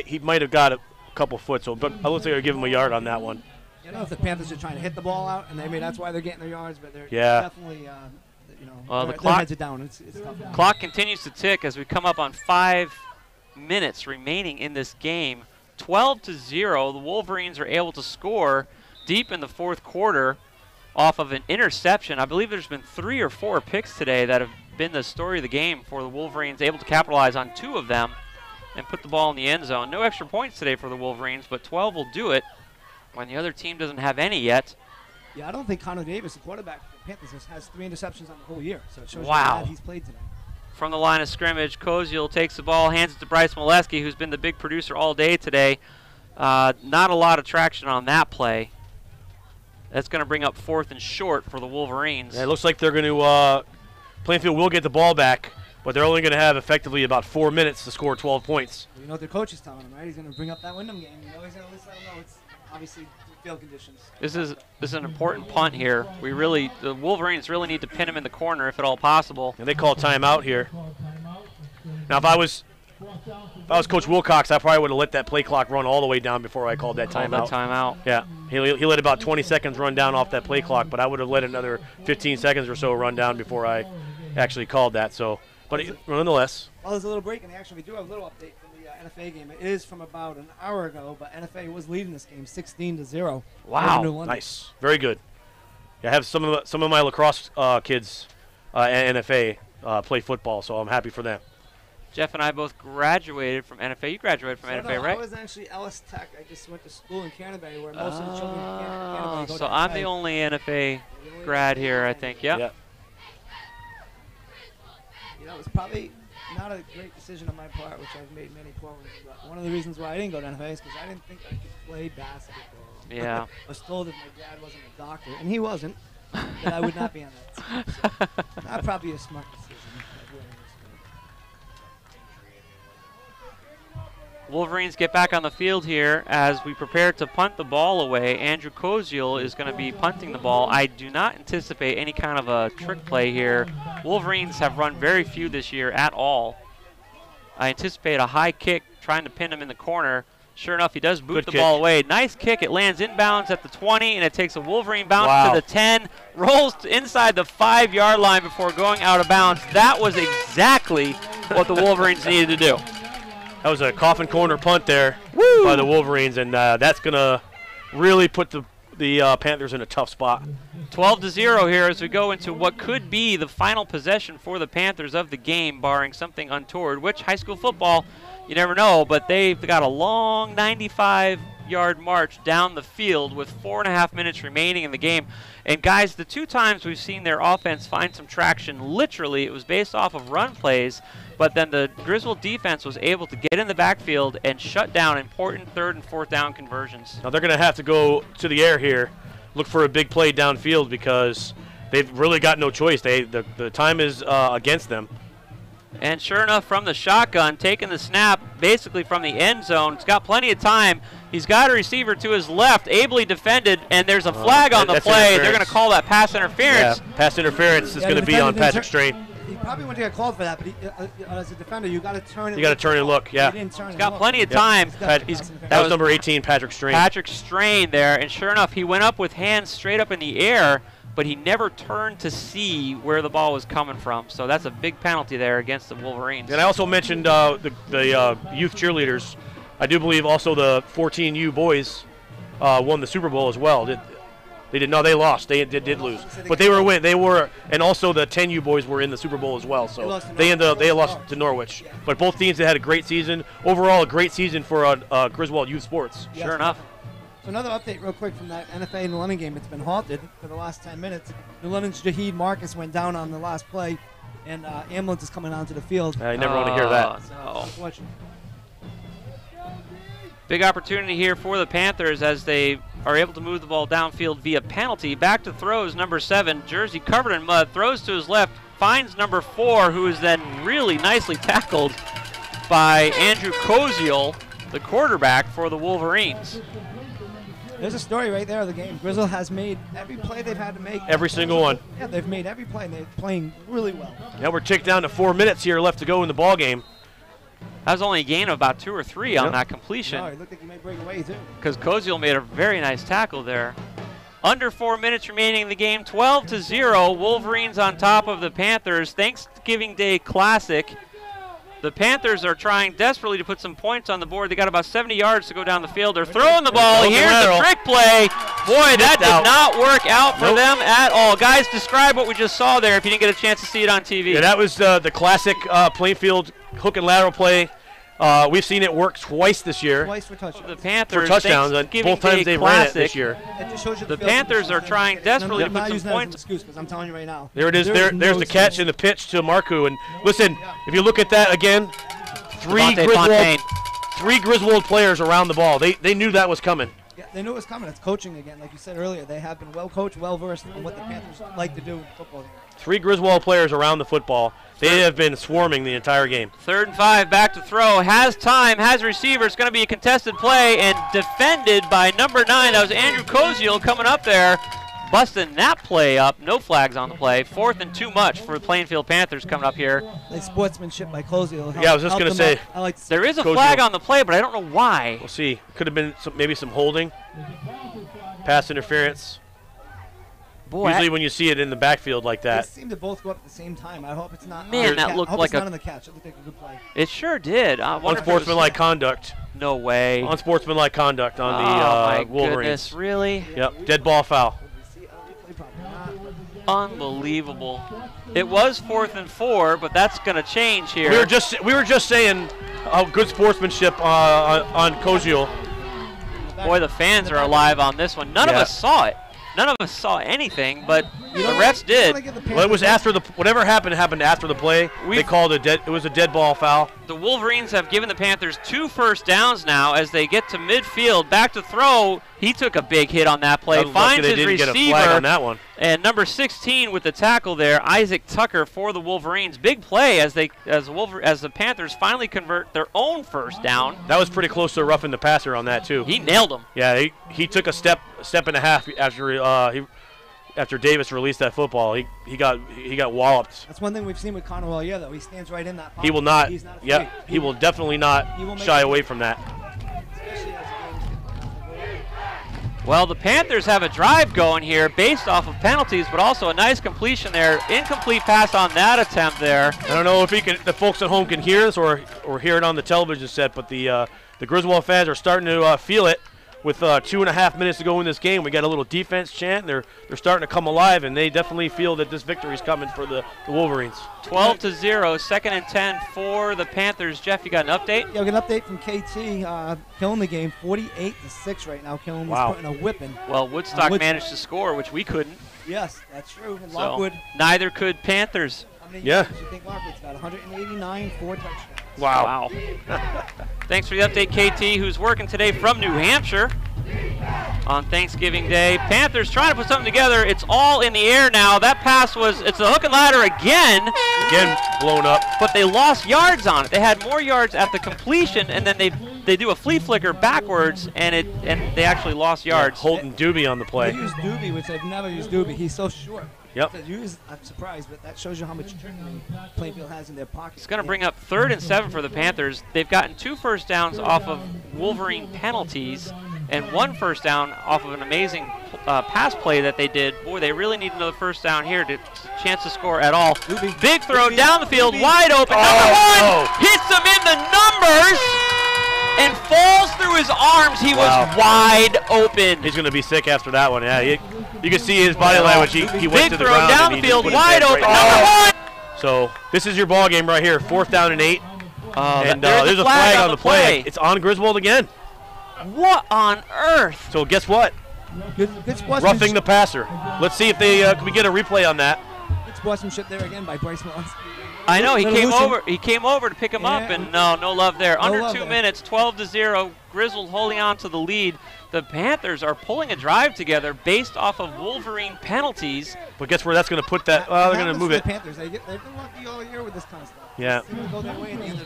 He might have got a couple foot, but I looks like I'll give him a yard on that one. You know, if the Panthers are trying to hit the ball out, and maybe that's why they're getting their yards, but they're definitely the clock, heads are down. It's tough. Clock continues to tick as we come up on 5 minutes remaining in this game. 12-0. The Wolverines are able to score deep in the 4th quarter off of an interception. I believe there's been 3 or 4 picks today that have been the story of the game for the Wolverines, able to capitalize on 2 of them and put the ball in the end zone. No extra points today for the Wolverines, but 12 will do it when the other team doesn't have any yet. Yeah, I don't think Connor Davis, the quarterback for the Panthers, has 3 interceptions on the whole year. So it shows you Wow. how bad he's played today. From the line of scrimmage, Koziel takes the ball, hands it to Bryce Molesky, who's been the big producer all day today. Not a lot of traction on that play. That's going to bring up 4th and short for the Wolverines. Yeah, it looks like they're going to Plainfield will get the ball back, but they're only going to have effectively about 4 minutes to score 12 points. Well, you know what their coach is telling him, right? He's going to bring up that Wyndham game. You know he's going to let them know it's obviously field conditions. This is an important punt here. The Wolverines really need to pin him in the corner if at all possible. And they call timeout here. Now, if I was Coach Wilcox, I probably would have let that play clock run all the way down before I called that timeout. Yeah, he let about 20 seconds run down off that play clock, but I would have let another 15 seconds or so run down before I actually called that. So, but nonetheless. Well, there's a little break in the action. We do have a little update from the NFA game. It is from about an hour ago, but NFA was leading this game 16-0. Wow, nice, very good. Yeah, I have some of my lacrosse kids at NFA play football, so I'm happy for them. Jeff and I both graduated from NFA. You graduated from NFA, right? I was actually Ellis Tech. I just went to school in Canterbury, where most of the children in Canterbury go to So I'm the only NFA grad here, I think. Yep. Yeah. You know, it was probably not a great decision on my part, which I've made many poor ones. But one of the reasons why I didn't go to NFA is because I didn't think I could play basketball. Yeah. I was told if my dad wasn't a doctor, and he wasn't, that I would not be on that team. So not probably a smart decision. Wolverines get back on the field here as we prepare to punt the ball away. Andrew Koziel is going to be punting the ball. I do not anticipate any kind of a trick play here. Wolverines have run very few this year at all. I anticipate a high kick trying to pin him in the corner. Sure enough, he does boot the ball away. Nice kick. It lands inbounds at the 20, and it takes a Wolverine bounce to the 10, rolls inside the 5-yard line before going out of bounds. That was exactly what the Wolverines needed to do. That was a coffin corner punt there by the Wolverines, and that's going to really put the Panthers in a tough spot. 12-0 here as we go into what could be the final possession for the Panthers of the game, barring something untoward, which high school football, you never know, but they've got a long 95-yard march down the field with 4.5 minutes remaining in the game. And guys, the 2 times we've seen their offense find some traction, literally it was based off of run plays, but then the Griswold defense was able to get in the backfield and shut down important 3rd and 4th down conversions. Now they're going to have to go to the air here, look for a big play downfield because they've really got no choice. The time is against them. And sure enough, from the shotgun, taking the snap basically from the end zone. He's got plenty of time. He's got a receiver to his left, ably defended, and there's a flag on the play. They're going to call that pass interference. Yeah, pass interference is going to be on Patrick Strain. He probably wouldn't get called for that, but as a defender, you got to turn it. You got to turn and look, yeah. He's got plenty of time. That was number 18, Patrick Strain. Patrick Strain there, and sure enough, he went up with hands straight up in the air, but he never turned to see where the ball was coming from. So that's a big penalty there against the Wolverines. And I also mentioned the youth cheerleaders. I do believe also the 14U boys won the Super Bowl as well. They did. No, they lost. They did lose, but they were They were, and also the 10U boys were in the Super Bowl as well. So they lost to Norwich. But both teams had a great season. Overall, a great season for Griswold Youth Sports. Sure enough. So another update real quick from that NFA and New London game. It's been halted for the last 10 minutes. New London's Jaheed Marcus went down on the last play, and ambulance is coming onto the field. I never want to hear that. No. Big opportunity here for the Panthers as they are able to move the ball downfield via penalty. Back to throws, number 7, jersey covered in mud, throws to his left, finds number 4, who is then really nicely tackled by Andrew Koziel, the quarterback for the Wolverines. There's a story right there of the game. Griswold has made every play they've had to make. Every single one. Yeah, they've made every play, and they're playing really well. Now we're ticked down to 4 minutes here left to go in the ball game. That was only a gain of about 2 or 3 on that completion. No, it looked like he may break away, too. Because Koziel made a very nice tackle there. Under 4 minutes remaining in the game, 12-0. Wolverines on top of the Panthers. Thanksgiving Day Classic The Panthers are trying desperately to put some points on the board. They got about 70 yards to go down the field. They're throwing the ball. Here's the trick play. Boy, that did not work out for them at all. Guys, describe what we just saw there if you didn't get a chance to see it on TV. Yeah, that was the classic Plainfield hook and lateral play. We've seen it work twice this year. Twice for touchdowns. The Panthers, for touchdowns, and both times they ran it this year. The Panthers are trying desperately to put some points. Excuse, because I'm telling you right now. There it is. There's the catch and the pitch to Marku. And listen, if you look at that again, three Griswold players around the ball. They knew that was coming. Yeah, they knew it was coming. It's coaching again, like you said earlier. They have been well coached, well versed in what the Panthers like to do in football. 3 Griswold players around the football. They have been swarming the entire game. 3rd and 5, back to throw. Has time, has receiver. It's going to be a contested play and defended by number 9. That was Andrew Koziel coming up there, busting that play up. No flags on the play. 4th and too much for the Plainfield Panthers coming up here. Like sportsmanship by Koziel. Yeah, I was just going to say. There is a flag on the play, but I don't know why. We'll see. Could have been maybe some holding, pass interference. Boy, usually when you see it in the backfield like that. They seem to both go up at the same time. I hope it's not. Man, that looked like not on the catch. It looked like a good play. It sure did. Unsportsmanlike conduct. No way. Unsportsmanlike conduct on the my Wolverines. Goodness, really? Yep, dead ball foul. Unbelievable. It was 4th and 4, but that's going to change here. We were just saying good sportsmanship on Koziel. Boy, the fans are alive on this one. None of us saw it. None of us saw anything, but the refs did. Well, it was after whatever happened after the play. They called it was a dead ball foul. The Wolverines have given the Panthers 2 first downs now as they get to midfield. Back to throw. He took a big hit on that play. Finds his receiver. Get a flag on that one. And number 16 with the tackle there, Isaac Tucker for the Wolverines. Big play as the Panthers finally convert their own first down. That was pretty close to roughing the passer on that too. He nailed him. Yeah, he took a step and a half after Davis released that football. He got walloped. That's one thing we've seen with Connor all year, though. He stands right in that pocket. He will not. He's not afraid. Yeah, he will definitely not shy away from that. Well, the Panthers have a drive going here based off of penalties, but also a nice completion there. Incomplete pass on that attempt there. I don't know if the folks at home can hear this or hear it on the television set, but the Griswold fans are starting to feel it. With 2.5 minutes to go in this game, we got a little defense chant. They're starting to come alive, and they definitely feel that this victory is coming for the Wolverines. 12-0, 2nd and 10 for the Panthers. Jeff, you got an update? Yeah, we got an update from KT. Killing the game, 48-6 right now. Killing was putting a whipping. Well, Woodstock managed to score, which we couldn't. Yes, that's true. And Lockwood. Neither could Panthers. How many yards do you think Lockwood's got? 189, 4 touchdowns. Wow. Thanks for the update, KT, who's working today from New Hampshire on Thanksgiving Day. Panthers trying to put something together. It's all in the air now. That pass it's the hook and ladder again. Again blown up. But they lost yards on it. They had more yards at the completion, and then they do a flea flicker backwards, and they actually lost yards. Yeah, Holton Doobie on the play. They used Doobie, which I've never used Doobie. He's so short. Yep. I'm surprised, but that shows you how much Plainfield has in their pocket. It's going to bring up 3rd and 7 for the Panthers. They've gotten 2 first downs off of Wolverine penalties and 1 first down off of an amazing pass play that they did. Boy, they really need another first down here to chance to score at all. Doobie. Big throw down the field, wide open. Number 1 hits him in the numbers and falls through his arms. He was wide open. He's going to be sick after that one. Yeah, you can see his body language. He went to the ground. Big throw down the field, wide open. Number 1. So this is your ball game right here. 4th down and 8. And there's a flag on the play. It's on Griswold again. What on earth? So guess what? Good Roughing the passer. Let's see if can we get a replay on that. Good sportsmanship there again by Bryce Mullins. I know, he came over to pick him up, and no love there. Under 2 minutes, 12-0, Griswold holding on to the lead. The Panthers are pulling a drive together based off of Wolverine penalties. But guess where that's going to put that? They're going to move it. The Panthers, they've been lucky all year with this kind of stuff. Yeah.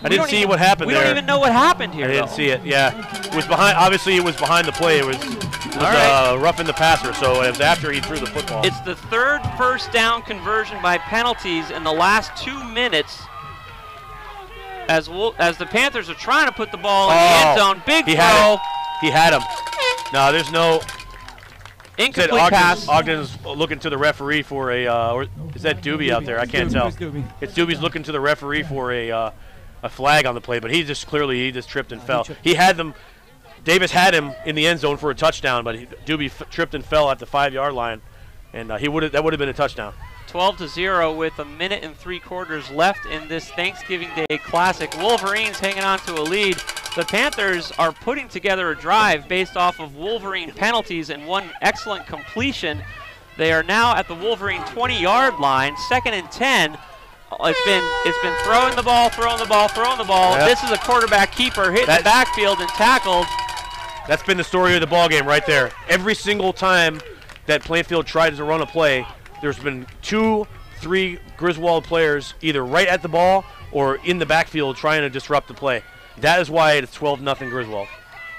I didn't see what happened there. We don't even know what happened here. I didn't see it. Yeah, it was behind. Obviously, it was behind the play. It was roughing the passer. So it was after he threw the football. It's the 3rd first down conversion by penalties in the last 2 minutes. As the Panthers are trying to put the ball in the end zone. Big throw. He had him. No, there's no. Incomplete pass. Ogden's looking to the referee for a. Or is that Doobie out there? I can't tell. It's Doobie's looking to the referee for a flag on the play, but he just tripped and fell. He had them. Davis had him in the end zone for a touchdown, but Doobie tripped and fell at the 5-yard line, and that would have been a touchdown. 12-0 with 1 minute and 3/4 left in this Thanksgiving Day Classic. Wolverines hanging on to a lead. The Panthers are putting together a drive based off of Wolverine penalties and one excellent completion. They are now at the Wolverine 20-yard line, 2nd and 10. It's been throwing the ball. Yep. This is a quarterback keeper hitting the backfield and tackled. That's been the story of the ball game right there. Every single time that Plainfield tried to run a play, there's been 2-3 Griswold players either right at the ball or in the backfield trying to disrupt the play. That is why it's 12-0 Griswold.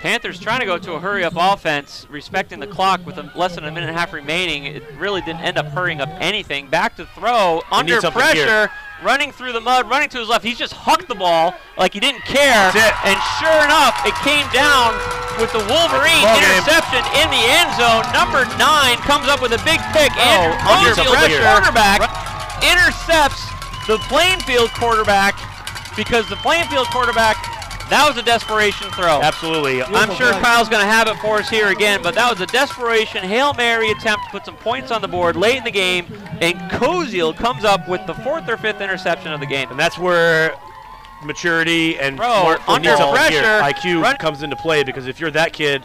Panthers trying to go to a hurry-up offense, respecting the clock with less than 1.5 minutes remaining. It really didn't end up hurrying up anything. Back to throw, under pressure, running through the mud, running to his left. He's just hucked the ball like he didn't care. And sure enough, it came down with the Wolverine interception in the end zone. Number 9 comes up with a big pick. Under pressure, quarterback intercepts the Plainfield quarterback because the Plainfield quarterback, that was a desperation throw. Absolutely. I'm sure Kyle's going to have it for us here again, but that was a desperation Hail Mary attempt to put some points on the board late in the game, and Koziel comes up with the 4th or 5th interception of the game. And that's where maturity and under pressure IQ comes into play, because if you're that kid,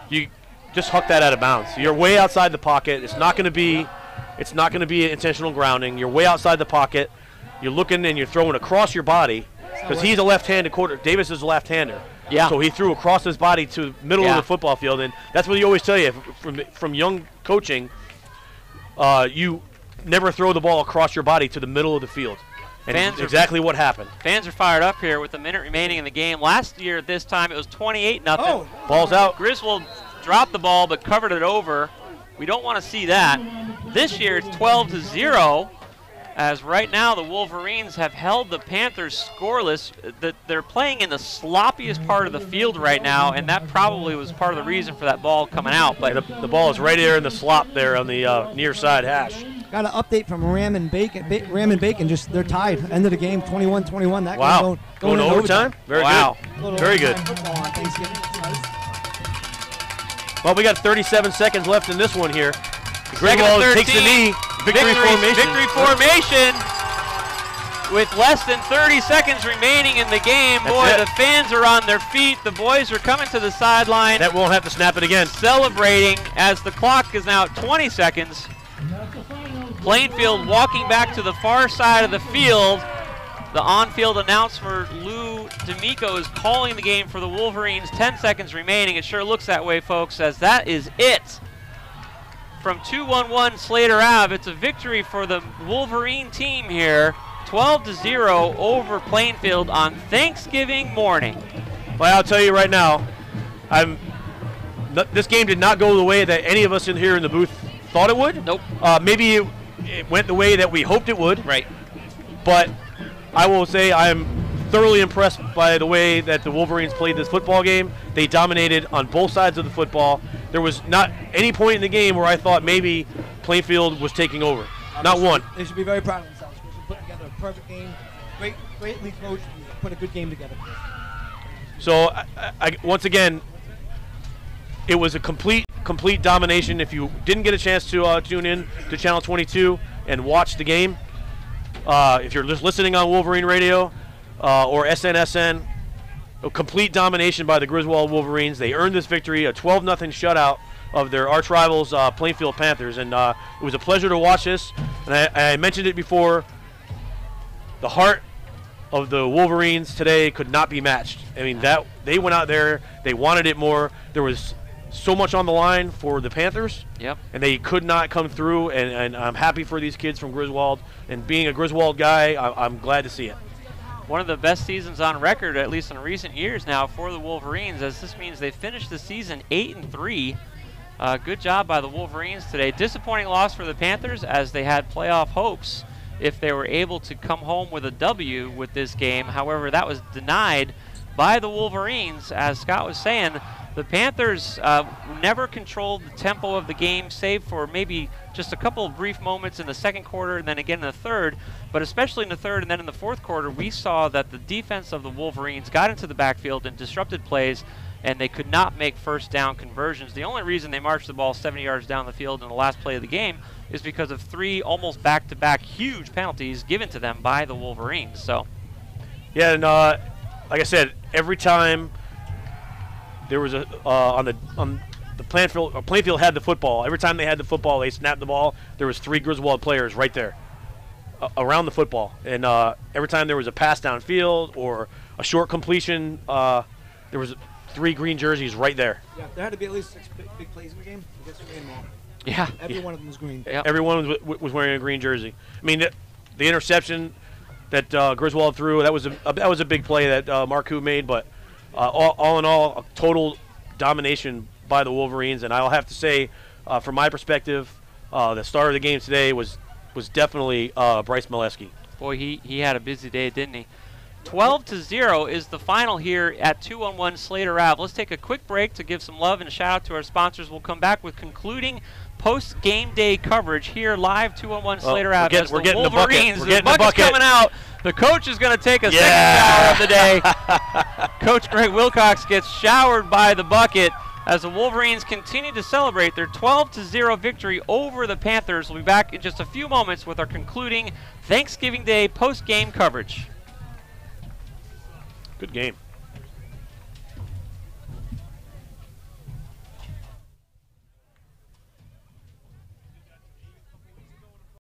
you just huck that out of bounds. You're way outside the pocket. It's not going to be intentional grounding. You're way outside the pocket. You're looking and you're throwing across your body. Because he's a left-handed quarter. Davis is a left-hander. Yeah. So he threw across his body to the middle of the football field, and that's what you always tell you from young coaching. You never throw the ball across your body to the middle of the field. And it's exactly what happened. Fans are fired up here with a minute remaining in the game. Last year at this time it was 28-0. Oh, ball's out. Griswold dropped the ball but covered it over. We don't want to see that. This year it's 12-0. As right now the Wolverines have held the Panthers scoreless. They're playing in the sloppiest part of the field right now, and that probably was part of the reason for that ball coming out. But the ball is right there in the slop there on the near side hash. Got an update from Ram and Bacon. Just they're tied. End of the game, 21-21. That wow. Going to overtime? Very good. Very good. Well, we got 37 seconds left in this one here. Griswold takes the knee. Victory formation with less than 30 seconds remaining in the game. The fans are on their feet. The boys are coming to the sideline. That won't have to snap it again. Celebrating as the clock is now at 20 seconds. Plainfield walking back to the far side of the field. The on-field announcer, Lou D'Amico, is calling the game for the Wolverines. 10 seconds remaining. It sure looks that way, folks, as that is it. From 211 Slater Ave, it's a victory for the Wolverine team here, 12-0 over Plainfield on Thanksgiving morning. Well, I'll tell you right now, this game did not go the way that any of us in here in the booth thought it would. Nope. Maybe it went the way that we hoped it would. Right. But I will say I am thoroughly impressed by the way that the Wolverines played this football game. They dominated on both sides of the football. There was not any point in the game where I thought maybe Plainfield was taking over. Not one. They should be very proud of themselves. They should put together a perfect game. Greatly coached. Put a good game together. So, once again, it was a complete domination. If you didn't get a chance to tune in to Channel 22 and watch the game, if you're just listening on Wolverine Radio or SNSN, a complete domination by the Griswold Wolverines. They earned this victory, a 12-0 shutout of their arch rivals, Plainfield Panthers. And it was a pleasure to watch this. And I mentioned it before, the heart of the Wolverines today could not be matched. I mean, they went out there, they wanted it more. There was so much on the line for the Panthers. Yep. And they could not come through, and I'm happy for these kids from Griswold. And being a Griswold guy, I'm glad to see it. One of the best seasons on record, at least in recent years now, for the Wolverines, as this means they finished the season 8-3. Good job by the Wolverines today. Disappointing loss for the Panthers, as they had playoff hopes if they were able to come home with a W with this game. However, that was denied by the Wolverines. As Scott was saying, the Panthers never controlled the tempo of the game, save for maybe just a couple of brief moments in the second quarter and then again in the third. But especially in the third and then in the fourth quarter, we saw that the defense of the Wolverines got into the backfield and disrupted plays, and they could not make first down conversions. The only reason they marched the ball 70 yards down the field in the last play of the game is because of 3 almost back-to-back huge penalties given to them by the Wolverines. So, yeah, and like I said, every time there was a on the Plainfield had the football. Every time they had the football, they snapped the ball. There was 3 Griswold players right there around the football, and every time there was a pass downfield or a short completion, there was 3 green jerseys right there. Yeah, there had to be at least 6 big plays in the game. I guess we ran them all. yeah. Every one of them was green. Yep. Everyone was wearing a green jersey. I mean, the interception that Griswold threw, that was a big play that Marcoux made, but all in all, a total domination by the Wolverines. And I'll have to say, from my perspective, the star of the game today was definitely Bryce Molesky. Boy, he had a busy day, didn't he? 12-0 is the final here at 211 Slater Ave. Let's take a quick break to give some love and a shout out to our sponsors. We'll come back with concluding post-game day coverage here live 211 Slater Ave. We're getting the bucket. We're getting the bucket's bucket. coming out. The coach is going to take a second shower of the day. Coach Greg Wilcox gets showered by the bucket as the Wolverines continue to celebrate their 12-0 victory over the Panthers. We'll be back in just a few moments with our concluding Thanksgiving Day post-game coverage. Good game.